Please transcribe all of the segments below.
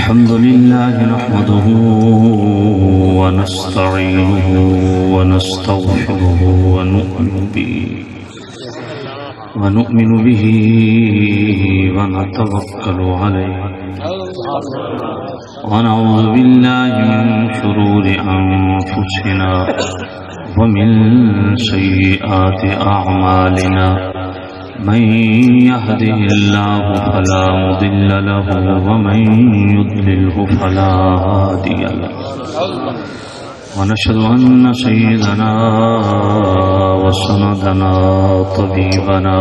الحمد لله نحمده ونستعينه ونستغفره ونؤمن به ونتوكل عليه ونعوذ بالله من شرور أنفسنا ومن سيئات أعمالنا من يهده الله فلا مضل له ومن يضلله فلا هادي له ونشهد أن سيدنا وسندنا طبيبنا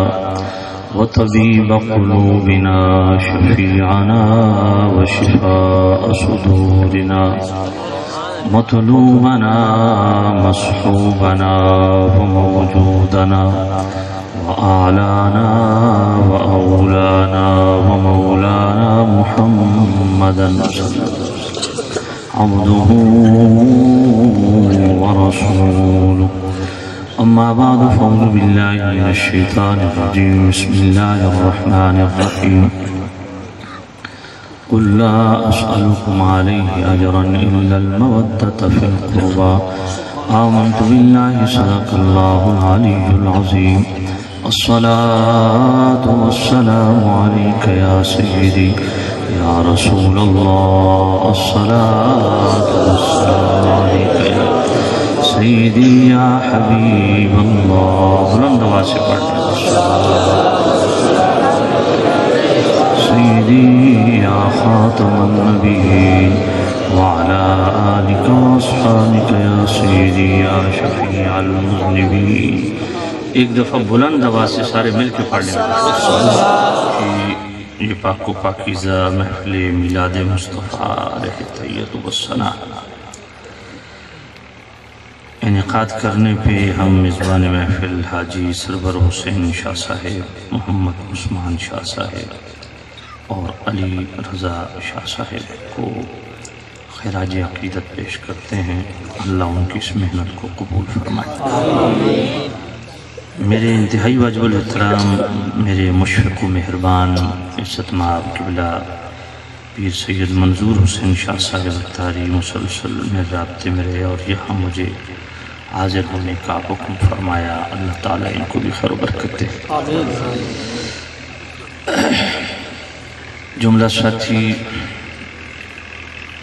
وطبيب قلوبنا شفيعنا وشفاء صدورنا مطلوبنا مصحوبنا وموجودنا وأعلانا وأولانا ومولانا محمدا عبده ورسوله أما بعد فأعوذ بالله من الشيطان الرجيم بسم الله الرحمن الرحيم قل لا أسألكم عليه أجرا إلا المودة في القربى آمنت بالله صدق الله العلي العظيم الصلاة والسلام عليك يا سيدي يا رسول الله الصلاة والسلام عليك يا سيدي يا حبيب الله بلند واسع سيدي يا خاتم النبيين وعلى آلك وأصحابك يا سيدي يا شفيع المذنبين ایک دفعہ بلند آواز سے سارے مل کے پڑھ لیں کہ یہ پاک و پاکیزہ محفل میلاد مصطفیٰ علیہ التحیۃ والثناء انعقاد کرنے پہ ہم میزبان محفل حاجی سرور حسین شاہ صاحب، محمد عثمان شاہ صاحب اور علی رضا شاہ صاحب کو خراج عقیدت پیش کرتے ہیں۔ اللہ ان کی اس محنت کو قبول فرمائے۔ میرے انتہائی واجب الاحترام میرے مشفق و مہربان عزت مآب قبلہ پیر سید منظور حسین شاہ صاحب اتاری مسلسل میں رابطے میں رہے اور یہاں مجھے حاضر ہونے کا حکم فرمایا۔ اللہ تعالیٰ ان کو بھی خیر و برکت دے۔ جملہ ساتھی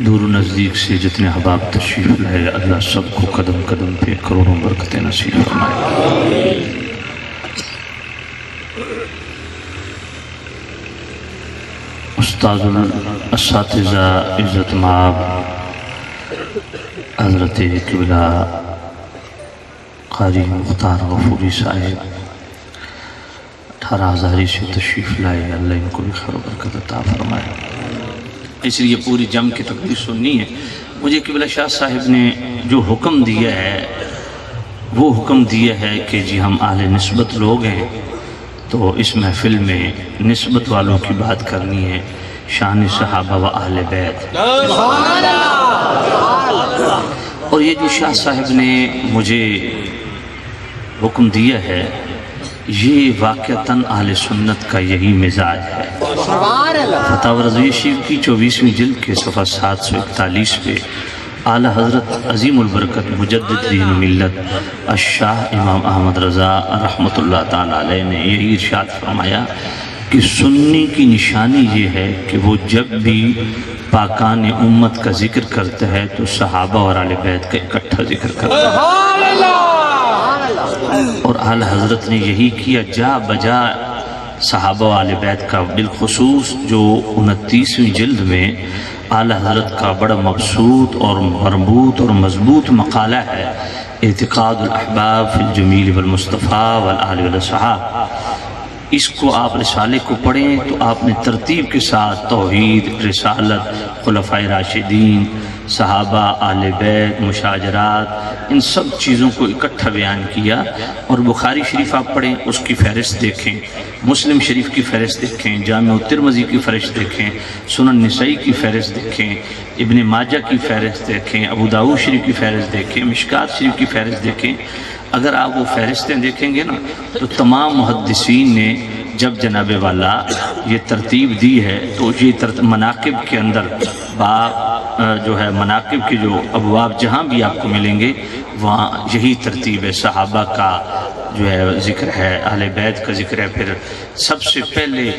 دور و نزدیک سے جتنے احباب تشریف لائے، اللہ سب کو قدم قدم پہ کروڑوں برکتیں نصیب فرمائے۔ استاد الاساتذہ عزت مآب حضرت قبلہ قاری مختار غفوری صاحب 18 ہزاری سے تشریف لائے، اللہ ان کو بھی خیر و برکت عطا فرمائے۔ اس لیے پوری جم کی تقریر سننی ہے۔ مجھے قبلہ شاہ صاحب نے جو حکم دیا ہے وہ حکم دیا ہے کہ جی ہم اہل نسبت لوگ ہیں تو اس محفل میں نسبت والوں کی بات کرنی ہے، شان صحابہ و اہل بیت۔ اور یہ جو شاہ صاحب نے مجھے حکم دیا ہے یہ واقعتاً اہل سنت کا یہی مزاج ہے۔ فتاوی رضویہ شریف کی 24ویں جلد کے صفحہ 741 پہ اعلیٰ حضرت عظیم البرکت مجدد دین ملت الشاہ امام احمد رضا رحمۃ اللہ تعالیٰ علیہ نے یہی ارشاد فرمایا کہ سنی کی نشانی یہ ہے کہ وہ جب بھی پاکان امت کا ذکر کرتا ہے تو صحابہ اور اہل بیت کا اکٹھا ذکر کرتا ہے۔ اور اعلیٰ حضرت نے یہی کیا، جا بجا صحابہ و اہل بیت کا بالخصوص جو 29ویں جلد میں اعلیٰ حضرت کا بڑا مبسوط اور مربوط اور مضبوط مقالہ ہے، اعتقاد الاحباب فی الجمیل والمصطفیٰ والآل والاصحاب۔ اس کو آپ رسالے کو پڑھیں تو آپ نے ترتیب کے ساتھ توحید، رسالت، خلفائے راشدین، صحابہ، آل بیت، مشاجرات، ان سب چیزوں کو اکٹھا بیان کیا۔ اور بخاری شریف آپ پڑھیں، اس کی فہرست دیکھیں، مسلم شریف کی فہرست دیکھیں، جامع ترمذی کی فہرست دیکھیں، سنن نسائی کی فہرست دیکھیں، ابن ماجہ کی فہرست دیکھیں، ابو داؤد شریف کی فہرست دیکھیں، مشکات شریف کی فہرست دیکھیں۔ اگر آپ وہ فہرستیں دیکھیں گے نا تو تمام محدثین نے جب جناب والا یہ ترتیب دی ہے تو یہ مناقب کے اندر باب جو ہے مناقب کے جو ابواب جہاں بھی آپ کو ملیں گے وہاں یہی ترتیب ہے. صحابہ کا جو ہے ذکر ہے، اہل بیت کا ذکر ہے. پھر سب سے پہلے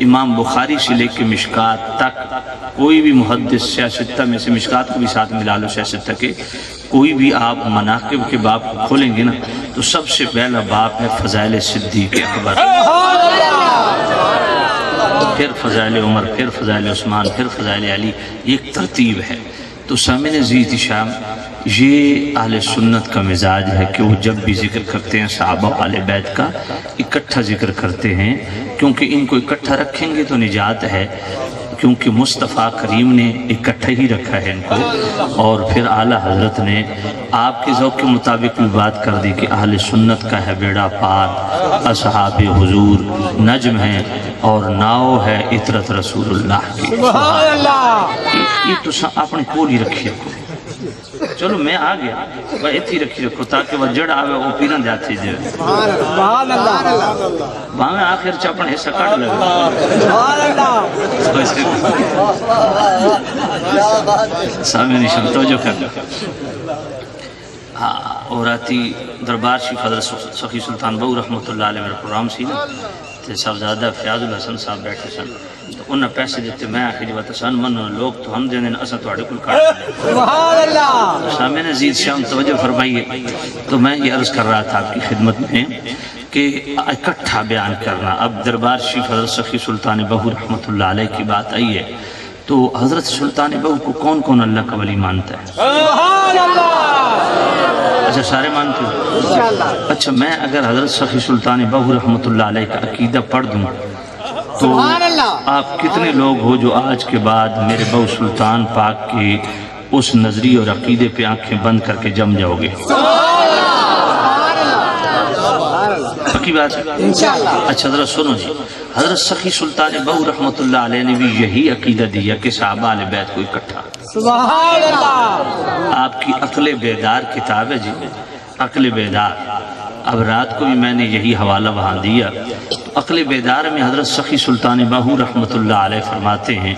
امام بخاری سے لے کے مشکات تک کوئی بھی محدث سیاستہ میں سے، مشکات کو بھی ساتھ ملا لو سیاستہ کے، کوئی بھی آپ مناقب کے باب کو کھولیں گے نا تو سب سے پہلا باب ہے فضائل صدیق اکبر، پھر فضائل عمر، پھر فضائل عثمان، پھر فضائل علی. یہ ایک ترتیب ہے. تو سامعین عزیز شام، یہ اہل سنت کا مزاج ہے کہ وہ جب بھی ذکر کرتے ہیں صحابہ اہل بیت کا اکٹھا ذکر کرتے ہیں، کیونکہ ان کو اکٹھا رکھیں گے تو نجات ہے، کیونکہ مصطفیٰ کریم نے اکٹھا ہی رکھا ہے ان کو. اور پھر اعلیٰ حضرت نے آپ کے ذوق کے مطابق بھی بات کر دی کہ اہل سنت کا ہے بیڑا پار، اصحاب حضور نجم ہیں اور ناؤ ہے عطرت رسول اللہ کی. یہ تو اپنے کول ہی رکھی رکھو. چلو میں آ گیا وہ اتھی رکھی رکھو تاکہ وہ جڑ آوے وہ پیران دے آتے جائے. باہمیں آخر چاپن حصہ کٹ لگا. سامنے نشان توجہ کرنا. اور آتی دربار شریف حضرت سخی سلطان بہو رحمت اللہ علیہ میرا پروگرام سی نا تے صاحبزادہ فیاض الحسن صاحب بیٹھے سن تو انہیں پیسے دیتے. میں آخری بات سن من لوگ تو ہم دینے اساں تو اڑے کل کھڑے. سامعین عزیز شام توجہ فرمائیے. تو میں یہ عرض کر رہا تھا آپ کی خدمت میں کہ اکٹھا بیان کرنا. اب دربار شریف حضرت سخی سلطان بہو رحمت اللہ علیہ کی بات آئی ہے تو حضرت سلطان بہو کو کون کون اللہ کا ولی مانتا ہے؟ اچھا سارے مانتے ہو؟ اچھا میں اگر حضرت سخی سلطان بہو رحمت اللہ علیہ کا عقیدہ پڑھ دوں تو آپ کتنے لوگ ہو جو آج کے بعد میرے بہو سلطان پاک کے اس نظریے اور عقیدے پہ آنکھیں بند کر کے جم جاؤ گے؟ پکی بات ہے؟ اچھا ذرا سنو جی. حضرت سخی سلطان بہو رحمت اللہ علیہ نے بھی یہی عقیدہ دیا کہ صحابہ اہل بیت کو اکٹھا. سبحان اللہ. آپ کی عقل بیدار کتاب ہے جی، عقل بیدار. اب رات کو بھی میں نے یہی حوالہ وہاں دیا. عقل بیدار میں حضرت سخی سلطان بہو رحمت اللہ علیہ فرماتے ہیں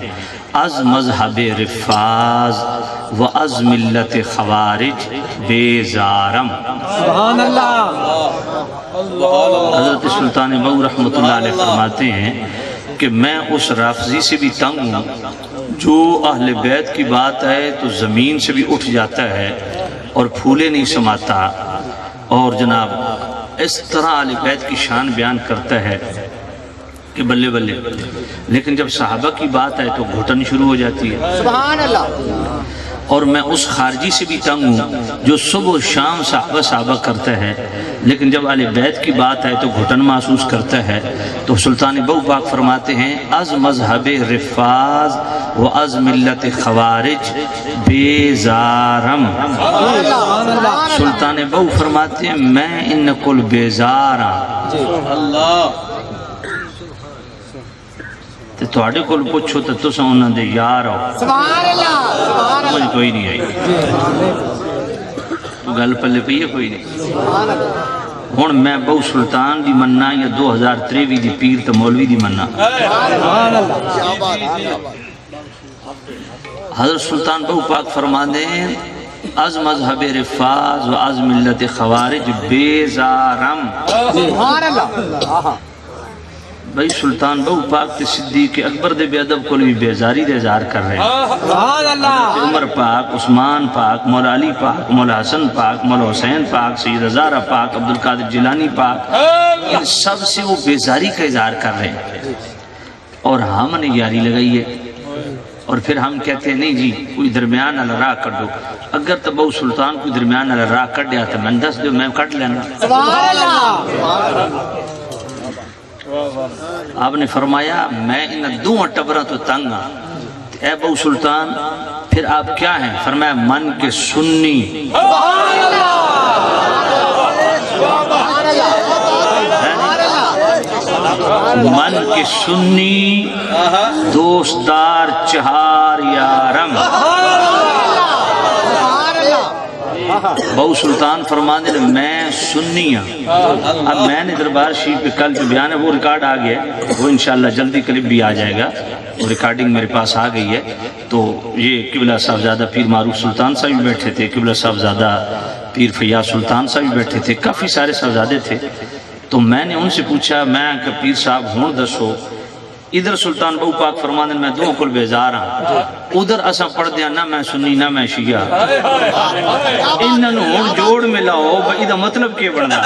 از مذہب رفاظ و از ملت خوارج بیزارم. سبحان اللہ. حضرت سلطان بہو رحمت اللہ علیہ فرماتے ہیں کہ میں اس رافضی سے بھی تنگ ہوں جو اہل بیت کی بات ہے تو زمین سے بھی اٹھ جاتا ہے اور پھولے نہیں سماتا اور جناب اس طرح اہل بیت کی شان بیان کرتا ہے کہ بلے بلے، لیکن جب صحابہ کی بات ہے تو گھٹن شروع ہو جاتی ہے. سبحان اللہ. اور میں اس خارجی سے بھی تنگ ہوں جو صبح و شام صحابہ کرتا ہے لیکن جب اہل بیت کی بات ہے تو گھٹن محسوس کرتا ہے. تو سلطان بہو پاک فرماتے ہیں از مذہب رفاظ و از ملت خوارج بیزارم. سلطان بہو فرماتے ہیں میں ان کل بیزار ہوں. تو آڑے کو پوچھو تو تسا انہوں دے یار ہو. سبحان اللہ. مجھے کوئی نہیں آئی گل پلے پہ یہ کوئی نہیں. ہون میں بہو سلطان دی مننا یا 2023 دی پیر تو مولوی دی مننا. حضرت سلطان بہو پاک فرما دیں از مذہب رفاظ و از ملت خوارج بیزارم. سبحان اللہ. بھائی سلطان بہو پاک کے صدیق اکبر دے بے ادب کو بھی بیزاری دے اظہار کر رہے ہیں. عمر پاک، عثمان پاک، مولا علی پاک، مولا حسن پاک، مولا حسین پاک، سید زہرا پاک، عبدالقادر جیلانی پاک، ان سب سے وہ بیزاری کا اظہار کر رہے ہیں اور ہم نے یاری لگائی ہے. اور پھر ہم کہتے ہیں نہیں جی کوئی درمیان والا راہ کر دو. اگر تو بہو سلطان کوئی درمیان والا راہ کر دیا تو میں دس دو میں کٹ لینا. آپ نے فرمایا میں ان دو ٹبرہ تو تنگ ہوں. اے بہو سلطان پھر آپ کیا ہیں؟ فرمایا من کے سنی. من کے سنی دوستدار چہار یارم. بہو سلطان فرمانے لگے میں سنی ہوں. اب میں نے دربار شریف پہ کل جو بیان ہے وہ ریکارڈ آ گیا، وہ انشاءاللہ جلدی کلپ بھی آ جائے گا، وہ ریکارڈنگ میرے پاس آ گئی ہے. تو یہ قبلہ صاحبزادہ پیر معروف سلطان صاحب بھی بیٹھے تھے، قبلہ صاحبزادہ پیر فیاض سلطان صاحب بھی بیٹھے تھے، کافی سارے صاحبزادے تھے. تو میں نے ان سے پوچھا، میں کہ پیر صاحب ہوں دسو ادھر سلطان بہو پاک فرمانے میں دو کل بیزار ہاں، ادھر اساں پڑھ دیا نہ میں سنی نہ میں شیعہ، انہوں ہون جوڑ ملاؤ بھائی دا مطلب کیا بڑھنا.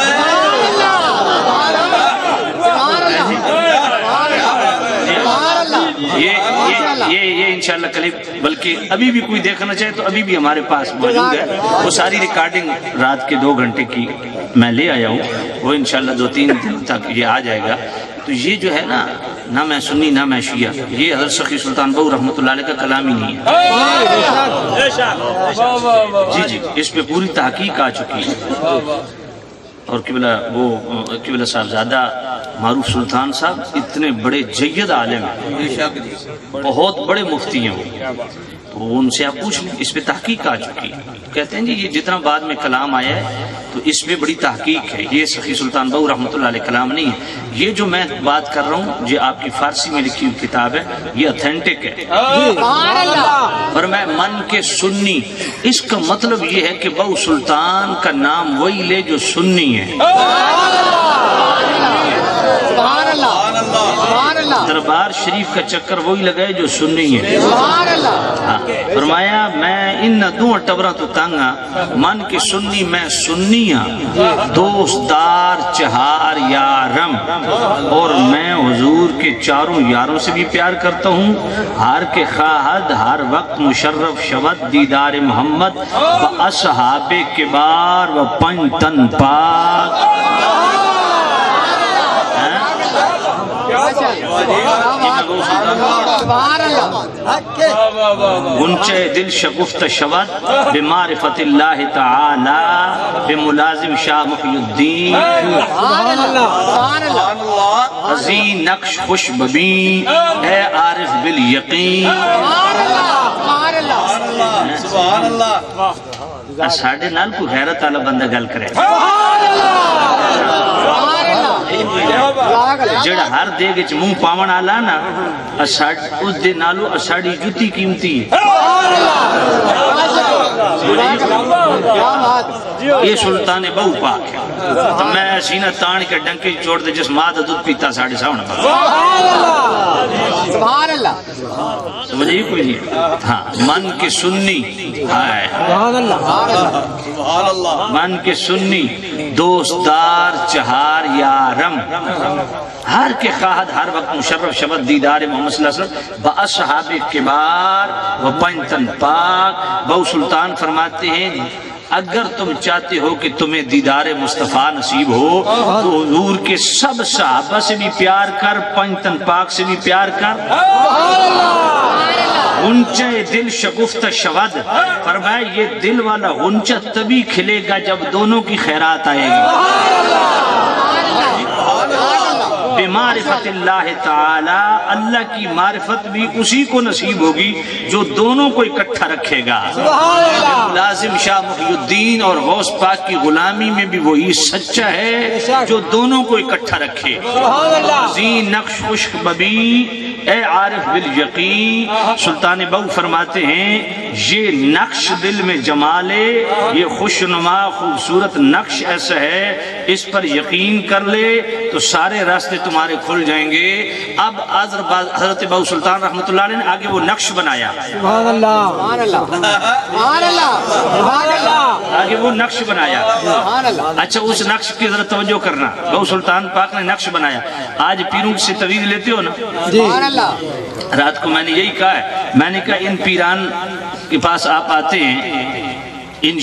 یہ انشاءاللہ کلپ بلکہ ابھی بھی کوئی دیکھنا چاہے تو ابھی بھی ہمارے پاس موجود ہے، وہ ساری ریکارڈنگ رات کے 2 گھنٹے کی میں لے آیا ہوں، وہ انشاءاللہ 2-3 دن تک یہ آ جائے گا. تو یہ جو ہے نا، نہ میں سنی نہ میں شیعہ، یہ حضرت سخی سلطان بہو رحمۃ اللہ علیہ کا کلام ہی نہیں ہے. جی اس پہ پوری تحقیق آ چکی ہے. اور قبلہ صاحبزادہ معروف سلطان صاحب اتنے بڑے جید عالم ہیں، بہت بڑے مفتی ہیں وہ، تو ان سے آپ پوچھ لیں، اس پہ تحقیق آ چکی ہے. کہتے ہیں جی یہ جتنا بعد میں کلام آیا ہے تو اس پہ بڑی تحقیق ہے، یہ سخی سلطان بہو رحمۃ اللہ علیہ کلام نہیں ہے. یہ جو میں بات کر رہا ہوں یہ آپ کی فارسی میں لکھی ہوئی کتاب ہے، یہ اتھینٹک ہے. اور میں من کے سنی، اس کا مطلب یہ ہے کہ بہو سلطان کا نام وہی لے جو سنی ہے. دربار شریف کا چکر وہی لگائے جو سنی ہے. فرمایا میں ان دو ٹبرا تو تنگا من کے سنی میں سنی ہاں، دوست دار چہار یارم، اور میں حضور کے چاروں یاروں سے بھی پیار کرتا ہوں. ہار کے خواہد ہر وقت مشرف شود دیدار محمد و اصحاب کبار و پنجتن پاک. گنچے دل شگفت شود بمعرفت اللہ تعالی بملازم شاہ محی الدین. عظیم نقش خوش ببین اے عارف بالیقین. ساڑھے نال کو غیرت والا بندہ گل کرے، جڑا ہر دے گے منہ پاون آلا نا اس دے نالو اساڑی جتی قیمتی ہے. یہ سلطان بہو پاک ہے. تو میں سینہ تان کے ڈنکے چھوڑ دے جس ماں دا دودھ پیتا ساڑھے ساؤن پاک. سبحان اللہ. سمجھے ہی کوئی نہیں. ہاں من کے سنی، من کے سنی دوستدار چہار یارم، ہر کے خواہد ہر وقت مشرف شبت دیدار محمد صلی اللہ علیہ وسلم با اصحاب کبار و پنجتن پاک. بہو سلطان فرماتے ہیں اگر تم چاہتے ہو کہ تمہیں دیدار مصطفیٰ نصیب ہو تو حضور کے سب صحابہ سے بھی پیار کر، پنجتن پاک سے بھی پیار کر. ہنچے دل شگفت شود، فرمایا یہ دل والا ہنچہ تبھی کھلے گا جب دونوں کی خیرات آئے گی. بمعرفت اللہ تعالی، اللہ کی معرفت بھی اسی کو نصیب ہوگی جو دونوں کو اکٹھا رکھے گا. لازم شاہ محی الدین اور غوث پاک کی غلامی میں بھی وہی سچا ہے جو دونوں کو اکٹھا رکھے. عظیم نقش خشک ببی اے عارف بالیقین. سلطان بہو فرماتے ہیں یہ نقش دل میں جمالے، یہ خوشنما خوبصورت نقش ایسا ہے اس پر یقین کر لے تو سارے راستے تمہارے کھل جائیں گے. اب حضرت بہو سلطان رحمۃ اللہ علیہ نے آگے وہ نقش بنایا. سبحان اللہ سبحان اللہ سبحان اللہ. آگے وہ نقش بنایا. اچھا اس نقش کی ذرا توجہ کرنا. بہو سلطان پاک نے نقش بنایا. آج پیروں سے تویز لیتے ہو نا، رات کو میں نے یہی کہا ہے، میں نے کہا ان پیران کے پاس آپ آتے ہیں، ان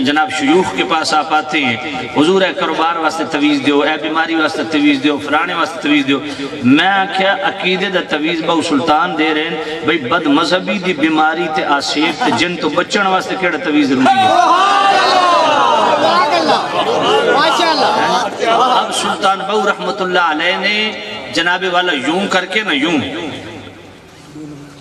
جناب شیوخ کے پاس آپ آتے ہیں، حضور اے کاروبار واسطے تویز دیو، اے بیماری واسطے تویز دیو، فلانے واسطے تویز دیو. میں کیا عقیدے دا تویز بہو سلطان دے رہے ہیں بھئی بد مذہبی دی بیماری تے آسیب تے جن تو بچن واسطے کیڑا تویز ضروری ہے. اب سلطان بہو رحمت اللہ علیہ نے جناب والا یوں کر کے نا یوں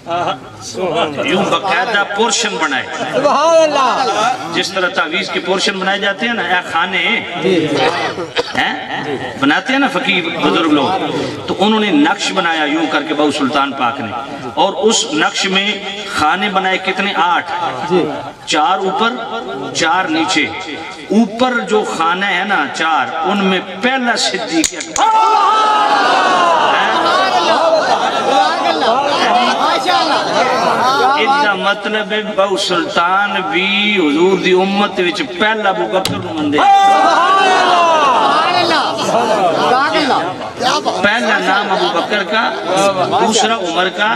یوں باقاعدہ پورشن بنائے، سبحان اللہ، جس طرح تعویذ کے پورشن بنائے جاتے ہیں نا، اے خانے ہیں بناتے ہیں نا فقیر بزرگ لوگ، تو انہوں نے نقش بنایا یوں کر کے بہو سلطان پاک نے، اور اس نقش میں خانے بنائے کتنے؟ 8، 4 اوپر 4 نیچے۔ اوپر جو خانہ ہے نا 4، ان میں پہلا صدیق اتنا مطلب ہے بہو سلطان بھی حضور دی امت وچ پہلا ابو بکر نو مندے، پہلا نام ابو بکر کا، دوسرا عمر کا،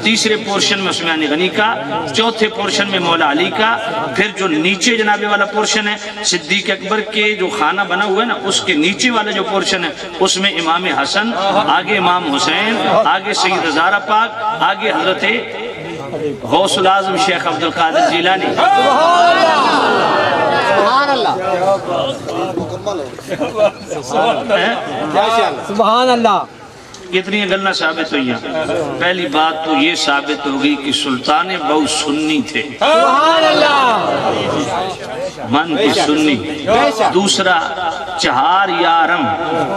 تیسرے پورشن میں عثمان غنی کا، چوتھے پورشن میں مولا علی کا، پھر جو نیچے جناب والا پورشن ہے صدیق اکبر کے جو خانہ بنا ہوا ہے نا، اس کے نیچے والا جو پورشن ہے اس میں امام حسن، آگے امام حسین، آگے سید زہرا پاک، آگے حضرت غوث العظم شیخ عبد القادر جیلانی۔ سبحان اللہ، سبحان اللہ۔ کتنی گلنا ثابت ہوئی ہیں؟ پہلی بات تو یہ ثابت ہو گئی کہ سلطان بہو سنی تھے، سبحان اللہ، من کی سنی۔ دوسرا 4 یارم،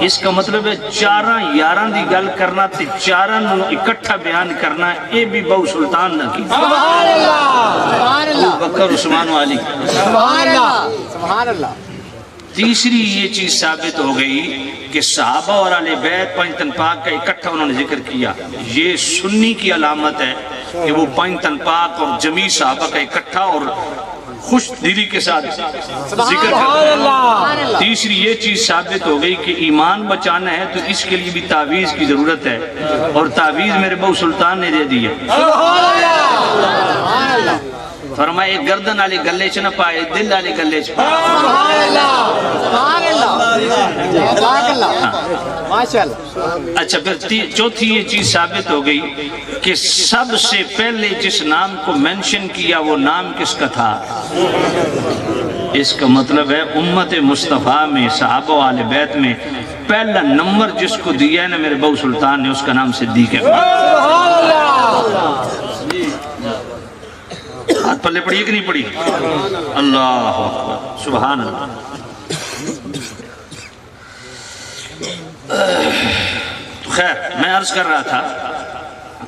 اس کا مطلب ہے 4 یاران دی گل کرنا تے 4 اکٹھا بیان کرنا، یہ بھی بہو سلطان نہ کی۔ سبحان اللہ، سبحان اللہ، ابو بکر عثمان و علی۔ سبحان اللہ، سبحان اللہ۔ تیسری یہ چیز ثابت ہو گئی کہ صحابہ اور اہل بیت پنج تن پاک کا اکٹھا انہوں نے ذکر کیا، یہ سنی کی علامت ہے کہ وہ پنج تن پاک اور جمیع صحابہ کا اکٹھا اور خوش دلی کے ساتھ ذکر کرتے ہیں۔ تیسری یہ چیز ثابت ہو گئی کہ ایمان بچانا ہے تو اس کے لیے بھی تعویذ کی ضرورت ہے، اور تعویذ میرے بہو سلطان نے دے دی ہے۔ فرمائے گردن والے گلے چ نہ پائے، دل والے گلے چ پائے۔ سبحان اللہ، سبحان اللہ، جزاک اللہ، ماشاءاللہ۔ اچھا پھر چوتھی یہ چیز ثابت ہو گئی کہ سب سے پہلے جس نام کو مینشن کیا وہ نام کس کا تھا؟ اس کا مطلب ہے امت مصطفیٰ میں صحابہ و اہل بیت میں پہلا نمبر جس کو دیا ہے نا میرے بہو سلطان نے، اس کا نام صدیق ہے۔ ہاتھ پلے پڑی کہ نہیں پڑی؟ اللہ اکبر، سبحان اللہ۔ خیر میں عرض کر رہا تھا،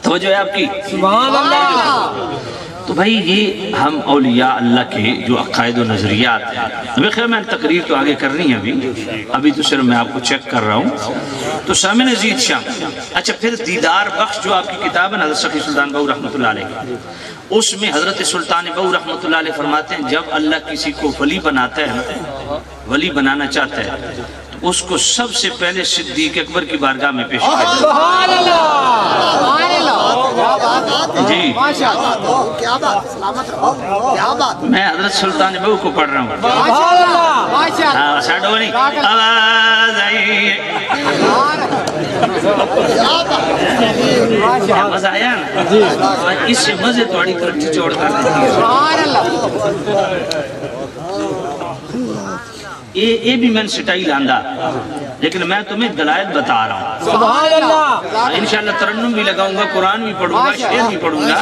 توجہ ہے آپ کی؟ سبحان اللہ۔ تو بھائی یہ ہم اولیاء اللہ کے جو عقائد و نظریات ہیں، ہمیں خیر میں تقریر تو آگے کرنی ہے ابھی تو صرف میں آپ کو چیک کر رہا ہوں۔ تو سامن عزیز شام، اچھا پھر دیدار بخش جو آپ کی کتاب ہے حضرت سخی سلطان بہو رحمۃ اللہ علیہ، اس میں حضرت سلطان بہو رحمۃ اللہ علیہ فرماتے ہیں جب اللہ کسی کو ولی بناتا ہے، ولی بنانا چاہتا ہے، تو اس کو سب سے پہلے صدیق اکبر کی بارگاہ میں پیش کرتا ہے۔ سبحان اللہ، سبحان اللہ، کیا بات ہے جی ماشاءاللہ، کیا بات، سلامت رہو، کیا بات، میں حضرت سلطان بہو کو پڑھ رہا ہوں۔ سبحان اللہ، ماشاءاللہ، ہاں ساڑھو نہیں، آواز آئی، مزہ آیا نا؟ اس سے مزے توڑی کرچی چوڑ کر رہی ہے۔ سبحان اللہ، یہ بھی میں نے سٹائی لاندہ، لیکن میں تمہیں دلائل بتا رہا ہوں۔ سبحان اللہ، انشاءاللہ ترنم بھی لگاؤں گا، قرآن بھی پڑھوں گا، شعر بھی پڑھوں گا،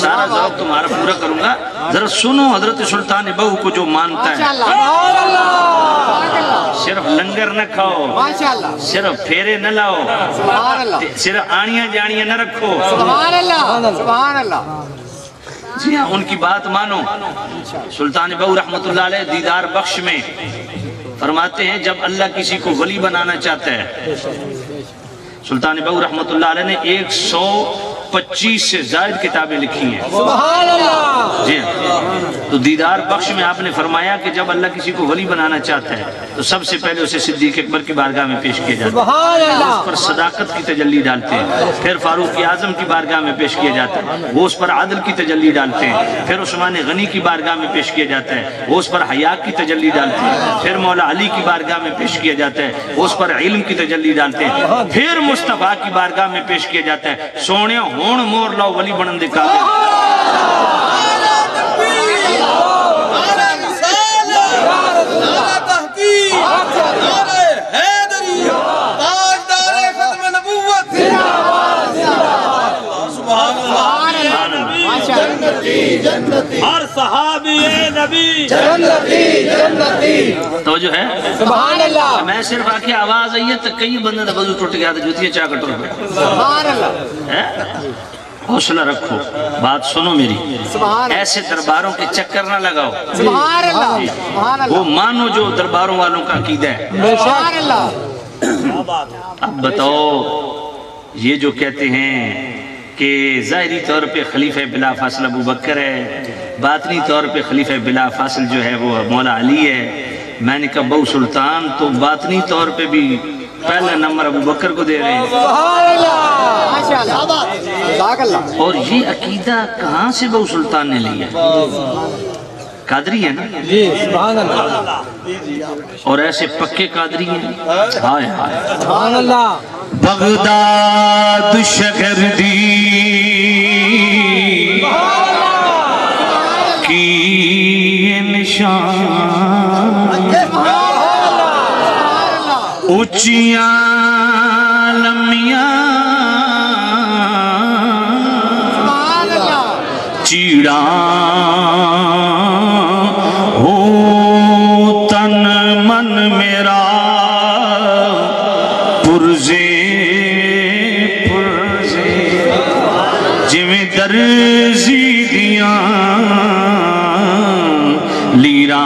سارا ذوق تمہارا پورا کروں گا۔ ذرا سنو حضرت سلطان بہو کو جو مانتا ہے، صرف لنگر نہ کھاؤ، ماشاءاللہ، صرف پھیرے نہ لاؤ، سبحان اللہ، صرف آنیاں جانیاں نہ رکھو، سبحان اللہ، سبحان اللہ، جی ہاں ان کی بات مانو۔ سلطان بہو رحمت اللہ علیہ دیدار بخش میں فرماتے ہیں جب اللہ کسی کو ولی بنانا چاہتا ہے، سلطان بہو رحمت اللہ علیہ نے 125 سے زائد کتابیں لکھی ہیں۔ سبحان اللہ، جی تو دیدار بخش میں آپ نے فرمایا کہ جب اللہ کسی کو ولی بنانا چاہتا ہے تو سب سے پہلے اسے صدیق اکبر کی بارگاہ میں پیش کیا جاتا ہے، سبحان اللہ، اس پر صداقت کی تجلی ڈالتے ہیں۔ پھر فاروق اعظم کی بارگاہ میں پیش کیا جاتا ہے، وہ اس پر عدل کی تجلی ڈالتے ہیں۔ پھر عثمان غنی کی بارگاہ میں پیش کیا جاتا ہے، وہ اس پر حیا کی تجلی ڈالتے ہیں۔ پھر مولا علی کی بارگاہ میں پیش کیا جاتا ہے، وہ اس پر علم کی تجلی ڈالتے ہیں۔ پھر مصطفیٰ کی بارگاہ میں پیش کیا جاتا ہے، سونے ہون مور لاؤ ولی بنن دے قابل۔ ہر صحابی نبی تو جو ہے سبحان اللہ میں صرف آ کے آواز آئی ہے تو کئی بندے دا وضو ٹوٹ گیا تو جوتیاں چاہ کر ٹوٹ گئے سبحان اللہ حوصلہ رکھو بات سنو میری سبحان اللہ ایسے درباروں کے چکر نہ لگاؤ سبحان اللہ سبحان وہ اللہ مانو جو درباروں والوں کا عقیدہ ہے سبحان اللہ اب بتاؤ یہ جو کہتے ہیں کہ ظاہری طور پہ خلیفہ بلا فاصل ابو بکر ہے باطنی طور پہ خلیفہ بلا فاصل جو ہے وہ مولا علی ہے میں نے کہا بہو سلطان تو باطنی طور پہ بھی پہلا نمبر ابو بکر کو دے رہے ہیں سبحان اللہ ماشاءاللہ جزاک اللہ اور یہ عقیدہ کہاں سے بہو سلطان نے لیا قادری ہے نا جی سبحان اللہ اور ایسے پکے قادری ہیں ہائے ہائے سبحان اللہ بغداد شہر دی کی نشان اونچیاں لمیاں چیڑاں ہو تن من میرا پرزے پرزے جویں درزی دیاں لیراں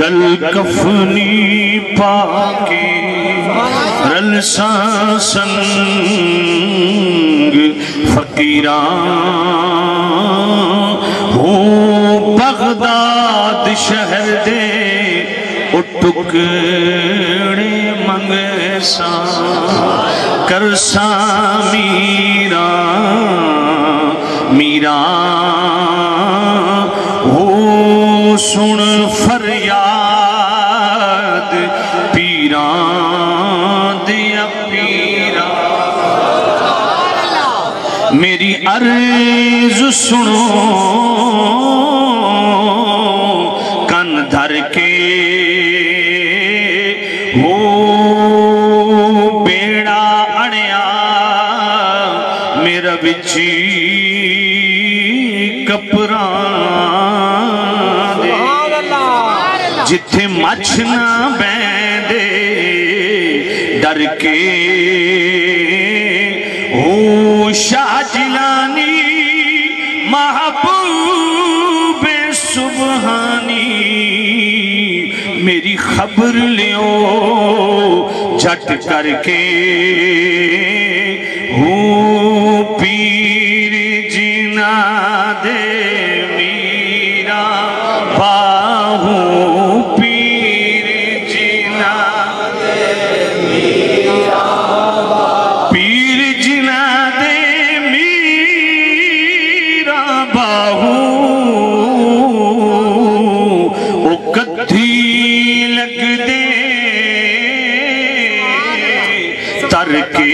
گل کفنی پاکی رلساں سنگ فقیران ہو بغداد شہر دے اٹکڑے منگساں کرساں میران میران ہو سن فریاد پیران دیا پیران میری عرض سنو کن دھر کے ہو بیڑا اڑیا میرا بچی کپران جتھے مچھ نہ بیندے ڈر کے او شاہ جلانی محبوب سبحانی میری خبر لیو جھٹ کر کے او پیر جنا دے میرا باہو پیر جنا دے میرا پیر جنا دے میرا باہو او کدھی لگ دے تر کے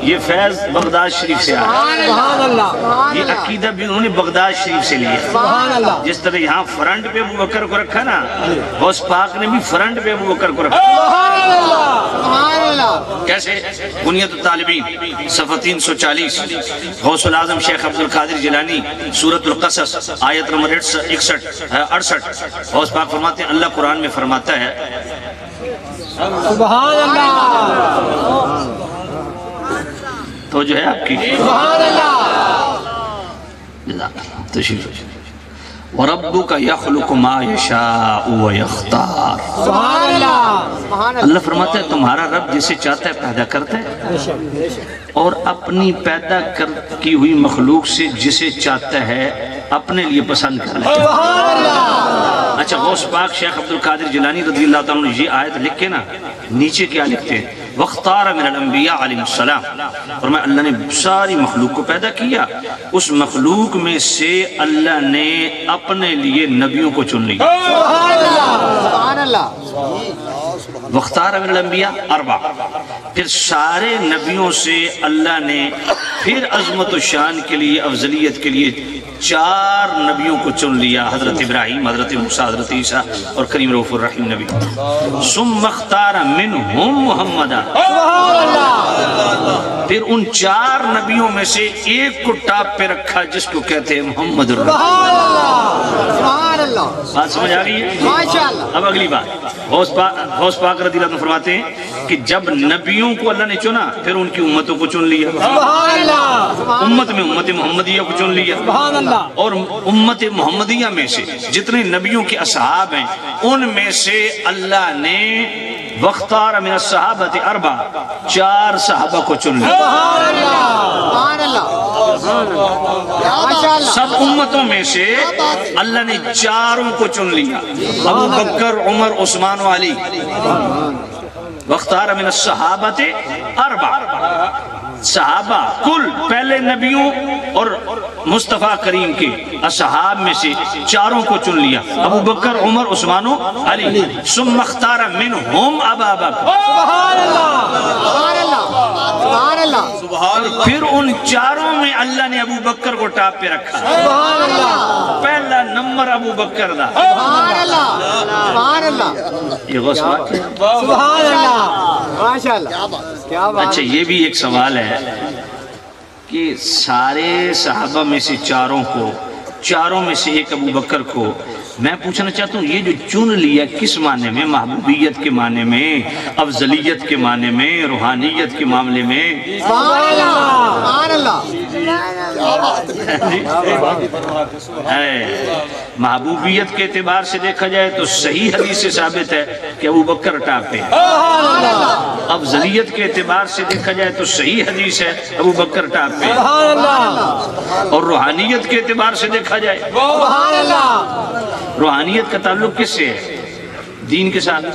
یہ فیض بغداد شریف سے آیا سبحان اللہ یہ عقیدہ بھی انہوں نے بغداد شریف سے لیا سبحان اللہ جس طرح یہاں فرنٹ پہ ابو بکر کو رکھا نا غوث پاک نے بھی فرنٹ پہ ابو بکر کو رکھا سبحان اللہ کیسے بنیت الطالبین صفحہ 340 غوث العظم شیخ عبد القادر جیلانی سورۃ القصص آیت نمبر 68 غوث پاک فرماتے ہیں اللہ قرآن میں فرماتا ہے سبحان اللہ تو جو ہے آپ کی سبحان اللہ جزاک اللہ تشریف وَرَبُّكَ يَخْلُقُ مَا يَشَاءُ وَيَخْتَارُ سبحان اللہ سبحان اللہ اللہ فرماتا ہے تمہارا رب جسے چاہتا ہے پیدا کرتا ہے اور اپنی پیدا کی ہوئی مخلوق سے جسے چاہتا ہے اپنے لیے پسند کر لیتا ہے اچھا غوث پاک شیخ عبدالقادر جیلانی رضی اللہ تعالیٰ عنہ یہ آیت لکھ کے نا نیچے کیا لکھتے ہیں؟ وَاخْتَارَ مِنَ الْأَنْبِيَاءِ عَلَيْهِمُ السَّلَامِ، فرمایا اللہ نے ساری مخلوق کو پیدا کیا، اس مخلوق میں سے اللہ نے اپنے لیے نبیوں کو چن لیا۔ سبحان اللہ۔ وَاخْتَارَ مِنَ الْأَنْبِيَاءِ 4، پھر سارے نبیوں سے اللہ نے پھر عظمت و شان کے لیے افضلیت کے لیے 4 نبیوں کو چن لیا، حضرت ابراہیم، حضرت موسیٰ، حضرت عیسیٰ اور کریم رؤوف الرحیم نبی۔ ثُمَّ اخْتَارَ مِنْهُمْ مُحَمَّدًا، پھر ان 4 نبیوں میں سے ایک کو ٹاپ پہ رکھا جس کو کہتے ہیں محمد سبحان اللہ۔ بات سمجھ آ گئی ہے؟ ماشاءاللہ۔ اب اگلی بات، غوث پاک رضی اللہ عنہ فرماتے ہیں کہ جب نبیوں کو اللہ نے چنا پھر ان کی امتوں کو چن لیا، سبحان اللہ، امت میں امت محمدیہ کو چن لیا، سبحان اللہ، اور امت محمدیہ میں سے جتنے نبیوں کے اصحاب ہیں ان میں سے اللہ نے وَاخْتَارَ مِنَ الصَّحَابَةِ 4 4 صحابہ کو چن لیا۔ سبحان اللہ۔ ماشاءاللہ۔ سب امتوں میں سے اللہ نے 4 کو چن لیا، ابو بکر، عمر، عثمان و علی۔ وَاخْتَارَ مِنَ الصَّحَابَةِ 4 صحابہ کل پہلے نبیوں اور مصطفیٰ کریم کے اصحاب میں سے 4 کو چن لیا، ابو بکر، عمر، عثمان و علی۔ ثم اختار منہم ابا بکر، سبحان اللہ، سبحان اللہ۔ سبحان اللہ۔ پھر ان 4 میں اللہ نے ابو بکر کو ٹاپ پہ رکھا، سبحان اللہ، پہلا نمبر ابو بکر دا۔ سبحان اللہ۔ سبحان اللہ۔ یہ غوث پاک ہے۔ سبحان اللہ، ماشاءاللہ۔ کیا بات۔ اچھا یہ بھی ایک سوال ہے کہ سارے صحابہ میں سے 4 میں سے ایک ابو بکر کو، میں پوچھنا چاہتا ہوں یہ جو چن لیا کس معنی میں؟ محبوبیت کے معنی میں، افضلیت کے معنی میں، روحانیت کے معاملے میں؟ سبحان اللہ۔ سبحان اللہ۔ محبوبیت کے اعتبار سے دیکھا جائے تو صحیح حدیث سے ثابت ہے کہ ابو بکر ٹاپ پہ ہے۔ افضلیت کے اعتبار سے دیکھا جائے تو صحیح حدیث ہے ابو بکر ٹاپ پہ ہے۔ سبحان اللہ، اور روحانیت کے اعتبار سے دیکھا جائے، سبحان اللہ، روحانیت کا تعلق کس سے ہے؟ دین کے ساتھ۔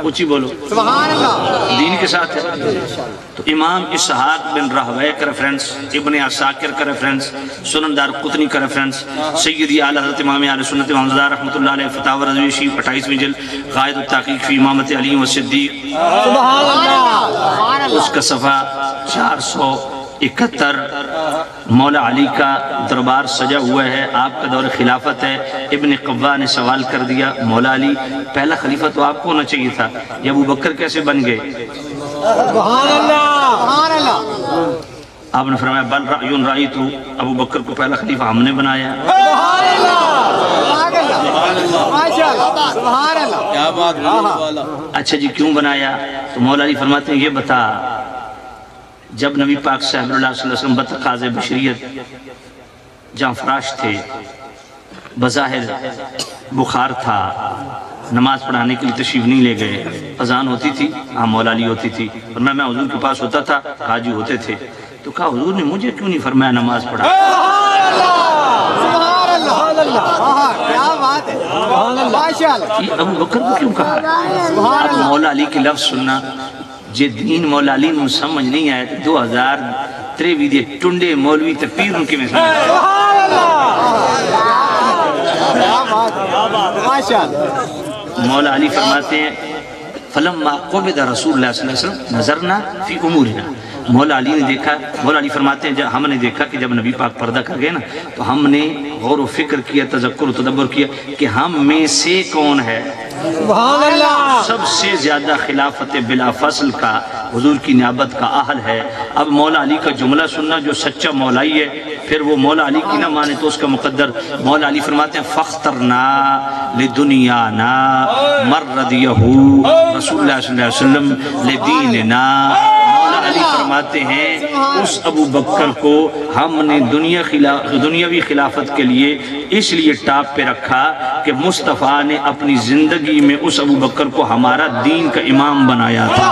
اونچی بولو، سبحان اللہ۔ دین کے ساتھ ہے۔ تو امام اسحاق بن راہویہ کا ریفرنس، ابن عساکر کا ریفرنس، سنن دارقطنی کا ریفرنس، سیدی اعلی حضرت امام اہل سنت امام رضا رحمۃ اللہ علیہ فتاوی رضوی شریف 28ویں جلد، قائد التحقیق فی امامت علی و صدیق، سبحان اللہ، اس کا صفحہ 471، مولا علی کا دربار سجا ہوا ہے، آپ کا دور خلافت ہے۔ ابن قبا نے سوال کر دیا مولا علی پہلا خلیفہ تو آپ کو ہونا چاہیے تھا، یہ ابو بکر کیسے بن گئے؟ سبحان اللہ، سبحان اللہ۔ آپ نے فرمایا بل رأی رأیت، ابو بکر کو پہلا خلیفہ ہم نے بنایا۔ سبحان اللہ، سبحان اللہ۔ ماشاءاللہ۔ سبحان اللہ۔ کیا بات ہے، اچھا جی کیوں بنایا؟ تو مولا علی فرماتے ہیں یہ بتا، جب نبی پاک صلی اللہ علیہ وسلم بتقاضِ بشریت جہاں فراش تھے، بظاہر بخار تھا، نماز پڑھانے کے لیے تشریف نہیں لے گئے، اذان ہوتی تھی، ہاں مولا علی ہوتی تھی، اور میں حضور کے پاس ہوتا تھا، حاجی ہوتے تھے، تو کہا حضور نے مجھے کیوں نہیں فرمایا نماز پڑھا؟ سبحان اللہ۔ کیا بات ہے، ماشاءاللہ۔ یہ ابو بکر کو کیوں کہا؟ اب مولا علی کے لفظ سننا، جے دین مولا علی نے سمجھ نہیں آئے تو 2023 دے ٹنڈے مولوی تے پیر ان کے میں سمجھ آئے۔ سبحان اللہ، کیا بات ہے، ماشاءاللہ۔ مولا علی فرماتے ہیں فلما قبض رسول اللہ صلی اللہ علیہ وسلم نظرنا فی امورنا، مولا علی نے دیکھا، مولا علی فرماتے ہیں ہم نے دیکھا کہ جب نبی پاک پردہ کر گئے نا تو ہم نے غور و فکر کیا، تذکر و تدبر کیا کہ ہم میں سے کون ہے سبحان اللہ، سب سے زیادہ خلافت بلا فصل کا، حضور کی نیابت کا اہل ہے۔ اب مولا علی کا جملہ سننا، جو سچا مولائی ہے پھر وہ مولا علی کی نہ مانے تو اس کا مقدر۔ مولا علی فرماتے ہیں فاخترنا لدنیانا مردیہ رسول اللہ صلی اللہ علیہ وسلم لدیننا۔ مولا علی فرماتے ہیں اس ابو بکر کو ہم نے دنیاوی خلافت کے لیے اس لیے ٹاپ پہ رکھا کہ مصطفیٰ نے اپنی زندگی میں اس ابو بکر کو ہمارا دین کا امام بنایا تھا۔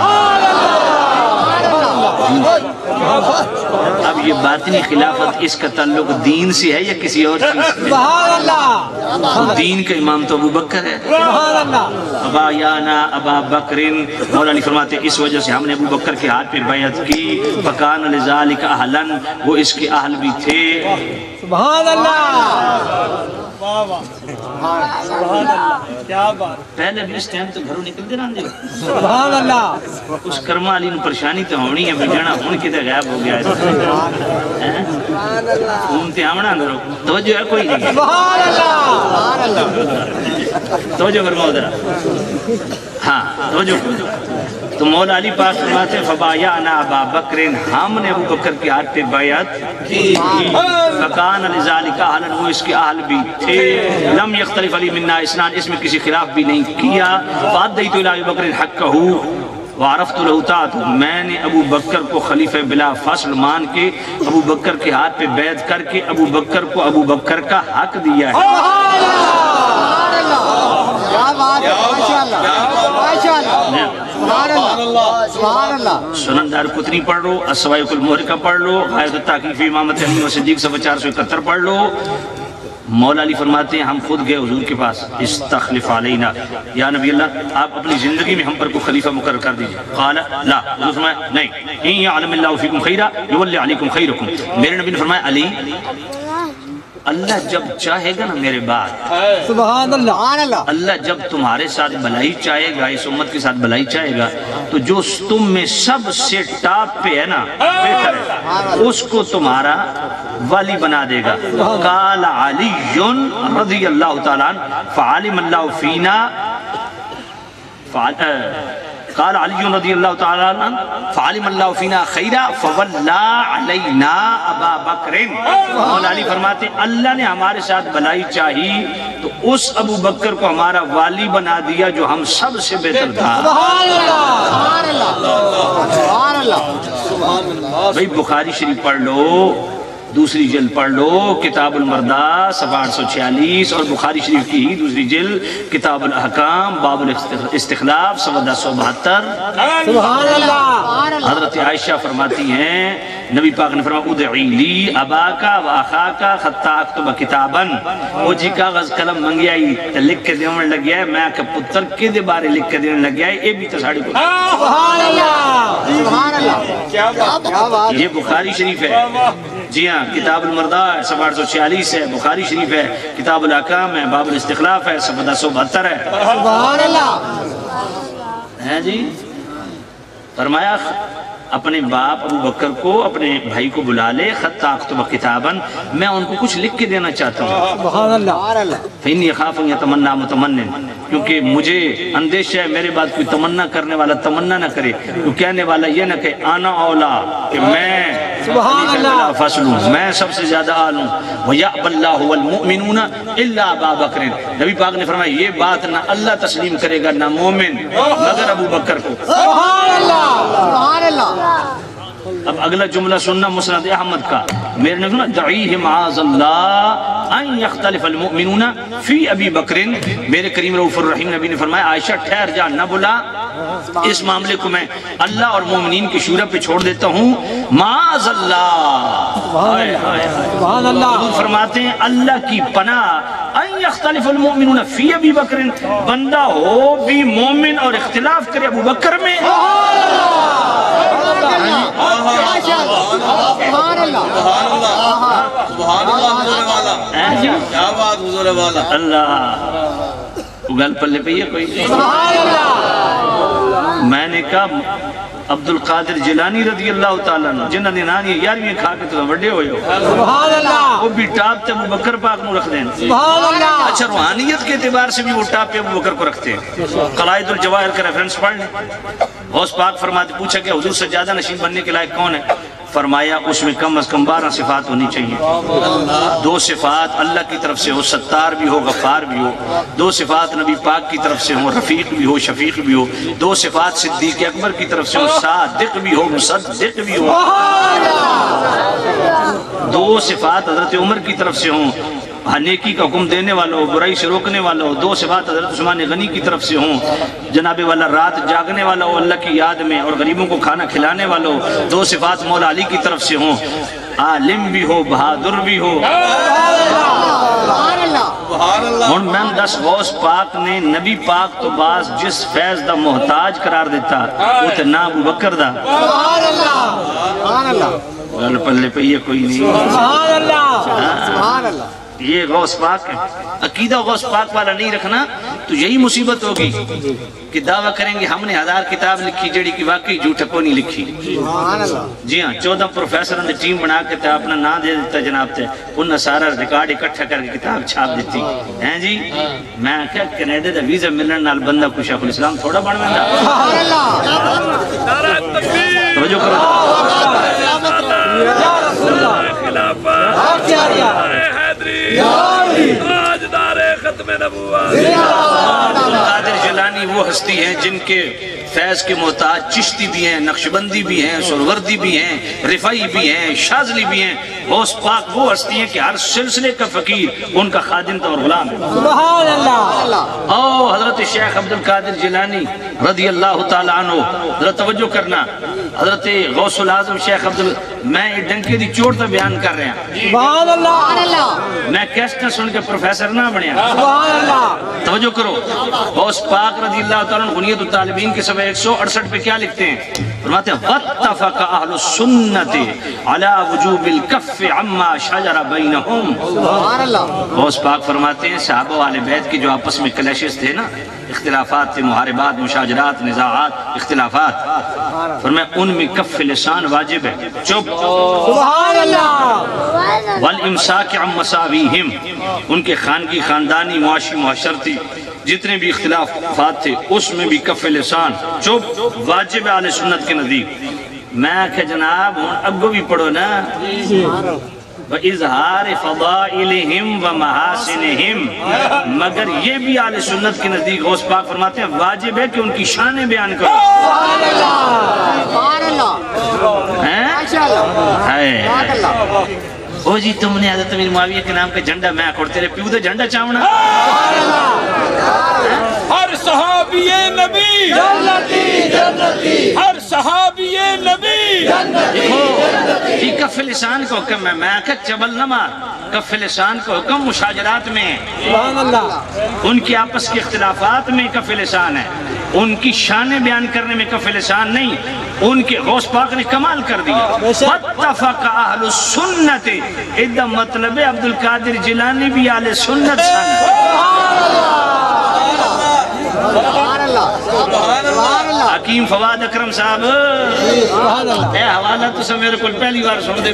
اب یہ باطنی خلافت اس کا تعلق دین سے ہے یا کسی اور چیز سے؟ سبحان اللہ دین کا امام تو ابو بکر ہے. سبحان اللہ ابا یانا ابا بکرن، مولا علی فرماتے ہیں اس وجہ سے ہم نے ابو بکر کے ہاتھ پہ بیعت کی. فکان لذالک اہلن، وہ اس کے اہل بھی تھے. سبحان اللہ کیا بات پہلے بھی اس ٹائم تو گھروں نکلتے رہن دے. سبحان اللہ اس کرما علی نے پریشانی تو ہونی ہے بجانا ہون کے تو غائب ہو گیا ہے. گھومتے آمنا اندرو توجہ ہے کوئی نہیں. سبحان اللہ توجہ فرماؤ ذرا. ہاں توجہ. تو مولا علی پاک فرماتے ہیں فبایعنا ابا بکرن، ہم نے ابو بکر کے ہاتھ پہ بیعت کی. فکان لذالک اہلن، وہ اس کے اہل بھی تھے. لم یختلف علی منا اسنان، اس میں کسی خلاف بھی نہیں کیا. فادیت الی ابی بکر حقہ وعرفت له طاعته، میں نے ابو بکر کو خلیفہ بلا فصل مان کے ابو بکر کے ہاتھ پہ بیعت کر کے ابو بکر کو ابو بکر کا حق دیا ہے. کیا بات ہے، ماشاءاللہ ماشاءاللہ سبحان اللہ. سنن دار قطنی پڑھ لو، السوائق المحرقہ پڑھ لو، غایت التحقیق فی امامت علی و صدیق صفحہ 471 پڑھ لو. مولا علی فرماتے ہیں ہم خود گئے حضور کے پاس، استخلف علینا یا نبی اللہ، آپ اپنی زندگی میں ہم پر کو خلیفہ مقرر کر دیجئے. قال لا، حضور فرمایا نہیں. ان یعلم اللہ فیکم خیرا یولی علیکم خیرکم. میرے نبی نے فرمایا علی، اللہ جب چاہے گا نا میرے بعد، سبحان اللہ سبحان اللہ. اللہ جب تمہارے ساتھ بھلائی چاہے گا، اس امت کے ساتھ بھلائی چاہے گا، تو جو تم میں سب سے ٹاپ پہ ہے نا، بہتر ہے، اس کو تمہارا والی بنا دے گا. قال علی رضی اللہ تعالیٰ عنہ فعلم اللہ فینا، قال علی رضی اللہ تعالیٰ عنہ فعلم اللہ فینا خیرا فولا علینا ابا بکر. مولا علی فرماتے ہیں اللہ نے ہمارے ساتھ بھلائی چاہی تو اس ابو بکر کو ہمارا والی بنا دیا جو ہم سب سے بہتر تھا. سبحان اللہ سبحان اللہ. بھئی بخاری شریف پڑھ لو، دوسری جلد پڑھ لو، کتاب المردہ صفحہ 846، اور بخاری شریف کی ہی دوسری جلد کتاب الاحکام باب الاستخلاف صفحہ 1072. سبحان اللہ حضرت عائشہ فرماتی ہیں نبی پاک نے فرمایا ادعی لی اباکا و اخاکا حتی اکتب کتابا. وہ جی کاغذ قلم منگیائی لکھ کے دیون لگ گیا ہے، میں کہ پتر کے دے بارے لکھ کے دیون لگ گیا ہے، یہ بھی تصاڑی کو. سبحان اللہ سبحان اللہ. کیا بات. یہ بخاری شریف ہے. جی ہاں، کتاب المردہ صفحہ 846 ہے، بخاری شریف ہے، کتاب الاحکام ہے، باب الاستخلاف ہے، صفحہ 1072 ہے. سبحان اللہ ہے جی. فرمایا اپنے باپ ابو بکر کو اپنے بھائی کو بلا لے، خط اکتب کتابا، میں ان کو کچھ لکھ کے دینا چاہتا ہوں. سبحان اللہ فإنی اخاف ان یتمنى متمن، کیونکہ مجھے اندیشہ ہے میرے بعد کوئی تمنا کرنے والا تمنا نہ کرے، کیوں کہنے والا یہ نہ کہ انا اولا، کہ میں سبحان اللہ فصلوں، میں سب سے زیادہ آلوں. وَيَعْبَ اللَّهُ وَالْمُؤْمِنُونَ إِلَّا أَبَا بَكْرٍ. نبی پاک نے فرمایا یہ بات نہ اللہ تسلیم کرے گا نہ مومن مگر ابو بکر کو. سبحان اللہ سبحان اللہ. اب اگلا جملہ سننا مسند احمد کا. میرے نے سنا دعیہ معاذ اللہ ان یختلف المؤمنون فی ابی بکر. میرے کریم رؤوف الرحیم نبی نے فرمایا عائشہ ٹھہر جا، نہ بلا، اس معاملے کو میں اللہ اور مومنین کی شورا پہ چھوڑ دیتا ہوں. معاذ اللہ، سبحان اللہ حضور فرماتے ہیں اللہ کی پناہ ان یختلف المؤمنون فی ابی بکر، بندہ ہو بھی مومن اور اختلاف کرے ابو بکر میں. سبحان اللہ سبحان اللہ حضور والا، کیا بات حضور والا. اللہ گل پلے پہ یہ کوئی. سبحان اللہ میں نے کہا عبد القادر جیلانی رضی اللہ تعالیٰ عنہ جنہ نے نانی یارویں کھا کے تو بڑے ہوئے ہو، سبحان اللہ وہ بھی ٹاپ تے ابو بکر پاک نو رکھ دیں. سبحان اللہ اچھا روحانیت کے اعتبار سے بھی وہ ٹاپ پہ ابو بکر کو رکھتے ہیں. قلائد الجواہر کا ریفرنس پڑھ لیں. غوث پاک فرماتے پوچھا کہ حضور سے زیادہ نشین بننے کے لائق کون ہے؟ فرمایا اس میں کم از کم 12 صفات ہونی چاہیے. 2 صفات اللہ کی طرف سے ہو، ستار بھی ہو، غفار بھی ہو. 2 صفات نبی پاک کی طرف سے ہو، رفیق بھی ہو، شفیق بھی ہو. 2 صفات صدیق اکبر کی طرف سے ہو، صادق بھی ہو، مصدق بھی ہو. 2 صفات حضرت عمر کی طرف سے ہوں، نیکی کا حکم دینے والا ہو، برائی سے روکنے والا ہو، 2 صفات حضرت عثمان غنی کی طرف سے ہوں، جناب والا رات جاگنے والا ہو اللہ کی یاد میں اور غریبوں کو کھانا کھلانے والا ہو، 2 صفات مولا علی کی طرف سے ہوں، عالم بھی ہو بہادر بھی ہو۔ ہوں میں 10 غوث پاک نے نبی پاک تو باز جس فیض دا محتاج قرار دیتا وہ تے نا ابو بکر دا گل پلے پہ یہ کوئی نہیں، یہ غوث پاک ہے۔ عقیدہ غوث پاک والا نہیں رکھنا تو یہی مصیبت ہوگی کہ دعویٰ کریں گے ہم نے 1000 کتاب لکھی جڑی کی واقعی جھوٹ کو نہیں لکھی۔ جی ہاں 14 پروفیسروں نے ٹیم بنا کے اپنا نام دے دیتا جناب تے انہوں نے سارا ریکارڈ اکٹھا کر کے کتاب چھاپ دیتی ہیں جی۔ میں کہا کینیڈا دا ویزا ملن نال بندہ کو شیخ الاسلام تھوڑا بن بندہ توجہ کرو قادر جیلانی وہ ہستی ہیں جن کے فیض کے محتاج چشتی بھی ہیں، نقشبندی بھی ہیں، سروردی بھی ہیں، رفعی بھی ہیں، شاذلی بھی ہیں۔ غوث پاک وہ ہستی ہیں کہ ہر سلسلے کا فقیر ان کا خادم اور غلام ہے۔ سبحان اللہ۔ او حضرت شیخ عبدالقادر جیلانی رضی اللہ تعالیٰ عنہ، حضرت توجہ کرنا، حضرت غوث العظم شیخ میں ڈنکے دی چوٹ تا بیان کر رہے ہیں۔ سبحان اللہ۔ میں کیسٹا سن کے پروفیسر نہ بنیا۔ سبحان اللہ۔ توجہ کرو، غوث پاک رضی اللہ تعالیٰ عنہ غنیت الطالبین کے صفحہ 168 پہ کیا لکھتے ہیں؟ فرماتے ہیں وَاتَّفَقَ أَهْلُ السُّنَّةِ عَلَى وُجُوبِ الْكَفِّ عَمَّا شَجَرَ بَيْنَهُمْ۔ غوث پاک فرماتے ہیں صحابہ والے بیت کے جو آپس میں کلیشز تھے نا، اختلافات تھے، محاربات، مشاجرات، نزاعات، اختلافات، فرمایا ان میں کف لسان واجب ہے، چپ سبحان اللہ، والامساک عن مساویہم، ان کے خانگی خاندانی معاشی معاشرتی جتنے بھی اختلافات تھے اس میں بھی کف لسان چپ واجب ہے اہل سنت کے نزدیک۔ میں کہ جناب ابو بھی پڑھو نا، وَإِظْهَارِ فَضَائِلِهِمْ وَمَحَاسِنِهِمْ، مگر یہ بھی اہل سنت کے نزدیک غوث پاک فرماتے ہیں واجب ہے کہ ان کی شانیں بیان کرو۔ سبحان اللہ۔ او جی تم نے حضرت امیر معاویہ کے نام کا جھنڈا میں کھڑ تیرے پیو دے جھنڈا چاونا۔ ہر صحابی نبی جنتی جنتی، ہر صحابی نبی دیکھو یہ کف لسان کا حکم ہے، میں کہ چبل نہ مار، کف لسان کا حکم مشاجرات میں ہے، سبحان اللہ، ان کی آپس کے اختلافات میں کف لسان ہے، ان کی شانیں بیان کرنے میں کف لسان نہیں، ان کے غوث پاک نے کمال کر دیا۔ وَاتَّفَقَ أَهْلُ السُّنَّةِ، ادھا مطلب ہے عبدالقادر جیلانی بھی اہل سنت حکیم فواد اکرم صاحب اے حوالہ تو سے میرے کل پہلی بار سن دے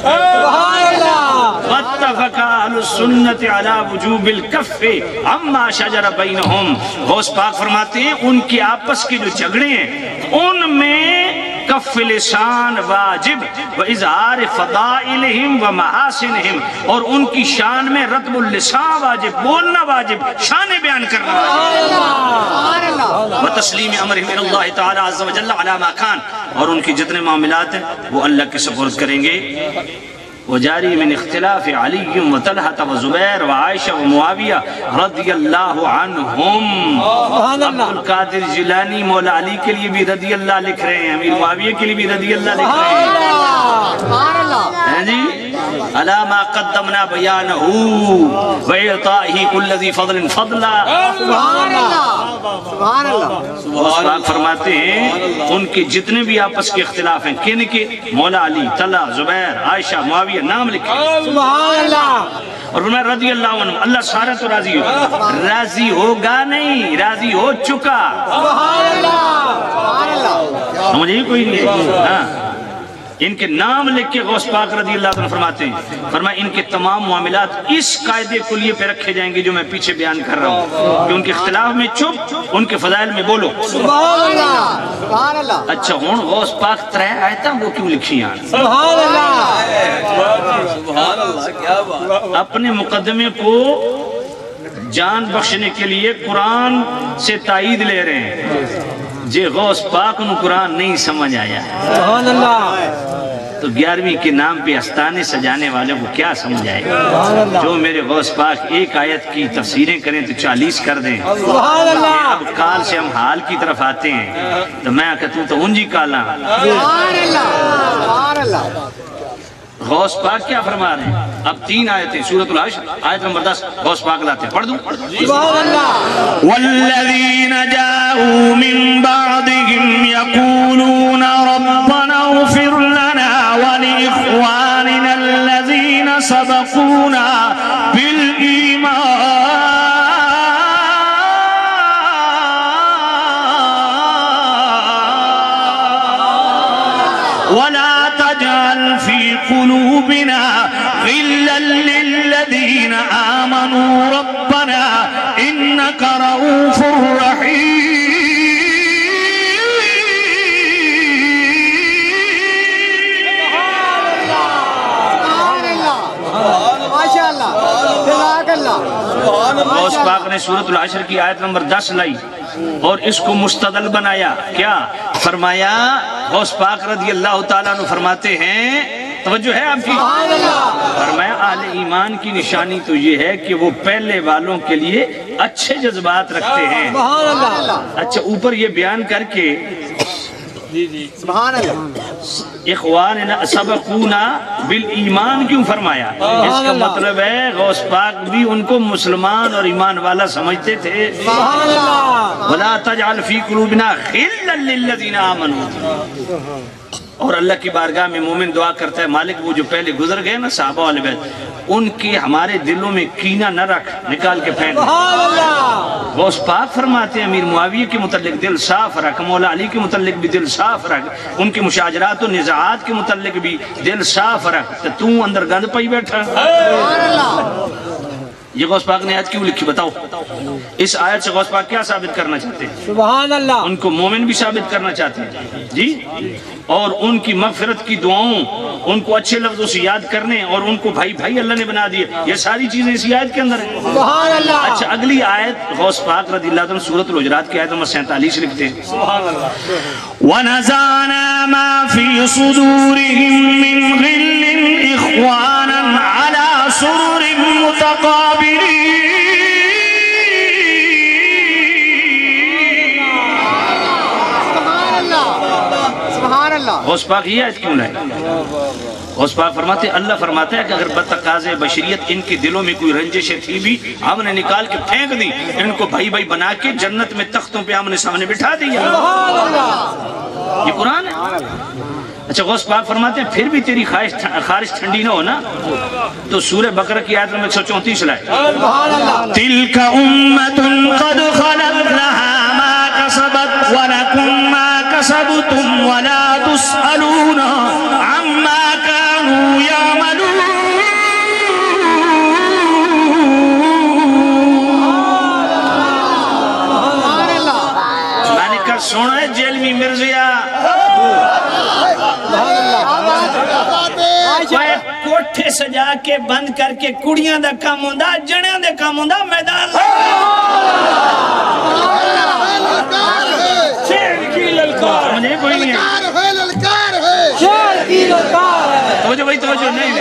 وَاتَّفَقَ أَهْلُ السُّنَّةِ عَلَى وُجُوبِ الْكَفِّ عَمَّا شَجَرَ بَيْنَهُمْ۔ غوث پاک فرماتے ہیں ان کے آپس کے جو جھگڑے ہیں ان میں کف لسان واجب، وَإِظْهَارِ فَضَائِلِهِمْ وَمَحَاسِنِهِمْ، اور ان کی شان میں رتب اللسان واجب، بولنا واجب، شان بیان کرنا واجب، وَتَسْلِيمِ أَمْرِهِمْ إِلَى اللَّهِ تَعَالَى عَزَّ وَجَلَّ عَلَى مَا كَانَ، اور ان کی جتنے معاملات ہیں وہ اللہ کے سپرد کریں گے۔ وجاری من اختلاف علی و طلحہ و زبیر و عائشہ و معاویہ رضی اللہ عنہم۔ عبدالقادر جیلانی مولا علی کے لیے بھی رضی اللہ لکھ رہے ہیں، امیر معاویہ کے لیے بھی رضی اللہ لکھ رہے ہیں جی۔ عَلَى مَا قَدَّمْنَا بَيَانَهُ وَإِعْطَائِهِ كُلَّ ذِي فَضْلٍ فَضْلًا۔ سبحان اللہ۔ فرماتے ہیں ان کے جتنے بھی آپس کے اختلاف ہیں، کن کے؟ مولا علی، طلحہ، زبیر، عائشہ، معاویہ، نام لکھے سبحان اللہ، اور فرمایا رضی اللہ عنہ، اللہ سارا تو راضی ہو، راضی ہوگا نہیں، راضی ہو چکا۔ سبحان اللہ، سمجھے کوئی نہیں؟ ہاں ان کے نام لکھ کے غوث پاک رضی اللہ عنہ فرماتے ہیں، فرمایا ان کے تمام معاملات اس قاعدے کلیے پہ رکھے جائیں گے جو میں پیچھے بیان کر رہا ہوں کہ ان کے اختلاف میں چپ، ان کے فضائل میں بولو۔ سبحان اللہ، سبحان اللہ۔ اچھا ہون غوث پاک ترے آیتاں وہ کیوں لکھی ہیں؟ سبحان اللہ، سبحان اللہ، کیا بات۔ اپنے مقدمے کو جان بخشنے کے لیے قرآن سے تائید لے رہے ہیں، جے غوث پاک انہوں قرآن نہیں سمجھ آیا۔ سبحان اللہ۔ تو 11ویں کے نام پہ آستانے سجانے والوں کو کیا سمجھ آئے گا؟ جو میرے غوث پاک ایک آیت کی تفسیریں کریں تو 40 کر دیں۔ اب کال سے ہم حال کی طرف آتے ہیں تو میں کہتا ہوں تو انجی کالا غوث پاک کیا فرما رہے ہیں؟ اب 3 آیتیں سورۃ الحشر آیت نمبر 10 غوث پاک لاتے ہیں، پڑھ دوں؟ والذین جاءوا من بعدهم یقولون ربنا اغفر لنا ولإخواننا الذین سبقونا بالإیمان ولا تجعل في قلوبنا غلا للذين آمنوا ربنا إنك رؤوف رحيم غوث پاک نے سورۃ الحشر کی آیت نمبر 10 لائی اور اس کو مستدل بنایا، کیا فرمایا؟ غوث پاک رضی اللہ تعالیٰ عنہ فرماتے ہیں، توجہ ہے آپ کی، فرمایا اہل ایمان کی نشانی تو یہ ہے کہ وہ پہلے والوں کے لیے اچھے جذبات رکھتے ہیں۔ اچھا، اوپر یہ بیان کر کے اخواننا سبقونا بالایمان کیوں فرمایا؟ اس کا مطلب ہے غوث پاک بھی ان کو مسلمان اور ایمان والا سمجھتے تھے۔ وَلَا تَجْعَلْ فِي قُلُوبِنَا غِلًّا لِلَّذِينَ آمَنُوا، اور اللہ کی بارگاہ میں مومن دعا کرتا ہے، مالک وہ جو پہلے گزر گئے نا صحابہ والے بیت، ان کے ہمارے دلوں میں کینہ نہ رکھ، نکال کے پھینک۔ غوث پاک فرماتے ہیں امیر معاویہ کے متعلق دل صاف رکھ، مولا علی کے متعلق بھی دل صاف رکھ، ان کے مشاجرات و نزاعات کے متعلق بھی دل صاف رکھ، تو اندر گند پئی بیٹھا۔ یہ غوث پاک نے آیت کیوں لکھی بتاؤ؟ اس آیت سے غوث پاک کیا ثابت کرنا چاہتے ہیں؟ سبحان اللہ، ان کو مومن بھی ثابت کرنا چاہتے ہیں جی، اور ان کی مغفرت کی دعاؤں، ان کو اچھے لفظوں سے یاد کرنے، اور ان کو بھائی بھائی اللہ نے بنا دیے، یہ ساری چیزیں اسی آیت کے اندر ہیں۔ سبحان اللہ۔ اچھا، اگلی آیت غوث پاک رضی اللہ عنہ سورۃ الحجرات کی آیت نمبر 47 لکھتے ہیں، سبحان اللہ، ونزعنا ما في صدورهم من غل إخوانا على سرر متقابلين سبحان اللہ۔ غوث پاک یہ آیت کیوں لائے؟ غوث پاک فرماتے ہیں، اللہ فرماتا ہے کہ اگر بتقاضے بشریت ان کے دلوں میں کوئی رنجشیں تھی بھی، ہم نے نکال کے پھینک دی، ان کو بھائی بھائی بنا کے جنت میں تختوں پہ ہم نے سامنے بٹھا دیا۔ یہ قرآن ہے۔ اچھا، غوث پاک فرماتے ہیں پھر بھی تیری خواہش ٹھنڈی نہ ہو نا، تو سورہ بقرہ کی آیت نمبر 134 لائے، تلك أمة قد خلت لها ما كسبت ولكم ما كسبتم ولا تسألون عما كانوا يعملون۔ میں نے کہا سونا ہے جیلوی مرزیا، کوٹھے سجا کے بند کر کے کڑیاں دا کام ہوندا، جڑیاں دے کام ہوندا میدان۔ شیر کی للکار، مجھے کوئی نہیں ہے، شیر کی للکار ہے۔ توجہ بھائی، توجہ نہیں،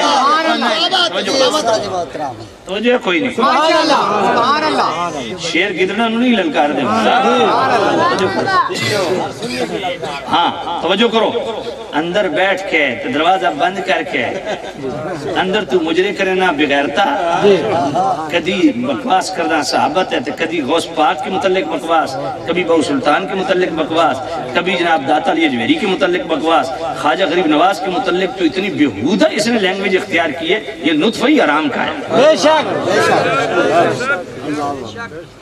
توجہ کوئی نہیں۔ سبحان اللہ، سبحان اللہ۔ شیر گدڑا نو نہیں للکار دے، ہاں توجہ کرو۔ اندر بیٹھ کے دروازہ بند کر کے اندر تو مجرے کرے نا بغیرتا، کدی بکواس کرنا صحابت ہے، کدی غوث پاک کے متعلق بکواس، کبھی بہو سلطان کے متعلق بکواس، کبھی جناب داتا علی اجمیری کے متعلق بکواس، خواجہ غریب نواز کے متعلق تو اتنی بیہودہ اس نے لینگویج اختیار کی ہے، یہ نطفہ ہی آرام کا ہے۔ بے شک، بے شک۔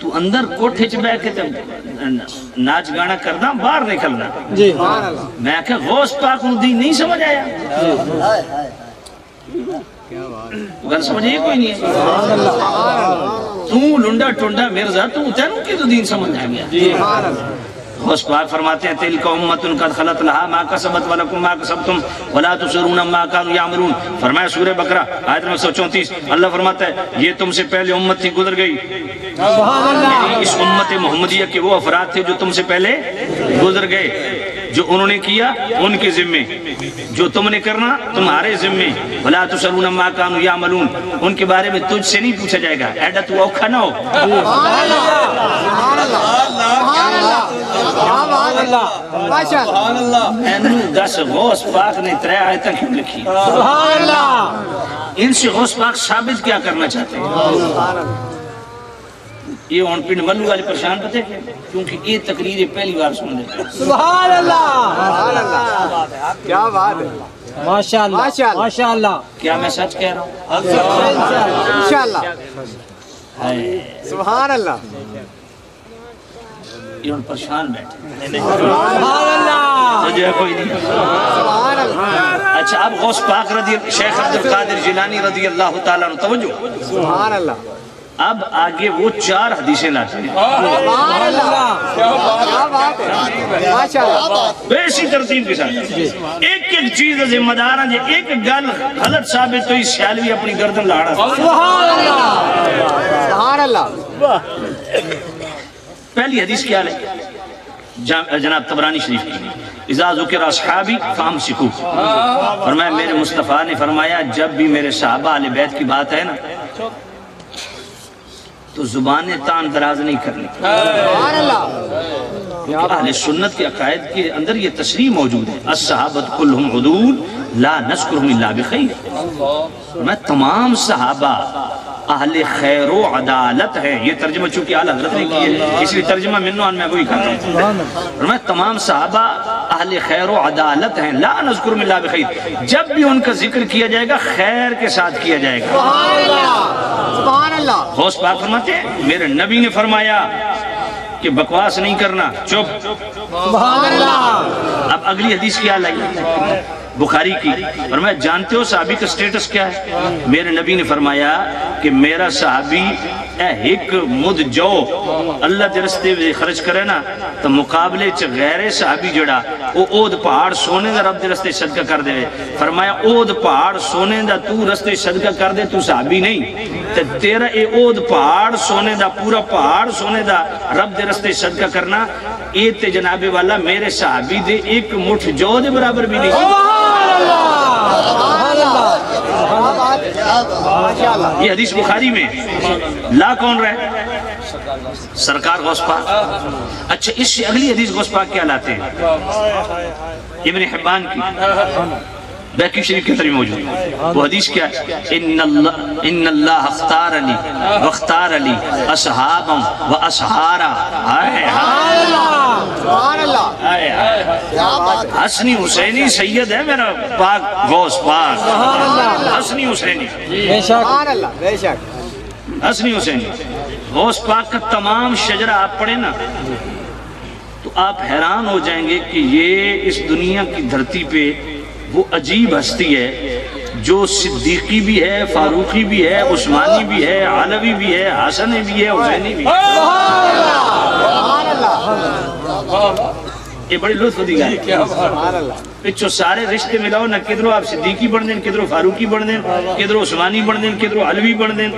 تو اندر کوٹھے چ بیٹھ کے ناچ گانا کرنا، باہر نکلنا۔ جی، میں کہ غوث پاک نو دین نہیں سمجھ آیا، گل سمجھے کوئی نہیں ہے۔ تو لنڈا ٹنڈا مرزا، تو تینوں کی تو دین سمجھ آ گیا۔ غوث پاک فرماتے ہیں تلک امت قد خلت لها ما کسبت ولکم ما کسبتم ولا تسرون ما كانوا يعملون۔ فرمایا سورہ بقرہ آیت نمبر 134، اللہ فرماتا ہے یہ تم سے پہلے امت تھی گزر گئی، یعنی اس امت محمدیہ کے وہ افراد تھے جو تم سے پہلے گزر گئے، جو انہوں نے کیا ان کے ذمے، جو تم نے کرنا تمہارے ذمے، وَلَا تُسْأَلُونَ عَمَّا كَانُوا يَعْمَلُونَ، ان کے بارے میں تجھ سے نہیں پوچھا جائے گا، ایڈا تو اوکھا نہ ہو۔ اینو 10 غوث پاک نے 3 آیتیں کیوں لکھی؟ ان سے غوث پاک ثابت کیا کرنا چاہتے ہیں؟ یہ اون پنڈ ملو والے پریشان پتے کیونکہ یہ تقریر پہلی بار سن لیتے ہیں۔ سبحان اللہ، کیا بات ہے، ماشاءاللہ ماشاءاللہ، کیا میں سچ کہہ رہا ہوں؟ انشاءاللہ، سبحان اللہ، یہ ان پریشان بیٹھے، سبحان اللہ، جو ہے کوئی نہیں۔ سبحان اللہ، اچھا اب غوث پاک شیخ عبدالقادر جیلانی رضی اللہ تعالیٰ عنہ، توجہ، سبحان اللہ، اب آگے وہ 4 حدیثیں لاتے ہیں، سبحان اللہ، کیا بات ہے، ماشاءاللہ، ویسی ترتیب کے ساتھ ایک ایک چیز ذمہ دار ہیں، ایک گل غلط ثابت ہوئی سیالوی اپنی گردن لاڑا۔ سبحان اللہ، سبحان اللہ، پہلی حدیث کیا ہے؟ جناب طبرانی شریف کی، اذا ذکر اصحابی فامسکو، فرمایا میرے مصطفیٰ نے فرمایا جب بھی میرے صحابہ اہل بیت کی بات ہے نا تو زبانیں تان دراز نہیں کرنی، سبحان اللہ، کیونکہ اہل سنت کے عقائد کے اندر یہ تصریح موجود ہے، الصحابۃ کلہم عدول لا نذکرہم الا بخیر، میں تمام صحابہ اہل خیر و عدالت ہیں، یہ ترجمہ چونکہ اعلیٰ حضرت نے کی ہے اس لیے ترجمہ منوان میں وہی کرتا ہوں، میں تمام صحابہ اہل خیر و عدالت ہیں، لا نذکرہم الا بخیر، جب بھی ان کا ذکر کیا جائے گا خیر کے ساتھ کیا جائے گا۔ سبحان اللہ، سبحان اللہ، غوث پاک فرماتے ہیں میرے نبی نے فرمایا کہ بکواس نہیں کرنا، چپ۔ سبحان اللہ، اب اگلی حدیث کیا لائے؟ بخاری کی، فرمایا جانتے ہو صحابی کا سٹیٹس کیا ہے؟ میرے نبی نے فرمایا کہ میرا صحابی ایک مد جو اللہ دے رستے میں خرچ کرے نا تو مقابلے چ غیر صحابی جڑا او اود پہاڑ سونے دا رب دے رستے صدقہ کر دے، فرمایا اود پہاڑ سونے دا تو رستے صدقہ کر دے تو صحابی نہیں، تے تیرا اے اود پہاڑ سونے دا پورا پہاڑ سونے دا رب دے رستے صدقہ کرنا اے تے جناب والا میرے صحابی دے ایک مٹھ جو دے برابر بھی نہیں۔ یہ حدیث بخاری میں، لا کون رہے؟ سرکار غوث پاک۔ اچھا اس سے اگلی حدیث غوث پاک کیا لاتے ہیں؟ ابن حبان کی، بیکی شریف کے اندر موجود ہے، وہ حدیث کیا ہے؟ ان اللہ اختارنی واختار لی اصحابا و اصحارا، سبحان اللہ، حسنی حسینی سید ہے میرا پاک غوث پاک، حسنی حسینی، سبحان اللہ، بے شک، حسنی حسینی، غوث پاک کا تمام شجرہ آپ پڑھیں نا تو آپ حیران ہو جائیں گے کہ یہ اس دنیا کی دھرتی پہ وہ عجیب ہستی ہے جو صدیقی بھی ہے، فاروقی بھی ہے، عثمانی بھی ہے، علوی بھی ہے، حسنی بھی ہے، حسینی بھی ہے۔ سبحان اللہ، یہ بڑی لطف دی گئی ہے، سبحان اللہ، پچھو سارے رشتے ملاؤ نہ کدھرو آپ صدیقی بڑھ دیں، کدھرو فاروقی بڑھ دیں، کدھرو عثمانی بڑھ دیں، کدھرو علوی بڑھ دیں،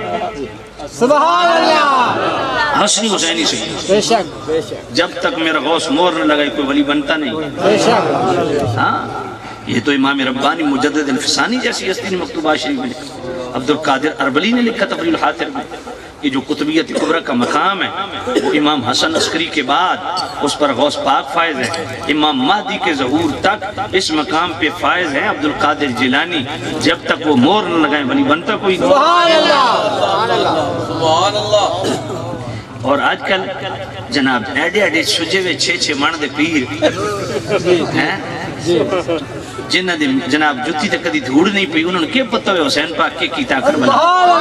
سبحان اللہ، حسنی حسینی سے بے شک، بے شک، جب تک میرا غوث مور نہ لگائے کوئی ولی بنتا نہیں۔ بے شک، ہاں یہ تو امام ربانی مجدد الفسانی جیسی ہستی نے مکتوبات شریف میں لکھا، عبدالقادر اربلی نے لکھا تفریح الحاطر میں، یہ جو قطبیت کبریٰ کا مقام ہے وہ امام حسن عسکری کے بعد اس پر غوث پاک فائز ہے، امام مہدی کے ظہور تک اس مقام پہ فائز ہیں عبدالقادر جیلانی، جب تک وہ مور نہ لگائیں ولی بنتا کوئی نہیں۔ سبحان اللہ، سبحان اللہ، سبحان اللہ، اور آج کل جناب ایڈے ایڈے چھجے ہوئے 6 من دے پیر ہیں جنہ دے جناب جتی تے کدی دھوڑ نہیں پئی، انہوں نے کیا پتہ ہوئے حسین پاک کے کیتا کربلا؟ سبحان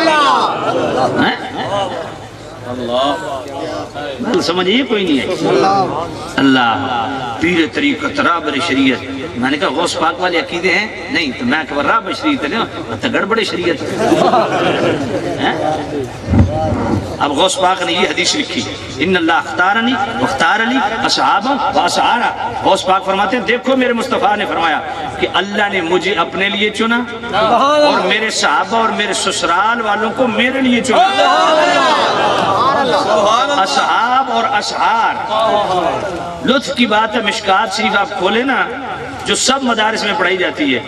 اللہ سمجھ یہ کوئی نہیں ہے۔ اللہ پیر طریقت رابر شریعت، میں نے کہا غوث پاک والے عقیدے ہیں نہیں تو میں کہا رابر شریعت ہے نہیں تو گڑبڑ شریعت ہے۔ اب غوث پاک نے یہ حدیث لکھی، ان اللہ اختارنی واختار لی اصحابا و اصحارا، غوث پاک فرماتے ہیں دیکھو میرے مصطفیٰ نے فرمایا کہ اللہ نے مجھے اپنے لیے چنا اور میرے صحابہ اور میرے سسرال والوں کو میرے لیے چنا. اصحاب اور اشعار، لطف کی بات ہے. مشکات شریف آپ کھولے نا، جو سب مدارس میں پڑھائی جاتی ہے،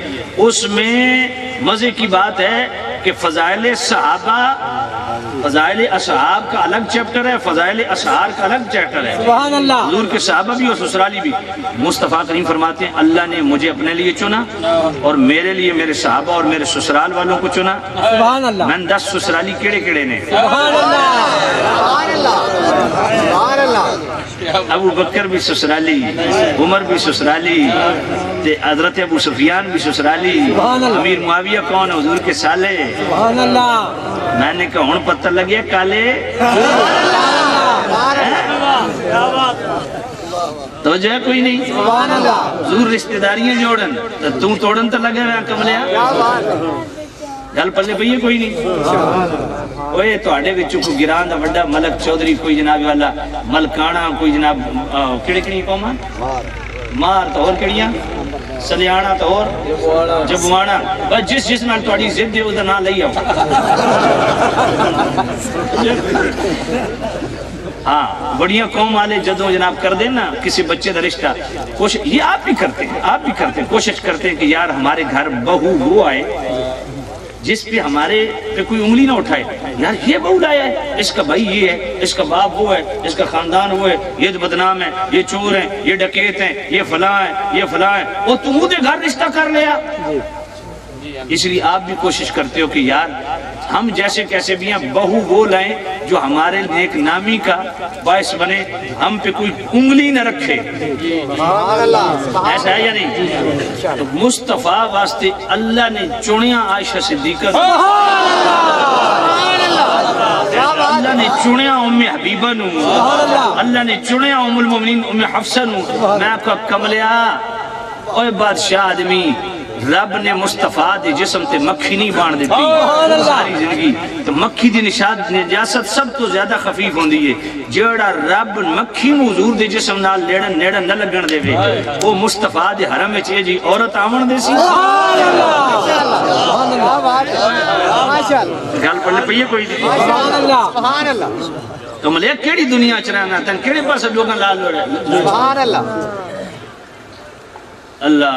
اس میں مزے کی بات ہے کہ فضائل صحابہ، فضائل اصحاب کا الگ چیپٹر ہے، فضائل اشعار کا الگ چیپٹر ہے. سبحان اللہ. حضور کے صحابہ بھی اور سسرالی بھی. مصطفیٰ کریم فرماتے ہیں اللہ نے مجھے اپنے لیے چنا اور میرے لیے میرے صحابہ اور میرے سسرال والوں کو چنا. سبحان اللہ. میں 10 سسرالی کیڑے کیڑے نے. سبحان اللہ. سبحان اللہ. ابو بکر بھی سسرالی، عمر بھی سسرالی، حضرت ابو سفیان بھی سسرالی. امیر معاویہ کون؟ حضور کے سالے. سبحان اللہ. میں نے کہا ہن پتہ لگیا کالے. توجہ ہے کوئی نہیں؟ سبحان اللہ. حضور رشتہ داریاں جوڑن تو توڑن تو لگے میں کملیا. گل پلے پئی ہے کوئی نہیں؟ اوے تواڈے وچوں کوئی گران دا بڑا ملک چودھری، کوئی جناب والا ملکانہ، کوئی جناب کیڑی کیڑی قوماں مار تو اور کیڑیاں سلیانا تو اور جبوانا. بس جس نال تواڈی ضد ہے اودے نال لئی آؤ. ہاں بڑیاں قوم والے جدوں جناب کر دیں نا کسی بچے دا رشتہ، یہ آپ بھی کرتے ہیں، آپ بھی کرتے ہیں، کوشش کرتے ہیں کہ یار ہمارے گھر بہو وہ آئے جس پہ ہمارے پہ کوئی انگلی نہ اٹھائے. یار یہ بہو لایا ہے، اس کا بھائی یہ ہے، اس کا باپ وہ ہے، اس کا خاندان وہ ہے، یہ تو بدنام ہے، یہ چور ہیں، یہ ڈکیت ہیں، یہ فلاں ہے، یہ فلاں ہے. اور تم دے گھر رشتہ کر لیا. اس لیے آپ بھی کوشش کرتے ہو کہ یار ہم جیسے کیسے بھی ہیں بہو وہ لائیں جو ہمارے نیک نامی کا باعث بنے، ہم پہ کوئی انگلی نہ رکھے. ایسا ہے یا نہیں؟ تو مصطفیٰ واسطے اللہ نے چنیا عائشہ صدیقہ، اللہ نے چنیا ام حبیبہ نو، اللہ نے چنیا ام المومنین ام حفصہ نو. میں آپ کا کملیا اوے بادشاہ آدمی، رب نے مصطفیٰ دے جسم تے مکھی نہیں بان دیتی ساری زندگی. تو مکھی دی نجاست سب تو زیادہ خفیف ہوندی ہے. جیڑا رب مکھی نو حضور دے جسم نال نیڑن نہ لگن دے وے، وہ مصطفیٰ دے حرم وچ جی عورت آون دے سی. گل پڑھ پئی کوئی نہیں؟ تو ملے کیڑی دنیا چ رہنا تن کیڑے پاسے لوگاں لال لڑے. سبحان اللہ. اللہ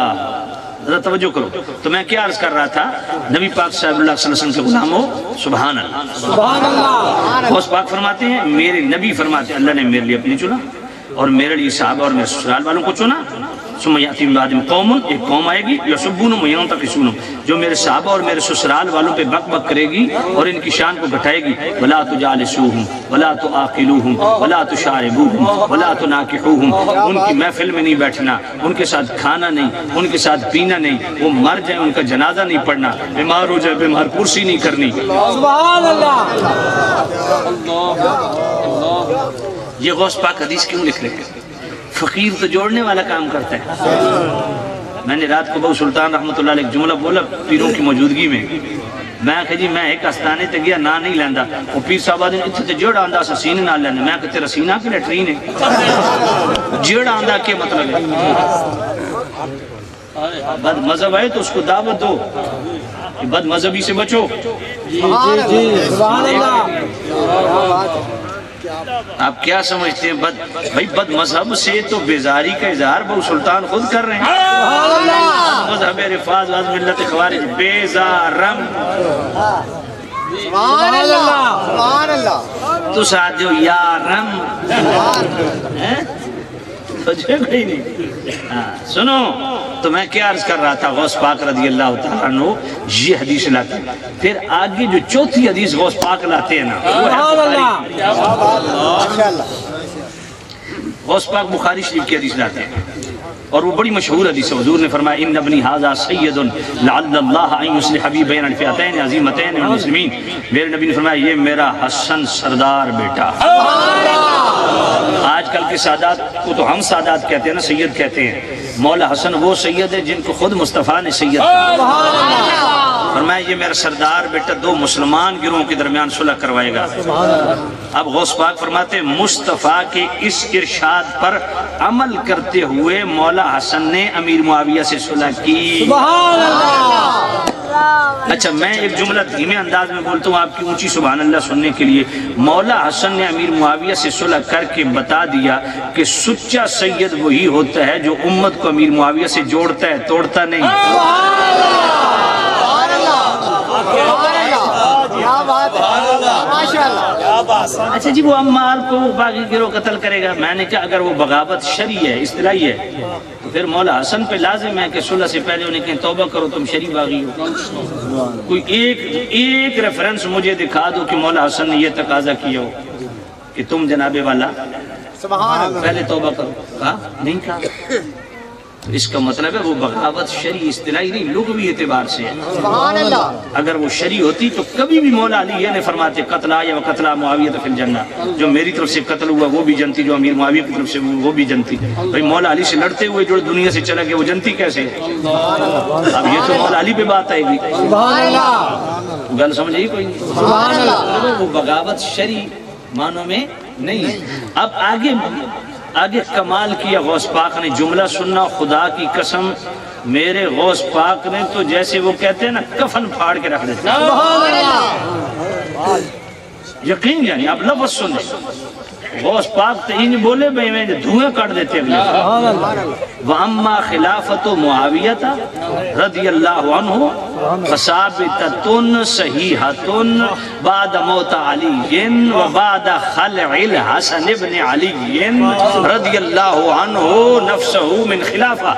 ذرا توجہ کرو. تو میں کیا عرض کر رہا تھا، نبی پاک صلی اللہ علیہ وسلم کے غلاموں سبحان اللہ. سبحان اللہ. غوث پاک فرماتے ہیں میرے نبی فرماتے ہیں اللہ نے میرے لیے اپنی چنا اور میرے لیے صحابہ اور میرے سسرال والوں کو چنا. ثم یاتی من بعدہم قوم، ایک قوم آئے گی یسبونہم وینتقصونہم، جو میرے صحابہ اور میرے سسرال والوں پہ بک بک کرے گی اور ان کی شان کو گھٹائے گی. ولا تجالسوہم ولا تعاقلوہم ولا تشاربوہم ولا تناکحوہم. ان کی محفل میں نہیں بیٹھنا، ان کے ساتھ کھانا نہیں، ان کے ساتھ پینا نہیں. وہ مر جائیں ان کا جنازہ نہیں پڑھنا، بیمار ہو جائے بیمار پرسی نہیں کرنی. سبحان اللہ. یہ غوث پاک حدیث کیوں لکھ رہے ہیں؟ فقیر تو جوڑنے والا کام کرتا ہے. میں نے رات کو بہو سلطان رحمت اللہ علیہ ایک جملہ بولا پیروں کی موجودگی میں. میں کہا جی میں ایک استانے تے گیا نا نہیں لیندا. وہ پیر صاحب آدھے اتھے تے جڑ آندا سا سینے نال لیندے. میں کہا تیرا سینہ کی لیٹرین ہے؟ جڑ آندا کیا مطلب ہے؟ بد مذہب ہے تو اس کو دعوت دو، بد مذہبی سے بچو. سبحان اللہ. آپ کیا سمجھتے ہیں بھائی بد مذہب سے تو بیزاری کا اظہار بہو سلطان خود کر رہے ہیں. مذہب رفاظ واز ملت خوارج بیزارم. سبحان اللہ. سبحان اللہ. تو ساتھ ہو یارم. سجھے کوئی نہیں. سنو تو میں کیا عرض کر رہا تھا، غوث پاک رضی اللہ تعالیٰ عنہ یہ حدیث لاتے ہیں. پھر آگے جو چوتھی حدیث غوث پاک لاتے ہیں نا، غوث پاک بخاری شریف کی حدیث لاتے ہیں اور وہ بڑی مشہور حدیث ہے. حضور نے فرمایا ان ابنی ھذا سید لعل اللہ ان یصلح بی بین الفئتین عظیمتین من المسلمین. میرے نبی نے فرمایا یہ میرا حسن سردار بیٹا. آج کل کے سادات کو تو ہم سادات کہتے ہیں نا، سید کہتے ہیں. مولا حسن وہ سید ہے جن کو خود مصطفیٰ نے سید کہا. فرمایا یہ میرا سردار بیٹا دو مسلمان گروہوں کے درمیان صلح کروائے گا. اب غوث پاک فرماتے ہیں مصطفیٰ کے اس ارشاد پر عمل کرتے ہوئے مولا حسن نے امیر معاویہ سے صلح کی. اچھا میں ایک جملہ دھیمے انداز میں بولتا ہوں آپ کی اونچی سبحان اللہ سننے کے لیے. مولا حسن نے امیر معاویہ سے صلح کر کے بتا دیا کہ سچا سید وہی ہوتا ہے جو امت کو امیر معاویہ سے جوڑتا ہے، توڑتا نہیں. اچھا جی وہ عمار کو باقی گروہ قتل کرے گا. میں نے کہا اگر وہ بغاوت شرعی ہے، اصطلاحی ہے، تو پھر مولا حسن پہ لازم ہے کہ صلح سے پہلے انہیں کہیں توبہ کرو تم شرعی باغی ہو. کوئی ایک ریفرنس مجھے دکھا دو کہ مولا حسن نے یہ تقاضا کیا ہو کہ تم جناب والا پہلے توبہ کرو. کہا نہیں کہا. تو اس کا مطلب ہے وہ بغاوت شرعی اصطلاحی نہیں، لغوی اعتبار سے ہے. اگر وہ شرعی ہوتی تو کبھی بھی مولا علی یہ نہیں فرماتے قتلا یا قتلا معاویہ فی الجنہ، جو میری طرف سے قتل ہوا وہ بھی جنتی، جو امیر معاویہ کی طرف سے وہ بھی جنتی. بھئی مولا علی سے لڑتے ہوئے جو دنیا سے چلا گیا وہ جنتی کیسے ہے؟ اب یہ تو مولا علی پہ بات آئے گی. گل سمجھ آئی کوئی نہیں؟ وہ بغاوت شرعی معنوں میں نہیں ہے. اب آگے کمال کیا غوث پاک نے. جملہ سننا خدا کی قسم میرے غوث پاک نے تو جیسے وہ کہتے ہیں نا کفن پھاڑ کے رکھ دیتے. یقین یعنی آپ لفظ سنیں غوث پاک تہین بولے بھئی میں دھوئیں کٹ دیتے اگلے. وَأَمَّا خِلَافَةُ مُعَاوِيَةَ رضی اللہ عنہ فَثَابِتَةٌ صَحِيحَةٌ بعد موت علی وبعد خلع الحسن بن علی رضی اللہ عنہ نفسہ من خلافہ.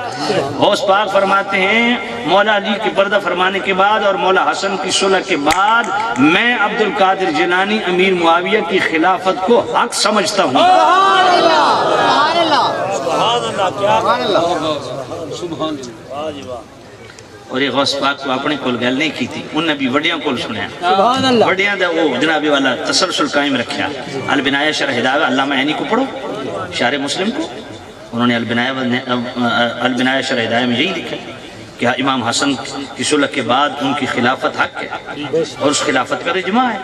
غوث پاک فرماتے ہیں مولا علی کی پردہ فرمانے کے بعد اور مولا حسن کی صلح کے بعد میں عبد القادر جیلانی امیر معاویہ کی خلافت کو حق سمجھتا ہوں. اور یہ غوث پاک کو اپنے کول گل نہیں کی تھی، انہوں نے بھی وڈیاں کول سنیا. وڈیاں دا وہ جناب والا تسلسل قائم رکھیا. البنایہ شرح ہدایہ علامہ عینی کو پڑھو، شارح مسلم کو. انہوں نے البنایہ شرح ہدایہ میں یہی لکھا کہ امام حسن کی صلح کے بعد ان کی خلافت حق ہے اور اس خلافت پر اجماع ہے.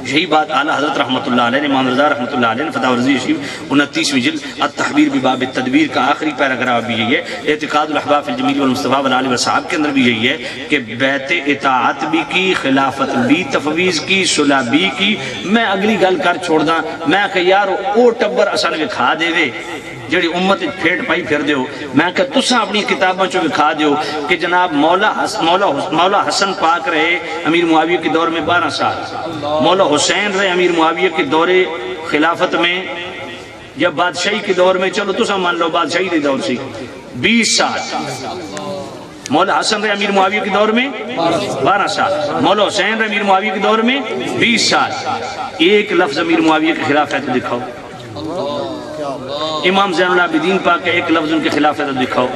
یہی بات اعلیٰ حضرت رحمۃ اللہ علیہ نے امام رضا رحمۃ اللہ علیہ نے فتح رضی شریف 29ویں جلد التحبیر بباب التدبیر کا آخری پیراگراف بھی یہی ہے. اعتقاد الاحباب فی الجمیل والمصطفیٰ والآل والصحاب کے اندر بھی یہی ہے کہ بیعت اطاعت بھی کی، خلافت بھی تفویض کی، صلح بھی کی. میں اگلی گل کر چھوڑ دا، میں کہ یار او ٹبر اصل میں کھا دے وے جڑی امت پھیٹ پائی پھر دیو. میں کہ تساں اپنی کتاباں چو کھا دیو کہ جناب مولا حسن پاک رہے امیر معاویہ کے دور میں 12 سال، مولا حسین رہے امیر معاویہ کے دور خلافت میں یا بادشاہی کے دور میں، چلو تساں مان لو بادشاہی کے دور سے 20 سال. مولا حسن رہے امیر معاویہ کے دور میں 12 سال، مولا حسین رہے امیر معاویہ کے دور میں 20 سال. ایک لفظ امیر معاویہ کے خلاف ہے تو دکھاؤ. امام زین العابدین پاک کا ایک لفظ ان کے خلاف ہے تو دکھاؤ.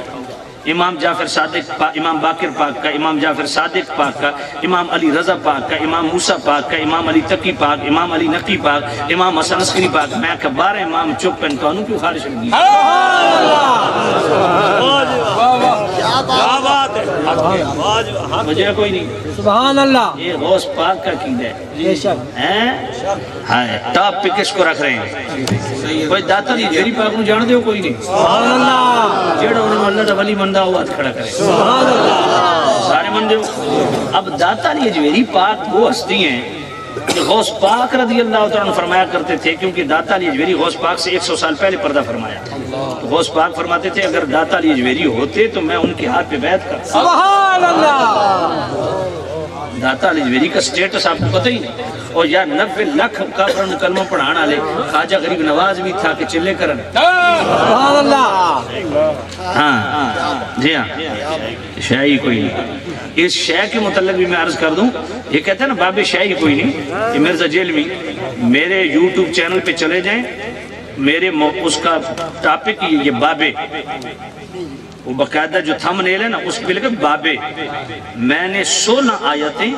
امام جعفر صادق پاک، امام باقر پاک کا، امام جعفر صادق پاک کا، امام علی رضا پاک کا، امام موسیٰ پاک کا، امام علی تقی پاک، امام علی نقی پاک، امام حسن عسکری پاک. میں کہ 12 امام چپ پہن کانوں کیوں خارج کر دی؟ مجھے کوئی نہیں. سبحان اللہ. یہ غوث پاک کا عقیدہ ہے. ہاں ٹاپ پہ کس کو رکھ رہے ہیں؟ کوئی داتا نہیں جیری پاک نو جان دے ہو کوئی نہیں. سبحان اللہ. جیڑا انہوں اللہ دا ولی مندہ ہوا ہاتھ کھڑا کرے. سبحان اللہ. سارے مندے ہو. اب داتا علی اجویری پاک وہ ہستی ہیں کہ غوث پاک رضی اللہ تعالیٰ عنہ فرمایا کرتے تھے، کیونکہ داتا علی اجویری غوث پاک سے 100 سال پہلے پردہ فرمایا. تو غوث پاک فرماتے تھے اگر داتا علی اجویری ہوتے تو میں ان کے ہاتھ پہ بیعت کرتا. سبحان اللہ. داتا علی اجویری کا سٹیٹس آپ کو پتہ ہی نہیں. اور یار 90 لاکھ کافروں نے کلمہ پڑھانا لے. خواجہ غریب نواز بھی تھا کہ چلے کرن. سبحان اللہ. ہاں جی ہاں شاہی کوئی نہیں. اس شاہ کے متعلق بھی میں عرض کر دوں، یہ کہتے ہیں نا باب شاہی کوئی نہیں. یہ مرزا جیلوی میرے یوٹیوب چینل پہ چلے جائیں، میرے اس کا ٹاپک یہ بابے وہ باقاعدہ جو تھم نیل ہے نا اس پہ لکھا بابے. میں نے 16 آیتیں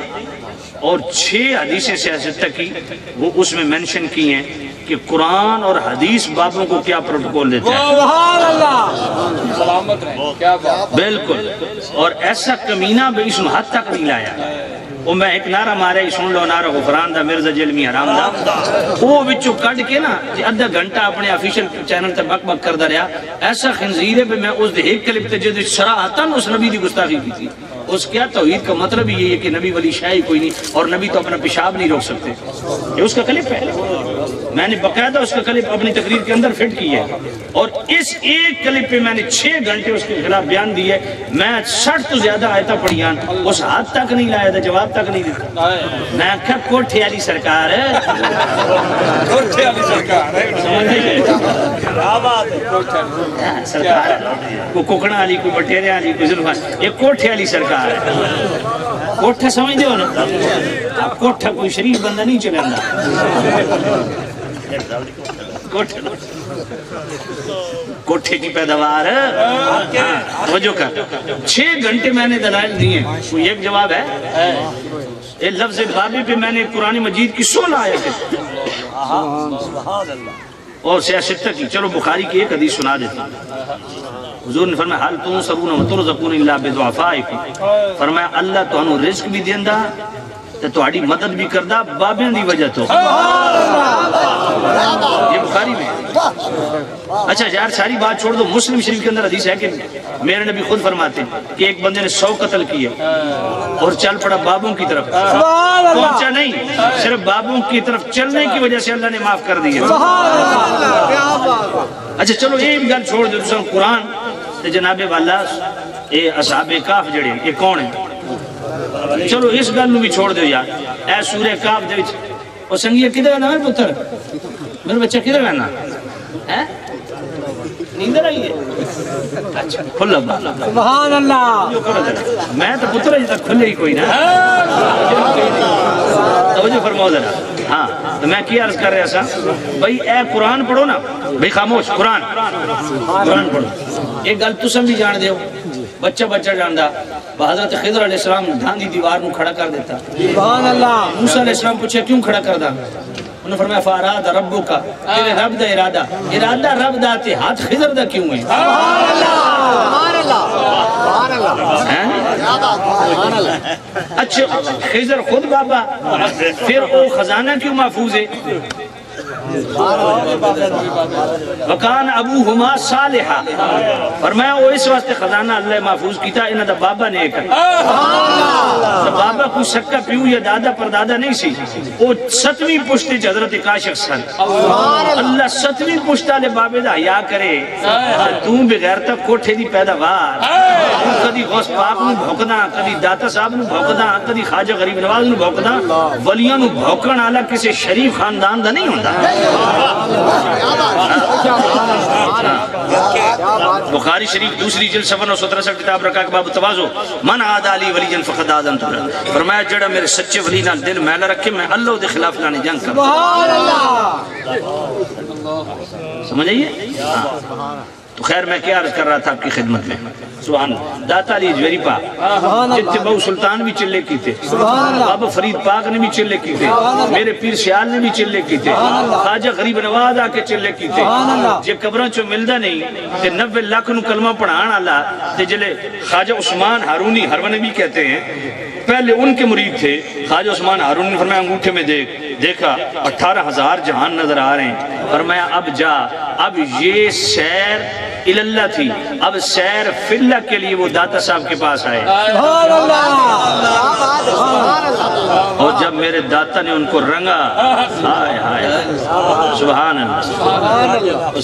اور 6 حدیثیں سیاست کی وہ اس میں منشن کی ہیں کہ قرآن اور حدیث بابوں کو کیا پروٹوکول دیتا ہے. سبحان اللہ سلامت رہے کیا بات. بالکل. اور ایسا کمینہ بھی اس حد تک نہیں لایا. وہ میں ایک نعرہ مارا ہی سن لو نعرہ غفران دا مرزا جلمی حرام دا وہ بچوں کٹ کے نا ادھا گھنٹہ اپنے آفیشل چینل تے بک بک کردہ رہا. ایسا خنزیر ہے پہ میں اس دے ایک کلپ تے جدو سراحتاً اس نبی دی گستاخی کی تھی. اس کیا توحید کا مطلب یہ ہے کہ نبی ولی شاہی کوئی نہیں اور نبی تو اپنا پیشاب نہیں روک سکتے. یہ اس کا کلپ ہے. میں نے باقاعدہ اس کا کلپ اپنی تقریر کے اندر فٹ کی ہے اور اس ایک کلپ پہ میں نے 6 گھنٹے اس کے خلاف بیان دی ہے. میں 60 تو زیادہ آیتہ پڑھیان اس حد تک نہیں لایا تھا جواب تک نہیں دیتا. میں کہا کوٹھے علی سرکار ہے کوٹھے علی سرکار ہے سرکار کو کوکڑا علی کو بٹیرے علی کو ظلمان یہ کوٹھے علی سرکار ہے. کوٹھا سمجھ دے ہو نا آپ کوٹھا کوئی شریف بندہ نہیں چلے کوٹھے کی پیداوار توجہ کر. 6 گھنٹے میں نے دلائل دیے کوئی ایک جواب ہے. یہ لفظ بابی پہ میں نے قرآن مجید کی 16 آیتیں اور سیاستہ کی. چلو بخاری کی ایک حدیث سنا دیتا ہوں. حضور نے فرمایا حال تنصرون و ترزقون الا بدعفائکم. فرمایا اللہ تو انہوں رزق بھی دیندہ تو اڑی مدد بھی کردہ بابیں دی وجہ تو. یہ بخاری میں. اچھا یار ساری بات چھوڑ دو. مسلم شریف کے اندر حدیث ہے کہ میرے نبی خود فرماتے ہیں کہ ایک بندے نے 100 قتل کیے اور چل پڑا بابوں کی طرف. پہنچا نہیں صرف بابوں کی طرف چلنے کی وجہ سے اللہ نے معاف کر دیا. اچھا چلو یہ بھی گل چھوڑ دو. دوسرا قرآن جناب والا اے اصحاب کاف جڑے یہ کون ہیں. چلو اس گل نو بھی چھوڑ دو یار. اے سورہ کاف دے وچ او سنگیا کدھر ہے نا میرے پتر میرے بچہ کدھر ہے نا ہے نیندر آئی ہے. اچھا کھلا سبحان اللہ. میں تو پتر اجے تک کھلے ہی کوئی نا. توجہ فرماؤ ذرا. ہاں تو میں کیا عرض کر رہا سا بھائی اے قرآن پڑھو نا بھائی خاموش قرآن پڑھو. ایک گل تسم بھی جان دے ہو بچہ جاندہ حضرت خضر علیہ السلام دھاندی دیوار نو کھڑا کر دیتا. سبحان اللہ. موسیٰ علیہ السلام پوچھے کیوں کھڑا کر دا. انہوں نے فرمایا فاراد ربو کا تیرے رب دا ارادہ رب دا تے ہاتھ خضر دا کیوں ہے. سبحان اللہ. سبحان اللہ. اچھا خضر خود بابا پھر او خزانہ کیوں محفوظ ہے. وکان ابوہما صالحا. فرمایا وہ اس واسطے خزانہ اللہ محفوظ کیتا انہاں دا بابا نے ایک بابا کوئی سکا پیو یا دادا پر دادا نہیں سی. وہ 7ویں پشتے حضرت کاشف سن. اللہ 7ویں پشتہ لے بابے دا حیا کرے تو بغیر تک کوٹھے دی پیداوار کدی غوث پاک نو بھوکنا کدی داتا صاحب نو بھوکنا کدی خواجہ غریب نواز نو بھوکنا ولیاں نو بھوکن والا کسی شریف خاندان دا نہیں ہوندا. بخاری شریف دوسری جلد 767 کتاب رکھا کہ باب تواضع من عاد علی ولی جن فقد آدم تو. فرمایا جڑا میرے سچے ولی نال دل میلا رکھے میں اللہ دے خلاف لانے جنگ کروں. سبحان اللہ. سمجھ آئیے. تو خیر میں کیا عرض کر رہا تھا آپ کی خدمت میں. سبحان اللہ. داتا علی جویری پاک جتنے بہو سلطان بھی چلے کی تھے بابا فرید پاک نے بھی چلے کی تھے میرے پیر سیال نے بھی چلے کی تھے خواجہ غریب نواز آ کے چلے کی تھے. جے قبروں چو ملدا نہیں تے 90 لاکھ نو کلمہ پڑھان والا تے جلے خواجہ عثمان ہارونی ہرونی بھی کہتے ہیں پہلے ان کے مرید تھے. خواجہ عثمان ہارونی نے فرمایا انگوٹھے میں دیکھا 18,000 جہان نظر آ رہے ہیں. فرمایا اب جا اب یہ سیر الاللہ تھی اب سیر فلہ کے لیے وہ داتا صاحب کے پاس آئے. سبحان اللہ. اور جب میرے داتا نے ان کو رنگا ہائے ہائے سبحان اللہ.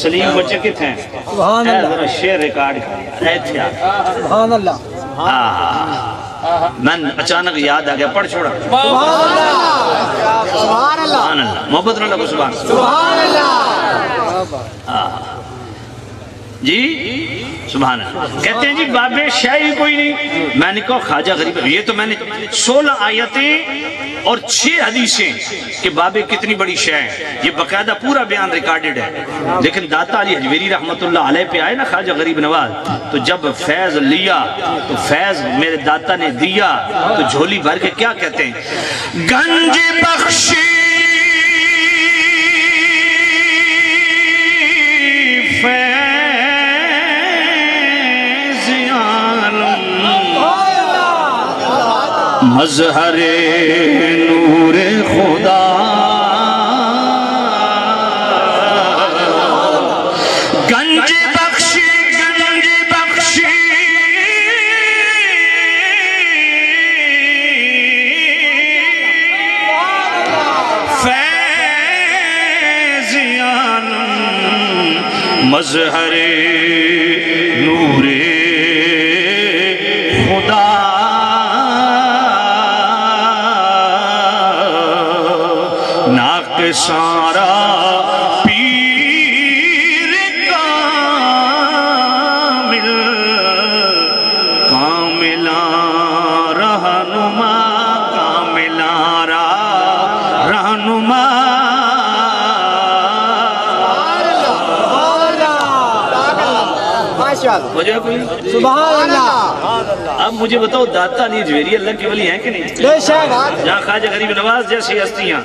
سلیم بچے کتنے ہیں سبحان اللہ. ذرا شیر ریکارڈ کریں تھے سبحان اللہ. من اچانک یاد آ گیا پڑھ چھوڑا. سبحان اللہ. سبحان اللہ. سبحان اللہ. محبت نہ لگو سبحان سبحان اللہ. جی سبحان اللہ. کہتے ہیں جی باب شے ہی کوئی نہیں. میں نے کہا خواجہ غریب، یہ تو میں نے 16 آیتیں اور 6 حدیثیں کہ باب کتنی بڑی شے ہے، یہ باقاعدہ پورا بیان ریکارڈڈ ہے. لیکن داتا علی حجویری رحمت اللہ علیہ پہ آئے نا خواجہ غریب نواز، تو جب فیض لیا تو فیض میرے داتا نے دیا تو جھولی بھر کے کیا کہتے ہیں، گنج بخشی مظہر نور خدا، گنج بخشی گنج بخشی فیضیان مظہر نور خدا، سارا پیر کامل کاملا رہنما کاملا رہنما. وجہ کوئی سبحان اللہ. اب مجھے بتاؤ داتا علی حجویری اللہ کے ولی ہیں کہ نہیں؟ بے شک. جہاں خواجہ غریب نواز جیسی ہستیاں.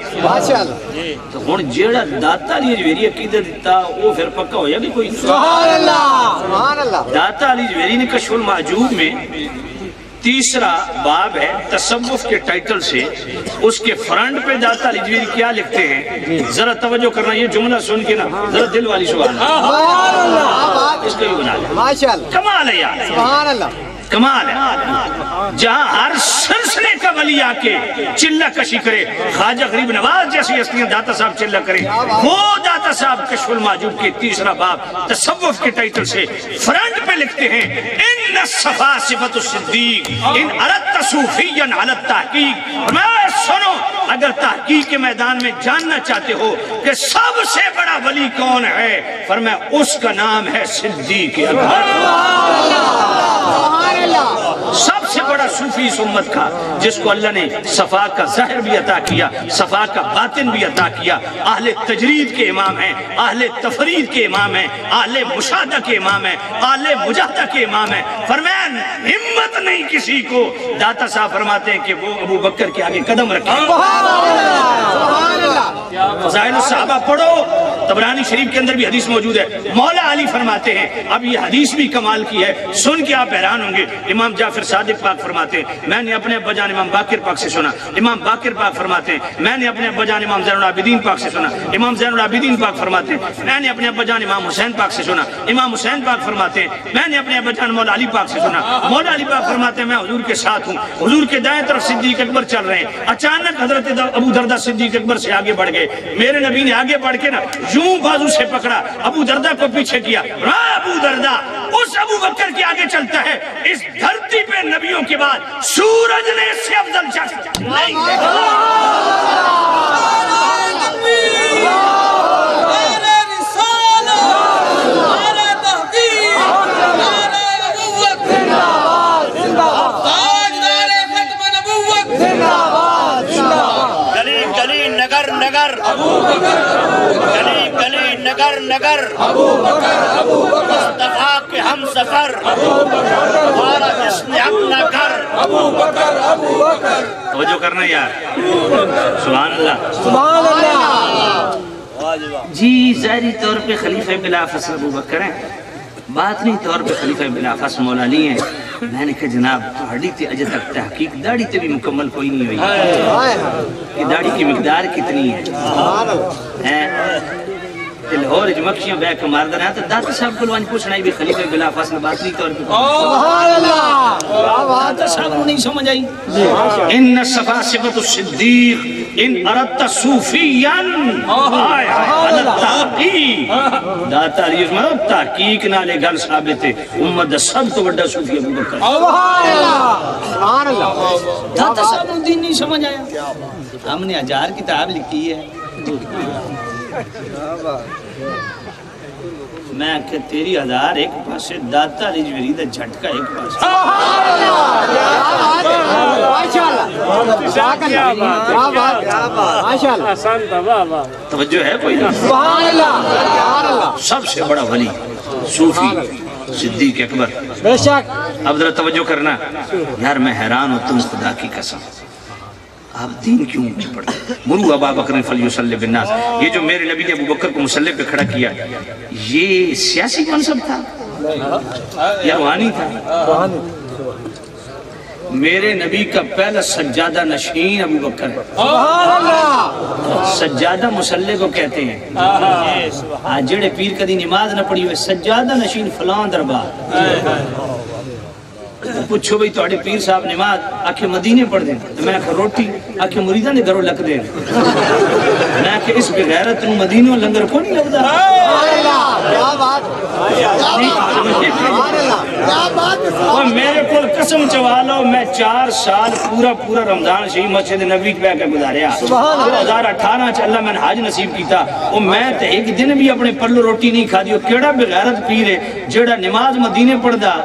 تو ہن جیڑا داتا علی حجویری عقیدہ دیتا وہ پھر پکا ہویا کہ کوئی؟ سبحان اللہ. سبحان اللہ. داتا علی حجویری نے کشف المعجوب میں تیسرا باب ہے تصوف کے ٹائٹل سے، اس کے فرنٹ پہ داتا علی حجویری کیا لکھتے ہیں، ذرا توجہ کرنا، یہ جملہ سن کے نا ذرا دل والی سبحان اللہ، اس کو بھی بنا لیں. ماشاءاللہ. کمال ہے یار، سبحان اللہ. کمال ہے. جہاں ہر سلسلے کا ولی آ کے چلہ کشی کرے، خواجہ غریب نواز جیسی ہستیاں داتا صاحب چلہ کرے، وہ داتا صاحب کشف المعجوب کے تیسرا باب تصوف کے ٹائٹل سے فرنٹ پہ لکھتے ہیں، ان الصفا صفت الصدیق ان اردت صوفیا علی التحقیق. میں سنو، اگر تحقیق کے میدان میں جاننا چاہتے ہو کہ سب سے بڑا ولی کون ہے، فرمایا اس کا نام ہے صدیق اکبر. سب سے بڑا صوفی اس امت کا، جس کو اللہ نے صفا کا ظاہر بھی عطا کیا، صفا کا باطن بھی عطا کیا. اہل تجرید کے امام ہیں، اہل تفرید کے امام ہیں، اہل مشاہدہ کے امام ہیں، اہل مجاہدہ کے امام ہیں. فرمایا ہمت نہیں کسی کو. داتا صاحب فرماتے ہیں کہ وہ ابو بکر کے آگے قدم رکھیں. فضائل الصحابہ پڑھو، طبرانی شریف کے اندر بھی حدیث موجود ہے. مولا علی فرماتے ہیں، اب یہ حدیث بھی کمال کی ہے، سن کے آپ حیران ہوں گے. امام جعفر صادق پاک فرماتے ہیں، میں نے اپنے ابا جان امام باقر پاک سے سنا. امام باقر پاک فرماتے ہیں، میں نے اپنے ابا جان امام زین العابدین پاک سے سنا. امام زین العابدین پاک فرماتے ہیں، میں نے اپنے ابا جان امام حسین پاک سے سنا. امام حسین پاک فرماتے ہیں، میں نے اپنے ابا جان مولا علی پاک سے سنا. مولا علی پاک فرماتے ہیں، میں حضور کے ساتھ ہوں، حضور کے دائیں طرف صدیق اکبر چل رہے ہیں. اچانک حضرت ابو دردہ صدیق اکبر سے آگے بڑھ گئے. میرے نبی نے آگے بڑھ کے نا یوں بازو سے پکڑا، ابو دردہ کو پیچھے کیا. ابو دردہ اس ابو بکر کے آگے چلتا ہے. اس دھرتی پہ نبیوں کے بعد سورج نے اس سے افضل شخص نہیں دیکھا. گلی گلی نگر نگر مصطفیٰ کے ہم سفر، ہمارا جشن اپنا گھر. توجہ کرنا یار، سبحان اللہ. سبحان اللہ. جی ظاہری طور پہ خلیفہ بلا فصل ابو بکر ہیں، باطنی طور پہ خلیفہ بلا فصل مولا علی ہیں. میں نے کہا جناب داڑھی تے اجے تک تحقیق داڑھی تے بھی مکمل کوئی نہیں ہوئی کہ داڑھی کی مقدار کتنی ہے. لاہور مکھیاں بہ کے مار رہے ہیں تو داتا صاحب کو لوانج پوچھنا ہی بھی خلیفہ بلا فاصلہ باطنی طور پہ سبحان اللہ. داتا صاحب کو نہیں سمجھ آئی. ان الصفا صفت الصدیق ان اردت صوفیا علی التحقیق. داتا علی عثمان تحقیق نالے گل ثابت ہے، امت دا سب تو بڑا صوفی ابو بکر. سبحان اللہ. داتا صاحب کو دین نہیں سمجھ آیا. ہم نے 1000 کتاب لکھی ہے، میں کہ تیری ہزار ایک پاسے داتا رجوری دا جھٹکا ایک پاسے توجہ ہے کوئی نہ سب سے بڑا ولی صوفی صدیق اکبر اب ذرا توجہ کرنا یار میں حیران ہوں تم خدا کی قسم آپ دین کیوں نہیں پڑھتے مرو ابا بکر فلیصلی بالناس یہ جو میرے نبی نے ابو بکر کو مصلی پہ کھڑا کیا یہ سیاسی منصب تھا یا روحانی تھا میرے نبی کا پہلا سجادہ نشین ابو بکر ہے سجادہ مصلی کو کہتے ہیں آج جڑے پیر کدی نماز نہ پڑھی ہوئے سجادہ نشین فلان دربار پوچھو بھئی تو اڑے پیر صاحب نماز آکھے مدینے پڑھ دیں تو میں آکھے روٹی آکھے مریدہ نے گھروں لک دیں میں آکھے اس بغیرت نو مدینوں لنگر کو نہیں لگ دا اور میرے کو قسم چوالو میں 4 سال پورا رمضان شہی مسجد نبی پہ کے گزاریا 2018 چ اللہ میں نے حج نصیب کیتا اور میں تے ایک دن بھی اپنے پلو روٹی نہیں کھا دیو کیڑا بغیرت پیر ہے جیڑا نماز مدینے پڑھ دا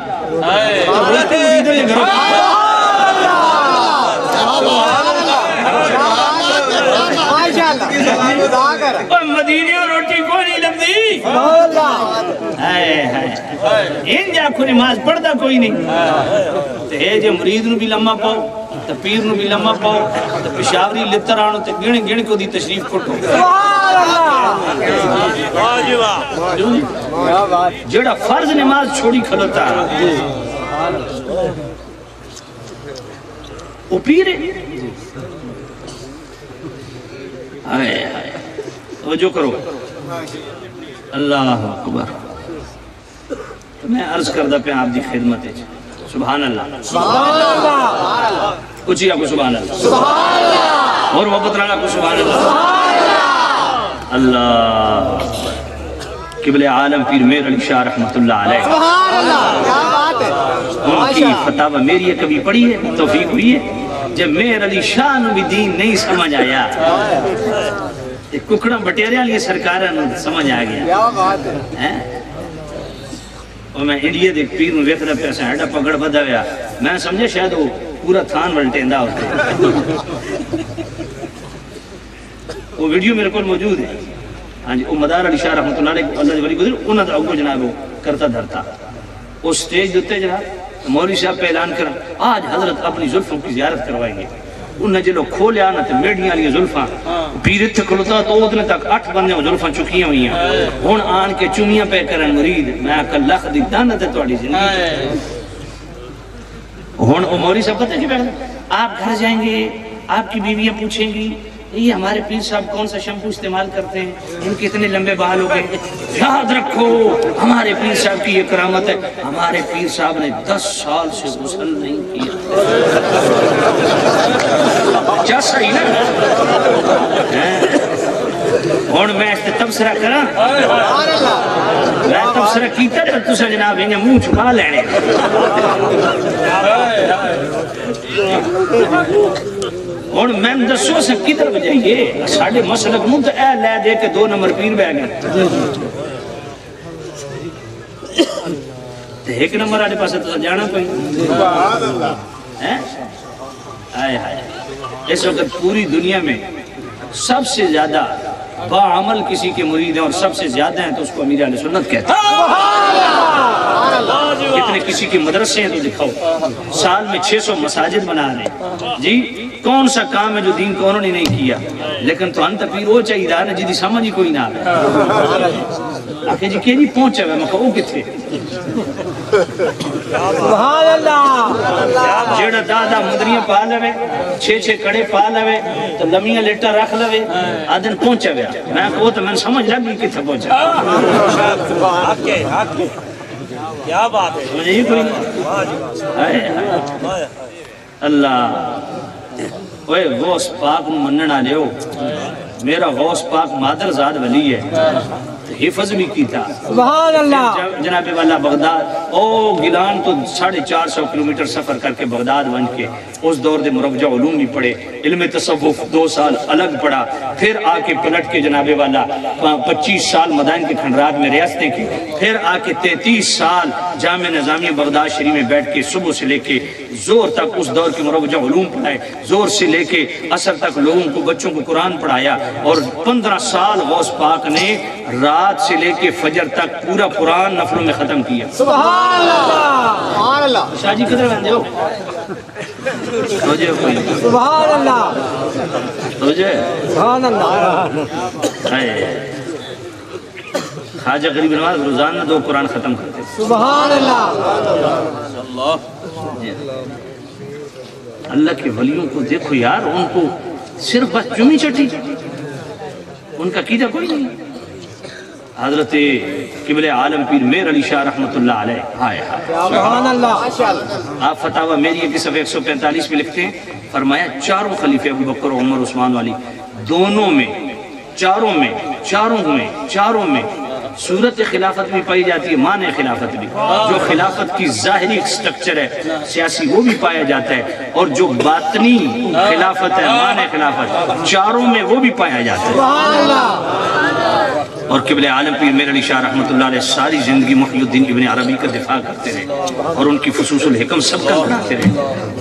مدینے روٹی کو نہیں لگتی ان جا کو نماز پڑھتا کوئی نہیں تو اے جے مرید نو بھی لمحہ پاؤ تو پیر نو بھی لمحہ پاؤ تو پشاوری لتر آنو تو گن کو دی تشریف کٹو جڑا فرض نماز چھوڑی کھلوتا وہ پیر ہے آئے توجہ کرو اللہ اکبر میں عرض کردہ پہ آپ دی خدمت ہے سبحان اللہ کچھ ہی آپ کو سبحان اللہ اور محبت رانا کو سبحان اللہ اللہ قبل عالم پیر میر علی شاہ رحمت اللہ علیہ ان کی فتاوہ میری ہے کبھی پڑھی ہے توفیق ہوئی ہے جب میر علی شاہ نو بھی دین نہیں سمجھ آیا ایک ککڑا بٹیریا لیے سرکارہ نو سمجھ آ گیا اور میں انڈیا دیکھ پیر نو ویکھ رہا پیسا ہیڈا پگڑ بدھا گیا میں سمجھے شاید وہ پورا تھان ولٹیندہ ہوتا وہ ویڈیو میرے کو موجود ہے ہاں جی وہ مدار علی شاہ رحمت اللہ علیہ اللہ جی ولی گزر انہوں نے اگو جناب کرتا دھرتا وہ سٹیج دیتے جناب مولوی صاحب پہ اعلان کرا آج حضرت اپنی زلفوں کی زیارت کروائیں گے انہیں جلو کھولے آنا تو میڈیاں لئے زلفاں پیرت کھلتا تو اتنے تک 8 بندے وہ زلفاں چکیاں ہوئی ہیں ہون آن کے چمیاں پہ کرن مرید میں آکا لکھ دی دانت ہے توڑی زندگی ہون وہ مولوی صاحب کہتے ہیں کہ آپ گھر جائیں گے آپ کی بیویاں پوچھیں گی یہ ہمارے پیر صاحب کون سا شیمپو استعمال کرتے ہیں ان کے اتنے لمبے بال ہو گئے یاد رکھو ہمارے پیر صاحب کی یہ کرامت ہے ہمارے پیر صاحب نے 10 سال سے غسل نہیں کیا کیا صحیح نا اور میں اس نے تبصرہ کرا میں تبصرہ کیتا تو تسا جناب انہیں منہ چھپا لینے اور میں دسو سے کدھر بجائیے ساڑھے مسلک منت اے لے دے کے 2 نمبر پیر بہ گئے تو 1 نمبر آنے پاسے تو جانا کوئی آئے آئے اس وقت پوری دنیا میں سب سے زیادہ باعمل کسی کے مرید ہیں اور سب سے زیادہ ہیں تو اس کو امیر اہل سنت کہتے ہیں کتنے کسی کے مدرسے ہیں تو دکھاؤ سال میں 600 مساجد بنا رہے جی کون سا کام ہے جو دین کو انہوں نے نہیں کیا لیکن تو انت پیر وہ چاہیے دا نا جیدی سمجھ ہی کوئی نہ آئے آکھے جی کہ نہیں پہنچے ہوئے میں کہو کتھے سبحان اللہ جیڑا دادا مدریاں پا لوے 6 کڑے پا لوے تو لمیاں لیٹا رکھ لوے آدھن پہنچے ہوئے میں کہو تو میں سمجھ لگی کتھے پہنچے کیا بات ہے مجھے ہی کوئی نہیں اللہ اوے غوث پاک مننا لیو میرا غوث پاک مادر زاد ولی ہے حفظ بھی کی تھا۔ سبحان اللہ۔ جناب والا بغداد او گیلان تو 450 کلومیٹر سفر کر کے بغداد بن کے اس دور دے مربجہ علوم بھی پڑھے، علم تصوف 2 سال الگ پڑھا، پھر آ کے پلٹ کے جناب والا 25 سال مدائن کے کھنڈرات میں ریاستیں کی، پھر آ کے 33 سال جامع نظامیہ بغداد شریف میں بیٹھ کے صبح سے لے کے زور تک اس دور کے مربجہ علوم پڑھائے، زور سے لے کے عصر تک لوگوں کو بچوں کو قرآن پڑھایا، اور 15 سال غوث پاک نے رات سے لے کے فجر تک پورا قرآن نفلوں میں ختم کیا۔ سبحان اللہ، سبحان اللہ۔ شاہ جی کدھر بن جاؤ ہو جائے کوئی سبحان اللہ، ہو جائے سبحان اللہ۔ خواجہ غریب نواز روزانہ 2 قرآن ختم کرتے تھے۔ سبحان اللہ۔ اللہ کے ولیوں کو دیکھو یار، ان کو صرف بس چمی چٹی، ان کا عقیدہ کوئی نہیں۔ حضرت قبلہ عالم پیر میر علی شاہ رحمت اللہ علیہ، ہائے ہائے سبحان اللہ۔ آپ فتاوی میری کی صفحہ 145 میں لکھتے ہیں، فرمایا چاروں خلیفہ ابو بکر عمر عثمان والی دونوں میں چاروں میں صورت خلافت بھی پائی جاتی ہے، معنی خلافت بھی، جو خلافت کی ظاہری سٹرکچر ہے سیاسی وہ بھی پایا جاتا ہے، اور جو باطنی خلافت ہے معنی خلافت چاروں میں وہ بھی پایا جاتا ہے۔ سبحان اللہ۔ اور قبلہ عالم پیر میر علی شاہ رحمت اللہ علیہ ساری زندگی محی الدین ابن عربی کا دفاع کرتے رہے اور ان کی فصوص الحکم سب کا بناتے رہے۔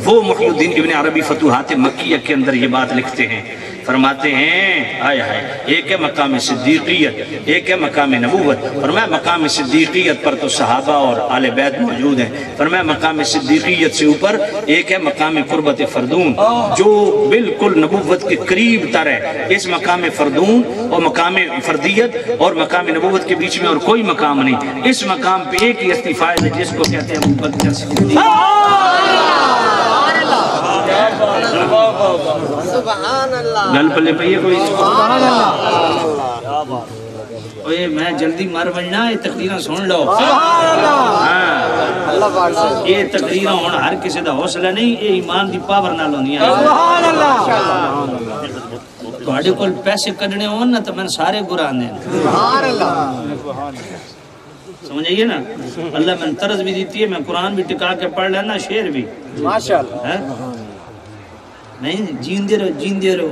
وہ محی الدین ابن عربی فتوحات مکیہ کے اندر یہ بات لکھتے ہیں، فرماتے ہیں آئے ہائے، ایک ہے مقام صدیقیت، ایک ہے مقام نبوت۔ فرمایا مقام صدیقیت پر تو صحابہ اور آل بیت موجود ہیں، فرمایا مقام صدیقیت سے اوپر ایک ہے مقام قربت فردون جو بالکل نبوت کے قریب تر ہے۔ اس مقام فردون اور مقام فردیت اور مقام نبوت کے بیچ میں اور کوئی مقام نہیں، اس مقام پہ ایک ہی استفاع ہے جس کو کہتے ہیں ابو بکر صدیق۔ سبحان اللہ۔ گل پلے پہ کوئی سبحان اللہ۔ اوے میں جلدی مر بننا، یہ تقریرہ سن لو۔ سبحان اللہ۔ ہاں اللہ پاک سے۔ یہ تقریرہ ہونا ہر کسی دا حوصلہ نہیں، یہ ایمان دی پاور نال ہوندی ہے۔ سبحان اللہ۔ تواڈے کول پیسے کڈنے ہون نا تو میں سارے گراں دین۔ سبحان اللہ۔ سمجھ آئیے نا، اللہ میں طرز بھی دیتی ہے، میں قرآن بھی ٹکا کے پڑھ لینا، شعر بھی ماشاءاللہ۔ نہیں جیندے رہو جیندے رہو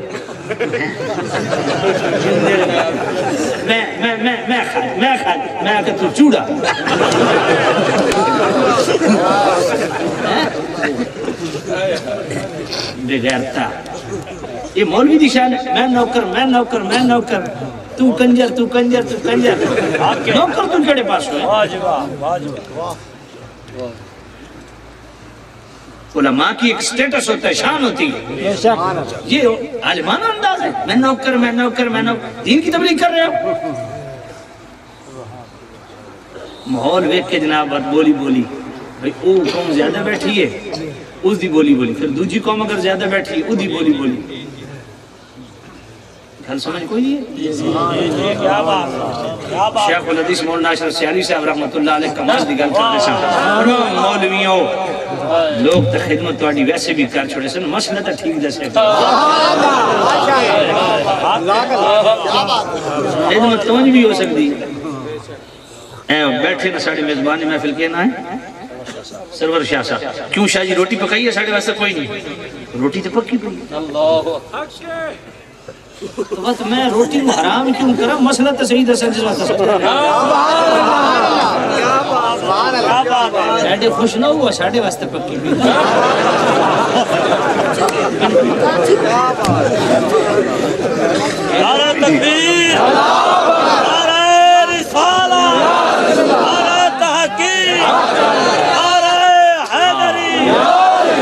میں کہ تو چوڑا بغیرتا، یہ مولوی دی شان ہے، میں نوکر میں نوکر میں نوکر، تو کنجر تو کنجر تو کنجر، نوکر تو کڑے پاس ہوئے۔ علماء کی ایک سٹیٹس ہوتا ہے، شان ہوتی ہے، یہ عالمانہ انداز ہے، میں نوکر میں نوکر میں نوکر، دین کی تبلیغ کر رہے ہو۔ ماحول ویک کے جناب بولی بھئی او قوم زیادہ بیٹھی ہے اس دی بولی پھر دوجی قوم اگر زیادہ بیٹھی ہے او دی بولی گھر سمجھ کوئی نہیں ہے۔ شیخ الحدیث مولانا اشرف سیالی صاحب رحمت اللہ علیہ کمال دی گل کرتے سن، مولویوں لوگ تا خدمت تواڈی ویسے بھی کر چھوڑے سن، مسئلہ تا ٹھیک دسے، خدمت تونج بھی ہو سکتی ہے۔ بیٹھے نا ساڑھے میزبانی محفل کے نا ہے سرور شاہ صاحب، کیوں شاہ جی روٹی پکائی ہے؟ ساڑھے واسطے کوئی نہیں، روٹی تو پکی پئی ہے، تو بس میں روٹی کو حرام کیوں کرا؟ مسئلہ تو صحیح دسن جس وقت ساڑھے خوش نہ ہوا، ساڑھے واسطے پکی بھی نعرہ تکبیر، نعرہ رسالہ، نعرہ تحقیق، نعرہ حیدری،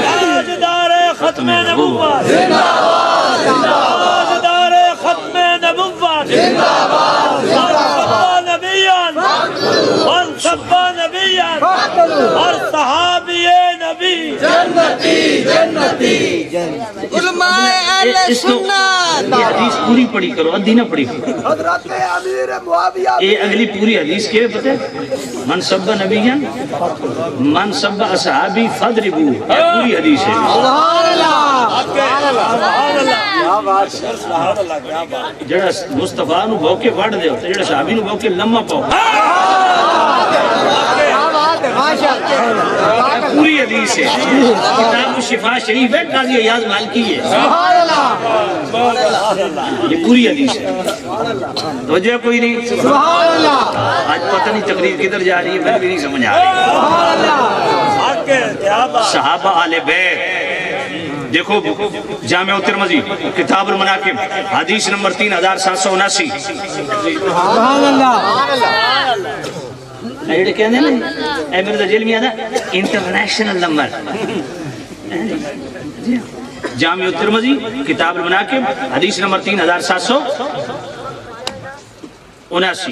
تاجدار ختم نبوت، تاجدار ختم نبوت، منصب نبیان، منصب نبیان اور صحابی نبی جنتی جنتی علماء اہل سنت۔ یہ حدیث پوری پڑھی کرو، ادھی نہ پڑھی کرو۔ حضرت امیر معاویہ یہ اگلی پوری حدیث کے پتہ ہے؟ من سب نبیان من سب اصحابی فضربو، یہ پوری حدیث ہے۔ سبحان اللہ۔ جڑا مصطفیٰ نو بوکے پڑھ دے ہوتے جڑا صحابی نو بوکے لمحہ پاؤ پوری حدیث ہے کتاب الشفاء شریف ہے قاضی ایاز مالکی ہے یہ پوری حدیث ہے توجہ کوئی نہیں آج پتہ نہیں تقریر کدھر جا رہی ہے میں بھی نہیں سمجھ آ رہی صحابہ آل بیت دیکھو جامع ترمذی کتاب المناقب حدیث نمبر 3779 سبحان اللہ ایڈ کہنے نا اے مرزا جیل میں آدھا انٹرنیشنل نمبر جامع ترمذی کتاب المناقب حدیث نمبر 3779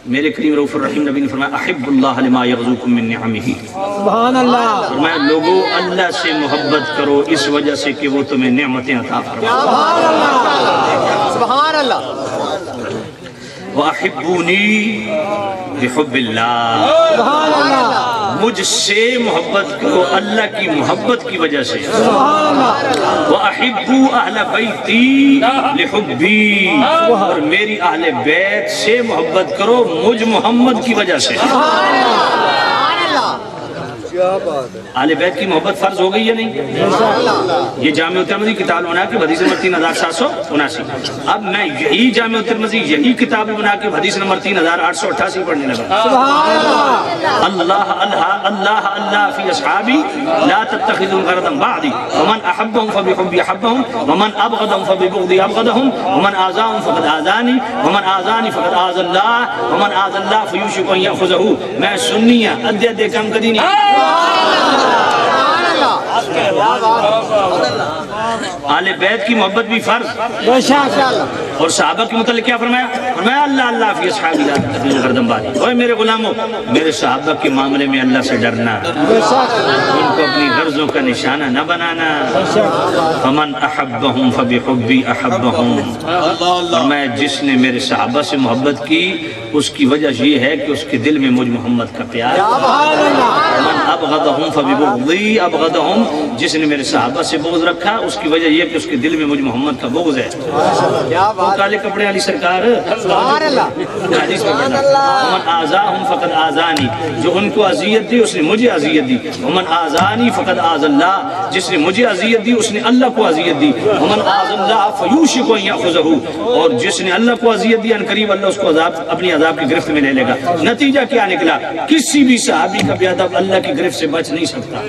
میرے کریم رؤوف الرحیم نبی نے فرمایا احب اللہ لما یغزوکم من نعمہ سبحان اللہ فرمایا لوگو اللہ سے محبت کرو اس وجہ سے کہ وہ تمہیں نعمتیں عطا فرمائے سبحان اللہ وَأَحِبُّونِي بِحُبِّ اللَّهِ سبحان اللہ مجھ سے محبت کرو اللہ کی محبت کی وجہ سے سبحان اللہ وَأَحِبُّوا أَهْلَ بَيْتِي لِحُبِّي اور میری اہل بیت سے محبت کرو مجھ محمد کی وجہ سے اہل بیت کی محبت فرض ہو گئی یا نہیں یہ جامع ترمذی کتاب المناقب حدیث نمبر 3779 اب میں یہی جامع ترمذی یہی کتاب المناقب حدیث نمبر 3888 پڑھنے لگا اللہ اللہ اللہ اللہ فی اصحابی لا تتخذوا غرضا بعدی ومن احبهم فبحبی احبهم ومن ابغضهم فببغضی ابغضهم ومن آذاهم فقد آذانی ومن آذانی فقد آذ اللہ ومن آذ اللہ فیوشک ان یأخذہ میں سنیاں ادھے ادھے کم کدی نہیں آل بیت کی محبت بھی فرض اور صحابہ کے متعلق کیا فرمایا فرمایا اللہ اللہ فی اصحابی لا تتخذوا غرضا بعدی اوہ میرے غلاموں میرے صحابہ کے معاملے میں اللہ سے ڈرنا ان کو اپنی غرضوں کا نشانہ نہ بنانا فمن احبہم فبحبی احبہم فرمایا جس نے میرے صحابہ سے محبت کی اس کی وجہ یہ ہے کہ اس کے دل میں مجھ محمد کا پیار من ابغضہم فببغضی ابغضہم جس نے میرے صحابہ سے بغض رکھا اس کی وجہ یہ کہ اس کے دل میں مجھ محمد کا بغض ہے وہ کالے کپڑے والی سرکار حدیث میں پڑھنا ومن آذاہم فقد آذانی جو ان کو اذیت دی اس نے مجھے اذیت دی ومن آذانی فقد آذ اللہ جس نے مجھے اذیت دی اس نے اللہ کو اذیت دی ومن آذ اللہ فیوشک ان یأخذہ اور جس نے اللہ کو اذیت دی ان قریب اللہ اس کو اپنی عذاب کی گرفت میں لے لے گا نتیجہ کیا نکلا کسی بھی صحابی کا بے ادب اللہ کی گرفت سے بچ نہیں سکتا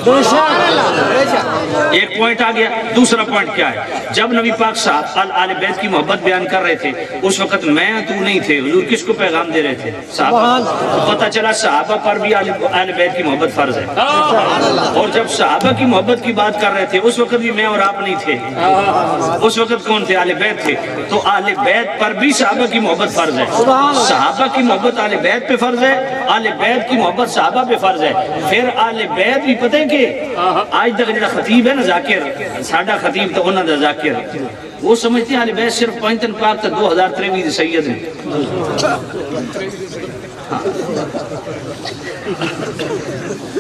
ایک پوائنٹ آ گیا دوسرا پوائنٹ کیا ہے جب نبی پاک صاحب آل بیت کی محبت بیان کر رہے تھے اس وقت میں تو نہیں تھے حضور کس کو پیغام دے رہے تھے صحابہ پتہ چلا صحابہ پر بھی آل بیت کی محبت فرض ہے اور جب صحابہ کی محبت کی بات کر رہے تھے اس وقت بھی میں اور آپ نہیں تھے اس وقت کون تھے آل بیت تھے تو آل بیت پر بھی صحابہ کی محبت فرض ہے صحابہ کی محبت آل بیت پہ فرض ہے آل بیت کی محبت صحابہ پہ فرض ہے پھر آل بیت بھی پتہ ہے کہ آج تک جڑا خطیب ہے نا ذاکر ساڈا خطیب تو انہاں دا ذاکر وہ سمجھتے ہیں آل بیت صرف پنجتن پاک تا 2023 سید ہیں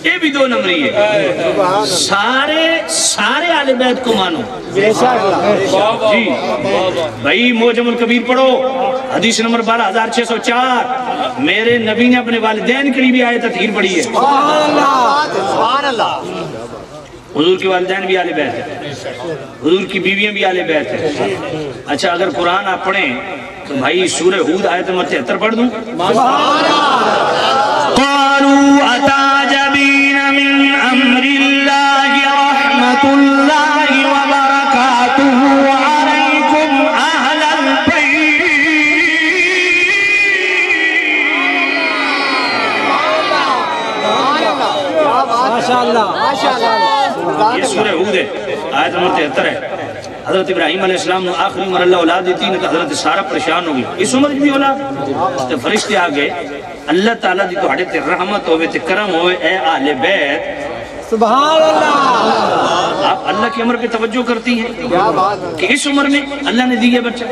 یہ بھی دو نمبری ہے سارے آل بیت کو مانو جی بھائی موجم الکبیر پڑھو حدیث نمبر 12604 میرے نبی نے اپنے والدین کے لیے بھی آیت تطہیر پڑھی ہے سبحان اللہ حضور کے والدین بھی آل بیت ہے حضور کی بیویاں بھی آل بیت ہے اچھا اگر قرآن آپ پڑھیں تو بھائی سورہ ہود آیت نمبر 73 پڑھ دوں قالوا اتعجبین من امر اللہ رحمت اللہ وبرکاتہ علیکم اہل البیت یہ سورہ ہود ہے آیت نمبر 73 ہے حضرت ابراہیم علیہ السلام نے آخری عمر اللہ اولاد دیتی ہے کہ حضرت سارہ پریشان ہوگی اس عمر بھی اولاد تو فرشتے آگئے اللہ تعالیٰ دی تو ہڑے تے رحمت ہوئے تے کرم ہوئے اے آل بیت سبحان اللہ آپ اللہ کی عمر پہ توجہ کرتی ہیں کہ اس عمر میں اللہ نے دی ہے بچہ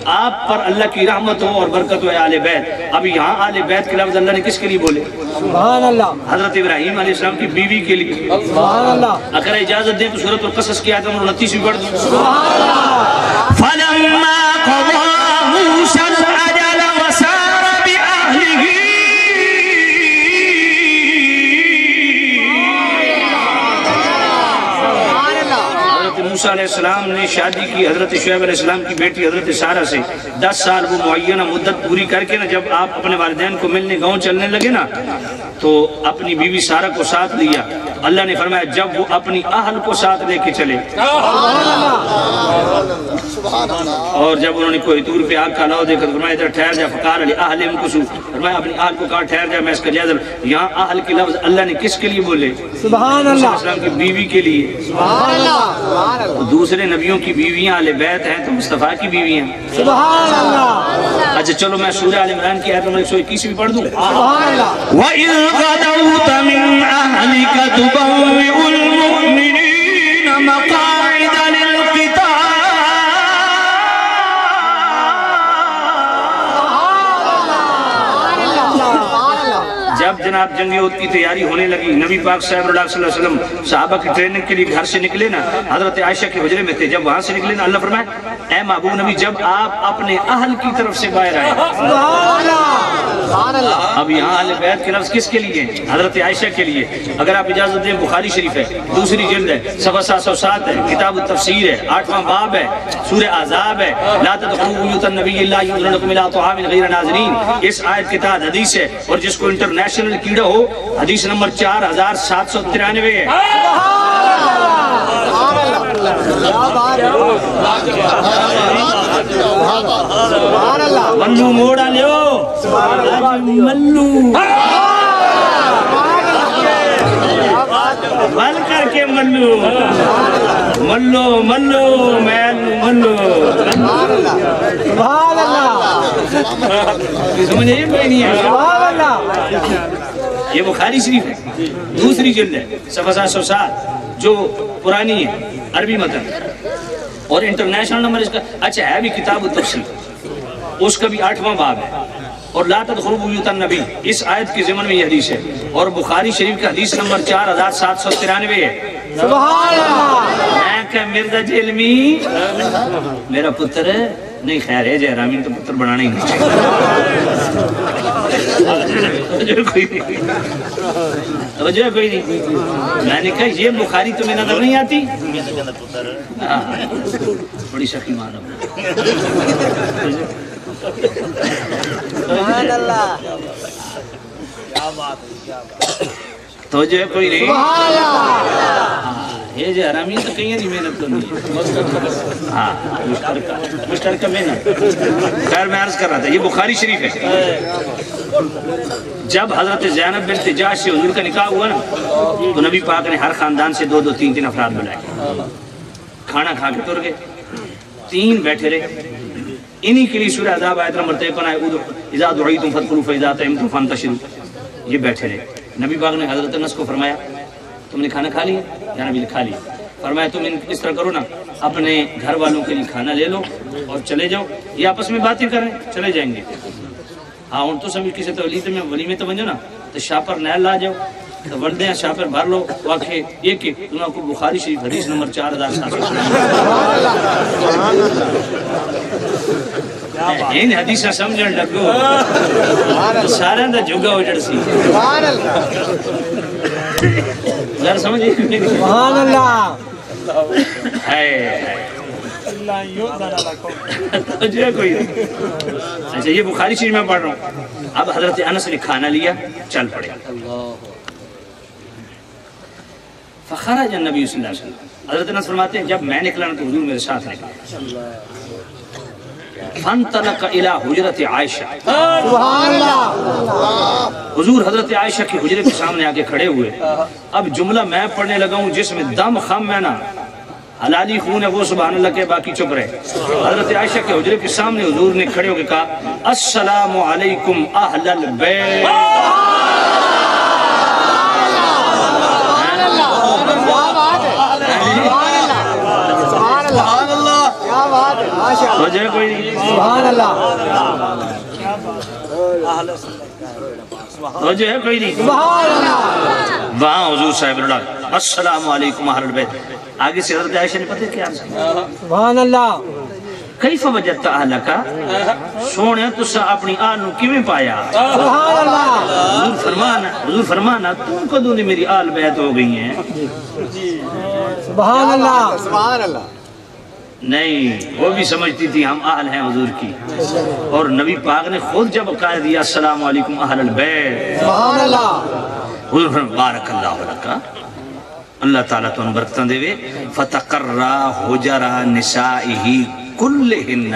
آپ پر اللہ کی رحمت ہو اور برکت ہو آل بیت. اب یہاں آل بیت کے لفظ اللہ نے کس کے لیے بولے؟ سبحان اللہ. حضرت ابراہیم علیہ السلام کی بیوی کے لیے. سبحان اللہ. اگر اجازت دیں تو سورۃ القصص کی آیت نمبر 29 بھی پڑھ دوں. سبحان اللہ. فَلَمَّا قَضَى مُوسَى الْأَجَلَ وَسَارَ بِأَهْلِهِ. موسیٰ علیہ السلام نے شادی کی حضرت شعیب علیہ السلام کی بیٹی حضرت سارہ سے. 10 سال وہ معینہ مدت پوری کر کے نا جب آپ اپنے والدین کو ملنے گاؤں چلنے لگے نا تو اپنی بیوی سارہ کو ساتھ لیا. اللہ نے فرمایا جب وہ اپنی اہل کو ساتھ لے کے چلے اور جب انہوں نے کوئی دور پہ آگ کا لو دے کر فرمایا ادھر ٹھہر جا. فقال علی اہل امکثوا. فرمایا اپنی اہل کو کہا ٹھہر جا میں اس کا جائزہ. یہاں اہل کے لفظ اللہ نے کس کے لیے بولے؟ سبحان موسیٰ اللہ. علیہ السلام کی بیوی کے لیے. سبحان اللہ. سبحان اللہ. دوسرے نبیوں کی بیویاں اہل بیت ہیں تو مصطفیٰ کی بیویاں. سبحان اللہ. اچھا چلو میں سورہ آل عمران کی آیت نمبر 121 بھی پڑھ دوں. سبحان اللہ. وَإِذْ غَدَوْتَ مِنْ أَهْلِكَ تُبَوِّئُ الْمُؤْمِنِينَ مَقَاعِدَ لِلْقِتَالِ. جب جناب جنگ احد کی تیاری ہونے لگی نبی پاک صلی اللہ علیہ وسلم صحابہ کی ٹریننگ کے لیے گھر سے نکلے نا حضرت عائشہ کے حجرے میں تھے. جب وہاں سے نکلے نا اللہ فرمائے اے محبوب نبی جب آپ اپنے اہل کی طرف سے باہر آئے. اب یہاں اہل بیت کے لفظ کس کے لیے ہیں؟ حضرت عائشہ کے لیے. اگر آپ اجازت دیں بخاری شریف ہے دوسری جلد ہے صفحہ 707 ہے کتاب التفسیر ہے 8واں باب ہے سورہ احزاب ہے لا تدخلوا بیوت النبی الا یؤذن لکم الی طعام غیر ناظرین. اس آیت کے تحت حدیث ہے اور جس کو انٹرنیشنل کیڑا ہو حدیث نمبر 4793 ہے. ملو موڑا لیو ملو بل کر کے ملو ملو ملو ملو سبحان اللہ. سمجھے کوئی نہیں ہے. سبحان اللہ. یہ بخاری شریف ہے دوسری جلد ہے صفحہ 707 جو پرانی ہے عربی متن اور انٹرنیشنل نمبر اس کا اچھا ہے بھی کتاب التفسیر اس کا بھی 8واں باب ہے اور لا تدخلوا بیوت النبی اس آیت کی ضمن میں یہ حدیث ہے اور بخاری شریف کا حدیث نمبر 4793 ہے. سبحان اللہ. میں کہ مرزا جیلمی میرا پتر ہے نہیں خیر ہے جہرامین تو پتر بنانا ہی نہیں چاہیے. توجہ کوئی نہیں. میں نے کہا یہ بخاری تمہیں نظر نہیں آتی؟ بڑی سخی مانو. سبحان اللہ. توجہ کوئی نہیں. سبحان اللہ. یہ جو حرامی تو کہیں نہیں محنت کرنی. ہاں مشترکہ محنت. خیر میں عرض کر رہا تھا یہ بخاری شریف ہے. جب حضرت زینب بنت جاش سے حضور کا نکاح ہوا نا تو نبی پاک نے ہر خاندان سے 2-2 3-3 افراد بلائے. کھانا کھا کے تر گئے 3 بیٹھے رہے. انہی کے لیے سورہ احزاب آیت نمبر 53 ہے اذا دعیتم فادخلوا فاذا طعمتم فانتشروا. یہ بیٹھے رہے. نبی پاک نے حضرت انس کو فرمایا تم نے کھانا کھا لیا؟ یا نبی کھا لیا. فرمایا تم اس طرح کرو نا اپنے گھر والوں کے لیے کھانا لے لو اور چلے جاؤ یہ آپس میں باتیں کریں چلے جائیں گے. ہاں ہوں تو سمجھ کسی ولیمے تو بنجو نا تو شاپر نیل لا جاؤ تو بڑھتے ہیں شاپر بھر لو واقع یہ کہ انہوں کو بخاری شریف حدیث نمبر 4700 ان حدیثہ سمجھن لگو سارے دا جھگا ہو جڑ سی. ذرا سمجھے سبحان اللہ. کوئی اچھا یہ بخاری شریف میں پڑھ رہا ہوں. اب حضرت انس نے کھانا لیا چل پڑے. فخرج النبی صلی اللہ علیہ وسلم. حضرت انس فرماتے ہیں جب میں نکلا تو حضور میرے ساتھ نکلا. فانطلق الى حجرت عائشہ. سبحان اللہ. حضور حضرت عائشہ کی حجرے کے سامنے آ کے کھڑے ہوئے. اب جملہ میں پڑھنے لگا ہوں جس میں دم خم ہے نا حلالی خون ہے وہ سبحان اللہ کے باقی چپ رہے. حضرت عائشہ کے حجرے کے سامنے حضور نے کھڑے ہو کے کہا السلام علیکم اہل البیت. وجہ کوئی نہیں سبحان اللہ وجہ ہے کوئی نہیں سبحان اللہ وہاں حضور صاحب اللہ السلام علیکم اہل البیت آگے سے حضرت عائشہ نے پتہ کیا عرض کیا سبحان اللہ کیف وجدت اہلکا سونے تو سا اپنی آل نو کیویں پایا سبحان اللہ حضور فرمانا تم کدوں نے میری آل بیت ہو گئی ہیں سبحان اللہ سبحان اللہ نہیں وہ بھی سمجھتی تھی ہم اہل ہیں حضور کی اور نبی پاک نے خود جب قائد دیا السلام علیکم اہل البیت سبحان اللہ حضور فرمانا بارک اللہ لکا اللہ تعالیٰ تو ان برکتاں دے وے فتقرہ حجرہ نسائہی کلہن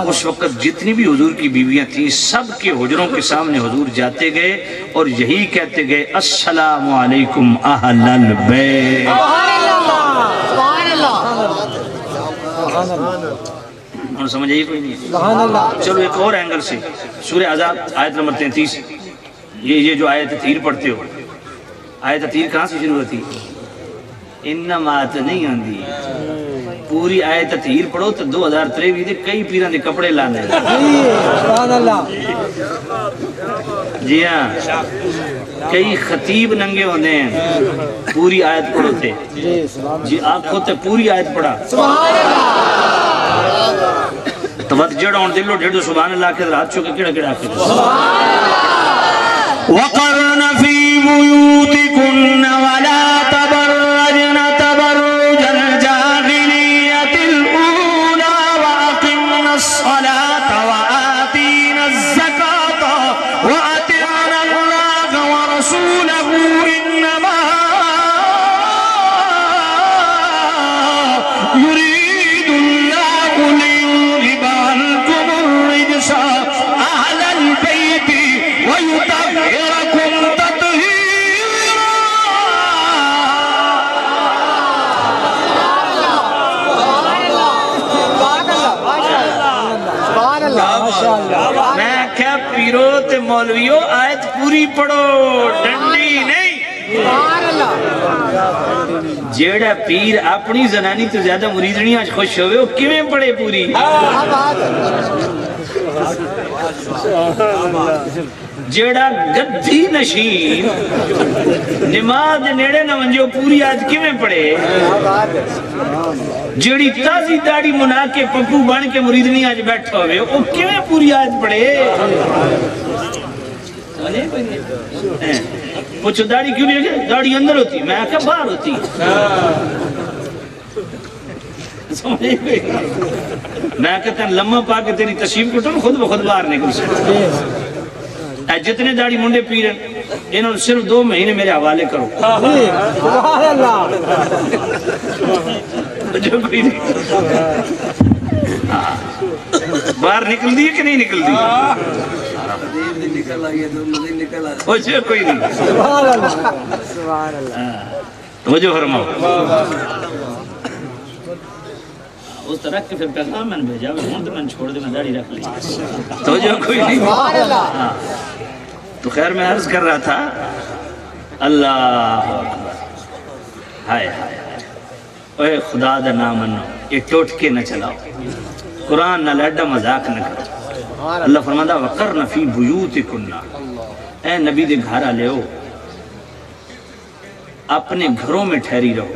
اس وقت جتنی بھی حضور کی بیویاں تھیں سب کے حجروں کے سامنے حضور جاتے گئے اور یہی کہتے گئے السلام علیکم اہل البیت سبحان اللہ اور سمجھ آئیے کوئی نہیں سبحان اللہ چلو ایک اور اینگل سے سورہ عذاب آیت نمبر 33 یہ جو آیت تیر پڑھتے ہو آیت تیر کہاں سے شروع ہوتی انما تو نہیں آندی پوری آیت تیر پڑھو تو 2023 دے کئی پیران دے کپڑے لانے سبحان اللہ جی ہاں کئی خطیب ننگے ہوندے ہیں پوری آیت پڑھو تے جی آنکھوں تے پوری آیت پڑھا سبحان اللہ تو بات جڑا ہون دلو ڈھڑ دو سبحان اللہ کے رات چو کے کڑا کڑا کے وَقَرْنَ فِي بُيُوتِكُنَّ وَلَا تَبَرَّجْنَ تَبَرُّجَ الْجَاهِلِيَّةِ الْأُولَى وَأَقِمْنَ الصَّلَاةَ وَآتِينَ الزَّكَاةَ وَأَطِعْنَ اللَّهَ وَرَسُولَهُ إِنَّمَا يُرِيدُ اللَّهُ لِيُذْهِبَ عَنكُمُ الرِّجْسَ أَهْلَ الْبَيْتِ وَيُطَهِّرَكُمْ تَطْهِيرًا سبحان اللہ ماشاءاللہ میں کیا پیرو تے مولویو آیت پوری پڑھو ڈنڈی نہیں سبحان اللہ جیڑا پیر اپنی زنانی تو زیادہ مریدنی آج خوش ہوئے وہ کیویں پڑھے پوری جیڑا گدھی نشین نماز نیڑے نہ ونجو پوری آج کیویں پڑھے جیڑی تازی داڑی منا کے پپو بن کے مریدنی آج بیٹھا ہوئے وہ کیویں پوری آج پڑھے پوچھو داڑی کیوں نہیں ہوگی داڑی اندر ہوتی میں کہا باہر ہوتی سمجھے کوئی میں کہتا ہوں لمحہ پا کے تیری تشریف کٹو خود بخود باہر نکل سکتے جتنے داڑی منڈے پیرن انہوں نے صرف 2 مہینے میرے حوالے کرو سبحان اللہ جو کوئی نہیں باہر نکل دی کہ نہیں نکل دی جو کوئی نہیں سبحان اللہ سبحان اللہ توجہ فرماؤ اس طرح کے پھر کہا میں نے بھیجا ہوں تو میں نے چھوڑ دے میں داڑھی رکھ لی توجہ کوئی نہیں سبحان اللہ تو خیر میں عرض کر رہا تھا اللہ اکبر ہائے ہائے اے خدا دا نام منو یہ ٹوٹ کے نہ چلاؤ قرآن نہ لڈا مذاق نہ کرو اللہ فرماتا وَقَرْنَ فِي بُيُوتِكُنَّ اے نبی دے گھارا لے ہو اپنے گھروں میں ٹھہری رہو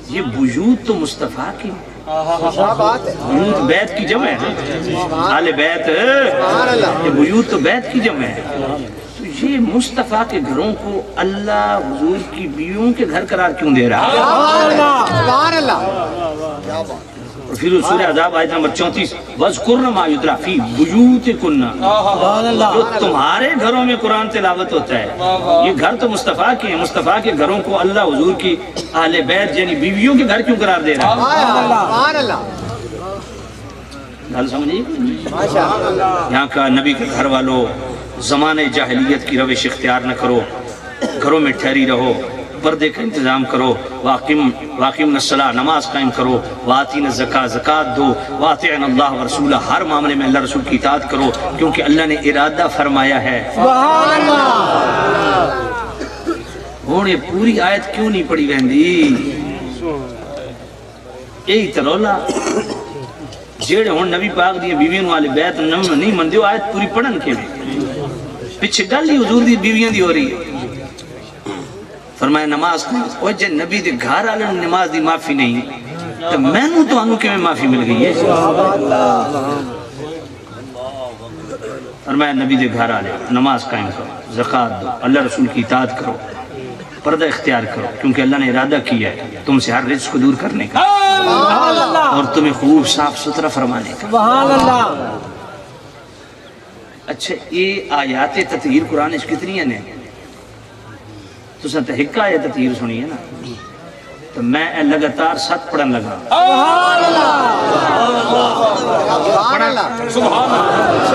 یہ بیوت تو مصطفیٰ کی بیوت بیت کی جمع ہے آل بیت یہ بیوت تو بیت کی جمع ہے تو یہ مصطفیٰ کے گھروں کو اللہ حضور کی بیویوں کے گھر قرار کیوں دے رہا ہے سبحان اللہ اور پھر سورہ عذاب آیت نمبر 34 وَذْكُرْنَ مَا يُتْلَى فِي بُيُوتِكُنَّ جو تمہارے گھروں میں قرآن تلاوت ہوتا ہے یہ گھر تو مصطفیٰ کے ہیں مصطفیٰ کے گھروں کو اللہ حضور کی اہل بیت یعنی بیویوں کے گھر کیوں قرار دے رہا ہے سبحان اللہ گل سمجھئے یہاں کا نبی کے گھر والوں زمانے جاہلیت کی روش اختیار نہ کرو گھروں میں ٹھہری رہو پردے کا انتظام کرو واقیم الصلاۃ نماز قائم کرو واتین الزکاۃ زکات دو واطعن اللہ ورسولہ ہر معاملے میں اللہ رسول کی اطاعت کرو کیونکہ اللہ نے ارادہ فرمایا ہے سبحان اللہ انہیں پوری آیت کیوں نہیں پڑھی ویندی یہی ترولا جیڑے ہون نبی پاک دی بیویوں والے بیت نہیں مندے آیت پوری پڑھن کے پیچھے گل ہی حضور دی بیویاں دی ہو رہی ہے فرمایا نماز وہ جے نبی دے گھر والے نماز دی معافی نہیں تو میں نو تو انو کے میں معافی مل گئی ہے فرمایا نبی دے گھر والے نماز قائم کرو زکات دو اللہ رسول کی اطاعت کرو پردہ اختیار کرو کیونکہ اللہ نے ارادہ کیا ہے تم سے ہر رزق کو دور کرنے کا اور تمہیں خوب صاف ستھرا فرمانے کا سبحان اللہ اچھا یہ آیات تطہیر قرآن اس کتنی ہیں تو سن تحقہ آیت تطہیر سنی ہے نا تو میں لگاتار 7 پڑھن لگا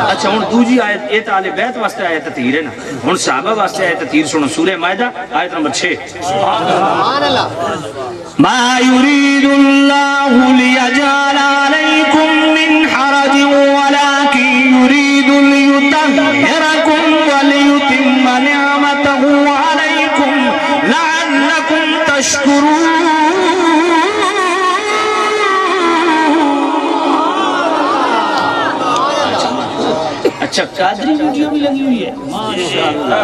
اچھا ہن دوجی آیت ایت آل بیت واسطے آیت تطہیر ہے نا ہن صحابہ واسطے آیت تطہیر سنو سورہ مائدہ آیت نمبر 6 سبحان اللہ ما يريد الله ليجعل عليكم من حرج ولكن يريد ليطهركم وليتم نعمته عليكم لعلكم تشكرون اچھا قادری ویڈیو بھی لگی ہوئی ہے ماشاءاللہ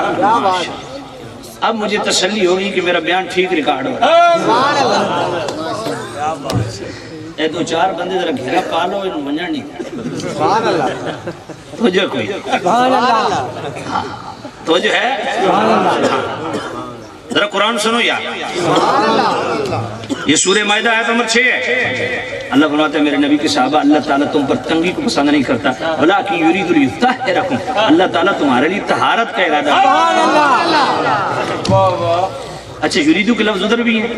اب مجھے تسلی ہوگی کہ میرا بیان ٹھیک ریکارڈ ہو اے 2-4 بندے ذرا گھیرا پالو انہوں منجر نہیں سبحان اللہ تو جو کوئی سبحان اللہ تو جو ہے ذرا قرآن سنو یا یہ سورہ مائدہ آیت نمبر 6 ہے اللہ فرماتا ہے میرے نبی کے صحابہ اللہ تعالیٰ تم پر تنگی کو پسند نہیں کرتا وَلَٰكِن يُرِيدُ لِيُطَهِّرَكُمْ اللہ تعالیٰ تمہارے لیے طہارت کا ارادہ اچھا یریدو کے لفظ ادھر بھی ہیں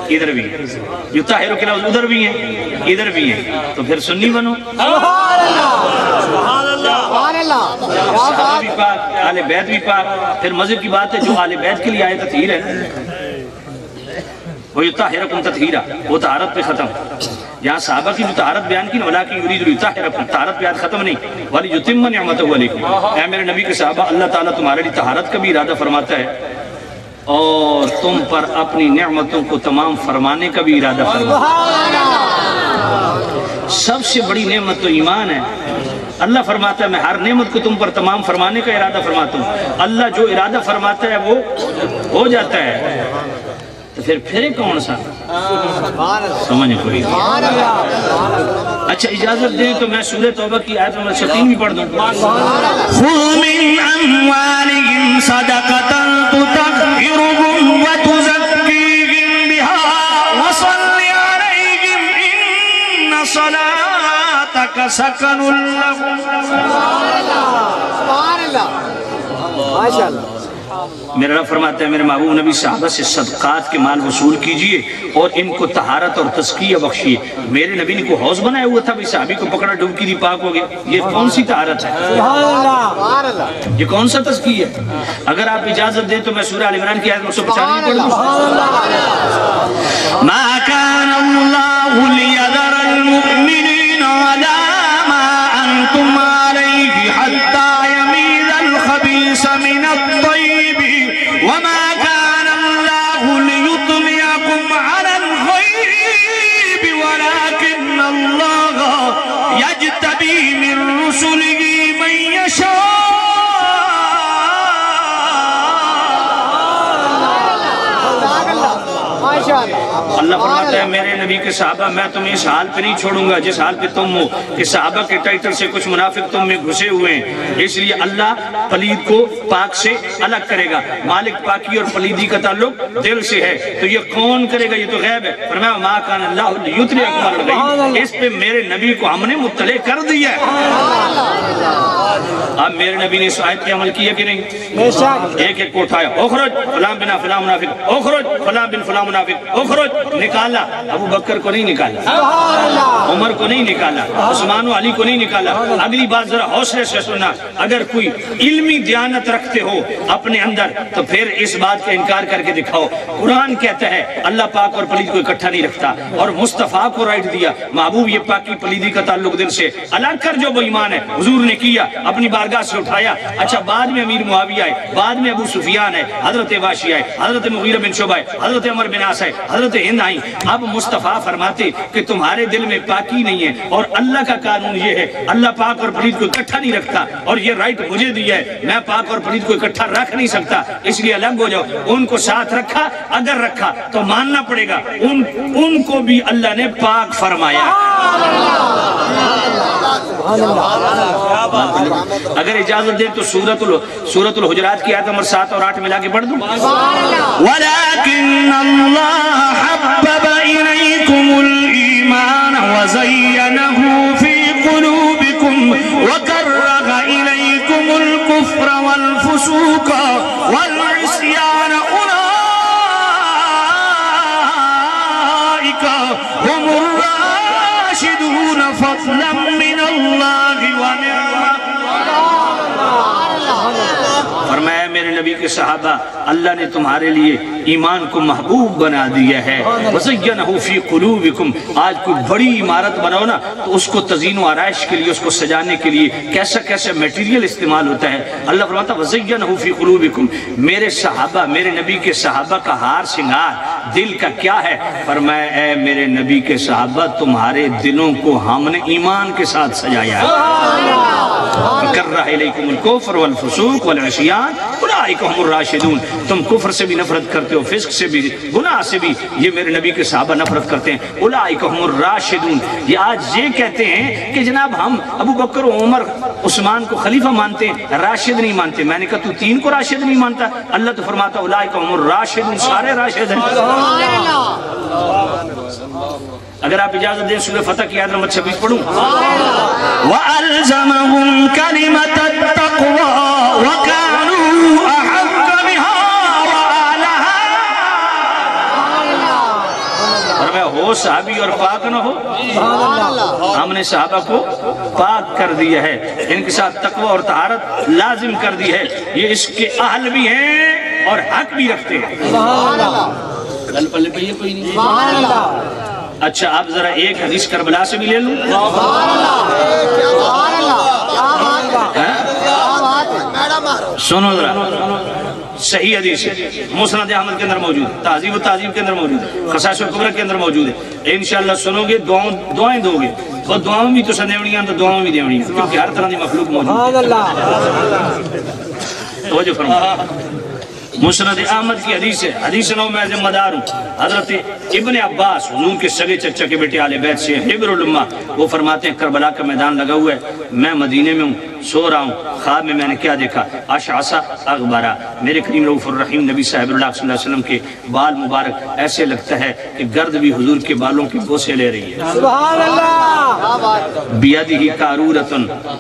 ادھر بھی ہیں یطہرو کے لفظ ادھر بھی ہیں ادھر بھی ہیں تو پھر سنی بنو سبحان اللہ صحابہ بھی پاک آل بیت بھی پاک پھر مذہب کی بات ہے جو آل بیت کے لیے آئے تطہیر ہے وہ یطہرکم تطہیرا وہ طہارت پہ ختم یہاں صحابہ کی جو طہارت بیان کی وَلَٰكِن يُرِيدُ لِيُطَهِّرَكُمْ طہارت پہ آیت ختم نہیں وَلِيُتِمَّ نِعْمَتَهُ عَلَيْكُمْ اے میرے نبی کے صحابہ اللہ تعالیٰ تمہارے لیے طہارت کا بھی ارادہ فرماتا ہے اور تم پر اپنی نعمتوں کو تمام فرمانے کا بھی ارادہ فرماتا ہے سب سے بڑی نعمت تو ایمان ہے اللہ فرماتا ہے میں ہر نعمت کو تم پر تمام فرمانے کا ارادہ فرماتا ہوں اللہ جو ارادہ فرماتا ہے وہ ہو جاتا ہے تو پھر کون سا سمجھ کوئی اچھا اجازت دیں تو میں سورہ توبہ کی آیت نمبر 36 بھی پڑھ دوں خُذْ مِنْ أَمْوَالِهِمْ صَدَقَةً تُطَهِّرُهُمْ وَتُزَكِّيهِمْ بِهَا وَصَلِّ عَلَيْهِمْ إِنَّ صَلَاتَكَ سَكَنٌ لَهُمْ سبحان اللہ ماشاءاللہ میرا رب فرماتا ہے میرے محبوب نبی صحابہ سے صدقات کے مال وصول کیجئے اور ان کو طہارت اور تزکیہ بخشیے میرے نبی نے کو حوض بنایا ہوا تھا صحابی کو پکڑا ڈبکی دی پاک ہو گیا یہ کون سی طہارت ہے سبحان اللہ یہ کون سا تزکیہ ہے اگر آپ اجازت دیں تو میں سورہ آل عمران کی آیت 195 پڑھ دوں ما كان الله ليذر المؤمنين على ما أنتم عليه حتى يميز الخبيث من الطيب وما كان الله ليطلعكم على الغيب ولكن الله يجتبي من رسله من يشاء اللہ فرماتا ہے میرے نبی کے صحابہ میں تمہیں اس حال پہ نہیں چھوڑوں گا جس حال پہ تم ہو کہ صحابہ کے ٹائٹل سے کچھ منافق تم میں گھسے ہوئے ہیں اس لیے اللہ پلید کو پاک سے الگ کرے گا مالک پاکی اور پلیدی کا تعلق دل سے ہے تو یہ کون کرے گا یہ تو غیب ہے فرمایا ما کان اللہ لیطلعکم علی الغیب اس پہ میرے نبی کو ہم نے مطلع کر دیا ہے اب میرے نبی نے اس آیت پہ عمل کیا کہ نہیں ایک ایک کو اٹھایا اخرج فلاں بنا فلاں منافق اخرج فلاں بن فلاں منافق اخرج نکالا ابو بکر کو نہیں نکالا عمر کو نہیں نکالا عثمان و علی کو نہیں نکالا اگلی بات ذرا حوصلے سے سننا اگر کوئی علمی دیانت رکھتے ہو اپنے اندر تو پھر اس بات کا انکار کر کے دکھاؤ قرآن کہتا ہے اللہ پاک اور پلید کو اکٹھا نہیں رکھتا اور مصطفیٰ کو رائٹ دیا محبوب یہ پاکی پلیدی کا تعلق دل سے الگ کر جو بے ایمان ہے حضور نے کیا اپنی بارگاہ سے اٹھایا اچھا بعد میں امیر معاویہ آئے بعد میں ابو سفیان ہے حضرت واشی آئے حضرت مغیرہ بن شعبہ آئے حضرت عمر بن عاص آئے حضرت ہند آئی اب اب مصطفیٰ فرماتے کہ تمہارے دل میں پاکی نہیں ہے، اور اللہ کا قانون یہ ہے اللہ پاک اور پلید کو اکٹھا نہیں رکھتا، اور یہ رائٹ مجھے دیا ہے میں پاک اور پلید کو اکٹھا رکھ نہیں سکتا، اس لیے الگ ہو جاؤ۔ ان کو ساتھ رکھا، اگر رکھا تو ماننا پڑے گا ان کو بھی اللہ نے پاک فرمایا۔ اگر اجازت دے تو سورۃ الحجرات کی آیت نمبر 7 اور 8 ملا کے پڑھ دوں۔ وَلَكِنَّ اللَّهَ حَبَّبَ إِلَيْكُمُ الْإِيمَانَ وَزَيَّنَهُ فِي قُلُوبِكُمْ وَكَرَّهَ إِلَيْكُمُ الْكُفْرَ وَالْفُسُوقَ وَالْعِصْيَانَ أُولَئِكَ هُمُ الرَّاشِدُونَ فَضْلًا مِّنَ اللَّهِ وَنِعْمَةً۔ فرمایا میرے نبی کے صحابہ، اللہ نے تمہارے لیے ایمان کو محبوب بنا دیا ہے۔ وَزَيَّنَهُ فِي قُلُوبِكُمْ، آج کوئی بڑی عمارت بناؤ نا تو اس کو تزئین و آرائش کے لیے، اس کو سجانے کے لیے کیسا کیسا میٹیریل استعمال ہوتا ہے۔ اللہ فرماتا وَزَيَّنَهُ فِي قُلُوبِكُمْ، میرے صحابہ، میرے نبی کے صحابہ کا ہار سنگار دل کا کیا ہے؟ فرمایا اے میرے نبی کے صحابہ، تمہارے دلوں کو ہم نے ایمان کے ساتھ سجایا ہے۔ وَكَرَّهَ إِلَيْكُمُ الْكُفْرَ وَالْفُسُوقَ وَالْعِصْيَانَ أُولَئِكَ هُمُ الرَّاشِدُونَ۔ تم کفر سے بھی نفرت کرتے ہو، فسق سے بھی، گناہ سے بھی، یہ میرے نبی کے صحابہ نفرت کرتے ہیں۔ أُولَئِكَ هُمُ الرَّاشِدُونَ۔ یہ آج یہ کہتے ہیں کہ جناب ہم ابو بکر و عمر عثمان کو خلیفہ مانتے ہیں، راشد نہیں مانتے۔ میں نے کہا تو تین کو راشد نہیں مانتا؟ اللہ تو فرماتا أُولَئِكَ هُمُ الرَّاشِدُونَ، سارے راشد ہیں۔ اگر آپ اجازت دیں سورہ فتح کی آیت نمبر 26 پڑھوں۔ وَأَلْزَمَهُمْ كَلِمَةَ التَّقْوَى وَكَانُوا أَحَقَّ بِهَا وَأَهْلَهَا۔ فرمایا ہو صحابی اور پاک نہ ہو، ہم نے صحابہ کو پاک کر دیا ہے، ان کے ساتھ تقوی اور طہارت لازم کر دی ہے، یہ اس کے اہل بھی ہیں اور حق بھی رکھتے ہیں۔ گل پلے پہ یہ کوئی نہیں۔ اچھا آپ ذرا ایک حدیث کربلا سے بھی لے لوں۔ سنو ذرا، صحیح حدیث ہے، مسند احمد کے اندر موجود ہے، تہذیب و تہذیب کے اندر موجود ہے، خصائص الکبریٰ کے اندر موجود ہے۔ انشاءاللہ سنو گے، دعائیں دو گے، اور دعاؤں بھی تو سنیوڑیاں تو دعاؤں بھی دیوڑیاں، کیونکہ ہر طرح کی مخلوق موجود ہے۔ توجہ فرمائیں، مسند احمد کی حدیث ہے، حدیث نو میں ذمہ دار ہوں۔ حضرت ابن عباس حضور کے سگے چچا کے بیٹے آل بیت سے حبر الامہ، وہ فرماتے ہیں کربلا کا میدان لگا ہوا ہے، میں مدینے میں ہوں، سو رہا ہوں، خواب میں نے کیا دیکھا؟ اشعثا اغبرا، میرے کریم رؤوف الرحیم نبی صاحب اللہ صلی اللہ علیہ وسلم کے بال مبارک ایسے لگتا ہے کہ گرد بھی حضور کے بالوں کی بوسے لے رہی ہے۔ سبحان اللہ۔ بیدہ قارورۃ،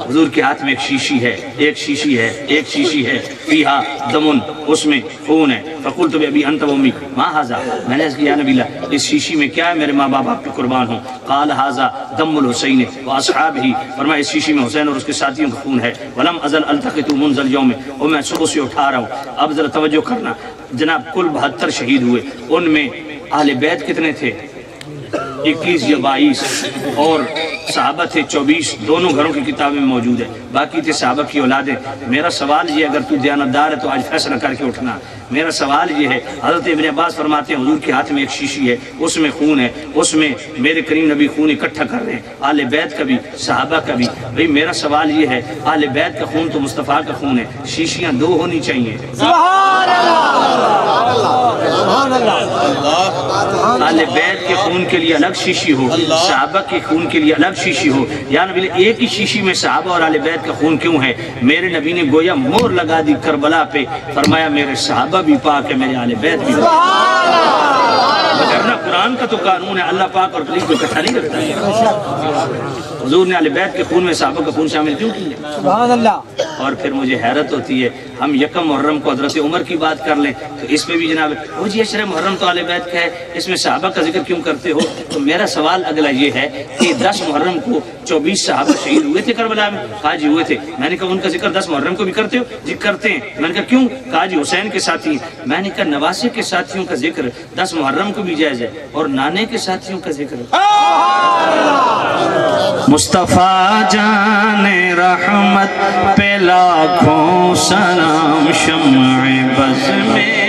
حضور کے ہاتھ میں ایک شیشی ہے، ایک شیشی ہے، فیہا دمن، اس میں خون ہے۔ فقلت بأبی انت و امی ما ھذا، میں نے کہا یا نبی اللہ اس شیشی میں کیا ہے؟ میرے ماں باپ آپ کے قربان ہوں۔ قال ھذا دم الحسین واصحابہ، فرمایا اس شیشی میں حسین اور اس کے ساتھیوں کا خون ہے۔ ولم ازل التقط منذ اليوم، اور میں صبح سے اٹھا رہا ہوں۔ اب ذرا توجہ کرنا جناب، کل 72 شہید ہوئے، ان میں اہل بیت کتنے تھے؟ 21 یا 22، اور صحابہ تھے 24، دونوں گھروں کی کتابیں موجود ہے، باقی تھے صحابہ کی اولادیں۔ میرا سوال یہ، اگر تو دیانتدار ہے تو آج فیصلہ کر کے اٹھنا۔ میرا سوال یہ ہے، حضرت ابن عباس فرماتے ہیں حضور کے ہاتھ میں ایک شیشی ہے، اس میں خون ہے، اس میں میرے کریم نبی خون اکٹھا کر رہے ہیں، آل بیت کا بھی، صحابہ کا بھی۔ بھئی میرا سوال یہ ہے، آل بیت کا خون تو مصطفیٰ کا خون ہے، شیشیاں 2 ہونی چاہیے۔ سبحان اللہ۔ آل بیت کے خون کے لیے الگ شیشی ہو، صحابہ کے خون کے لیے الگ شیشی ہو، یا نبی ایک ہی شیشی میں صحابہ اور آل بیت کا خون کیوں ہے؟ میرے نبی نے گویا مور لگا دی کربلا پہ، فرمایا میرے صحابہ بھی پاک ہے، میرے آل بیت بھی پاک ہے۔ وگرنہ قرآن کا تو قانون ہے اللہ پاک اور پلیت کو اکٹھا نہیں رکھتا ہے۔ حضور نے آل بیت کے خون میں صحابہ کا خون شامل کیوں کیا؟ سبحان اللہ۔ اور پھر مجھے حیرت ہوتی ہے، ہم یکم محرم کو حضرت عمر کی بات کر لیں تو اس پہ بھی جناب وہ جی اشرے محرم تو آل بیت کا ہے، اس میں صحابہ کا ذکر کیوں کرتے ہو؟ تو میرا سوال اگلا یہ ہے کہ 10 محرم کو 24 صحابہ شہید ہوئے تھے کربلا میں، کہا جی ہوئے تھے۔ میں نے کہا ان کا ذکر 10 محرم کو بھی کرتے ہو؟ جی کرتے ہیں۔ میں نے کہا کیوں؟ کہا جی حسین کے ساتھی ہیں۔ میں نے کہا نواسے کے ساتھیوں کا ذکر 10 محرم کو بھی جائز ہے، اور نانے کے ساتھیوں کا ذکر مصطفیٰ جان رحمت پہ لاکھوں سلام، شمع بز میں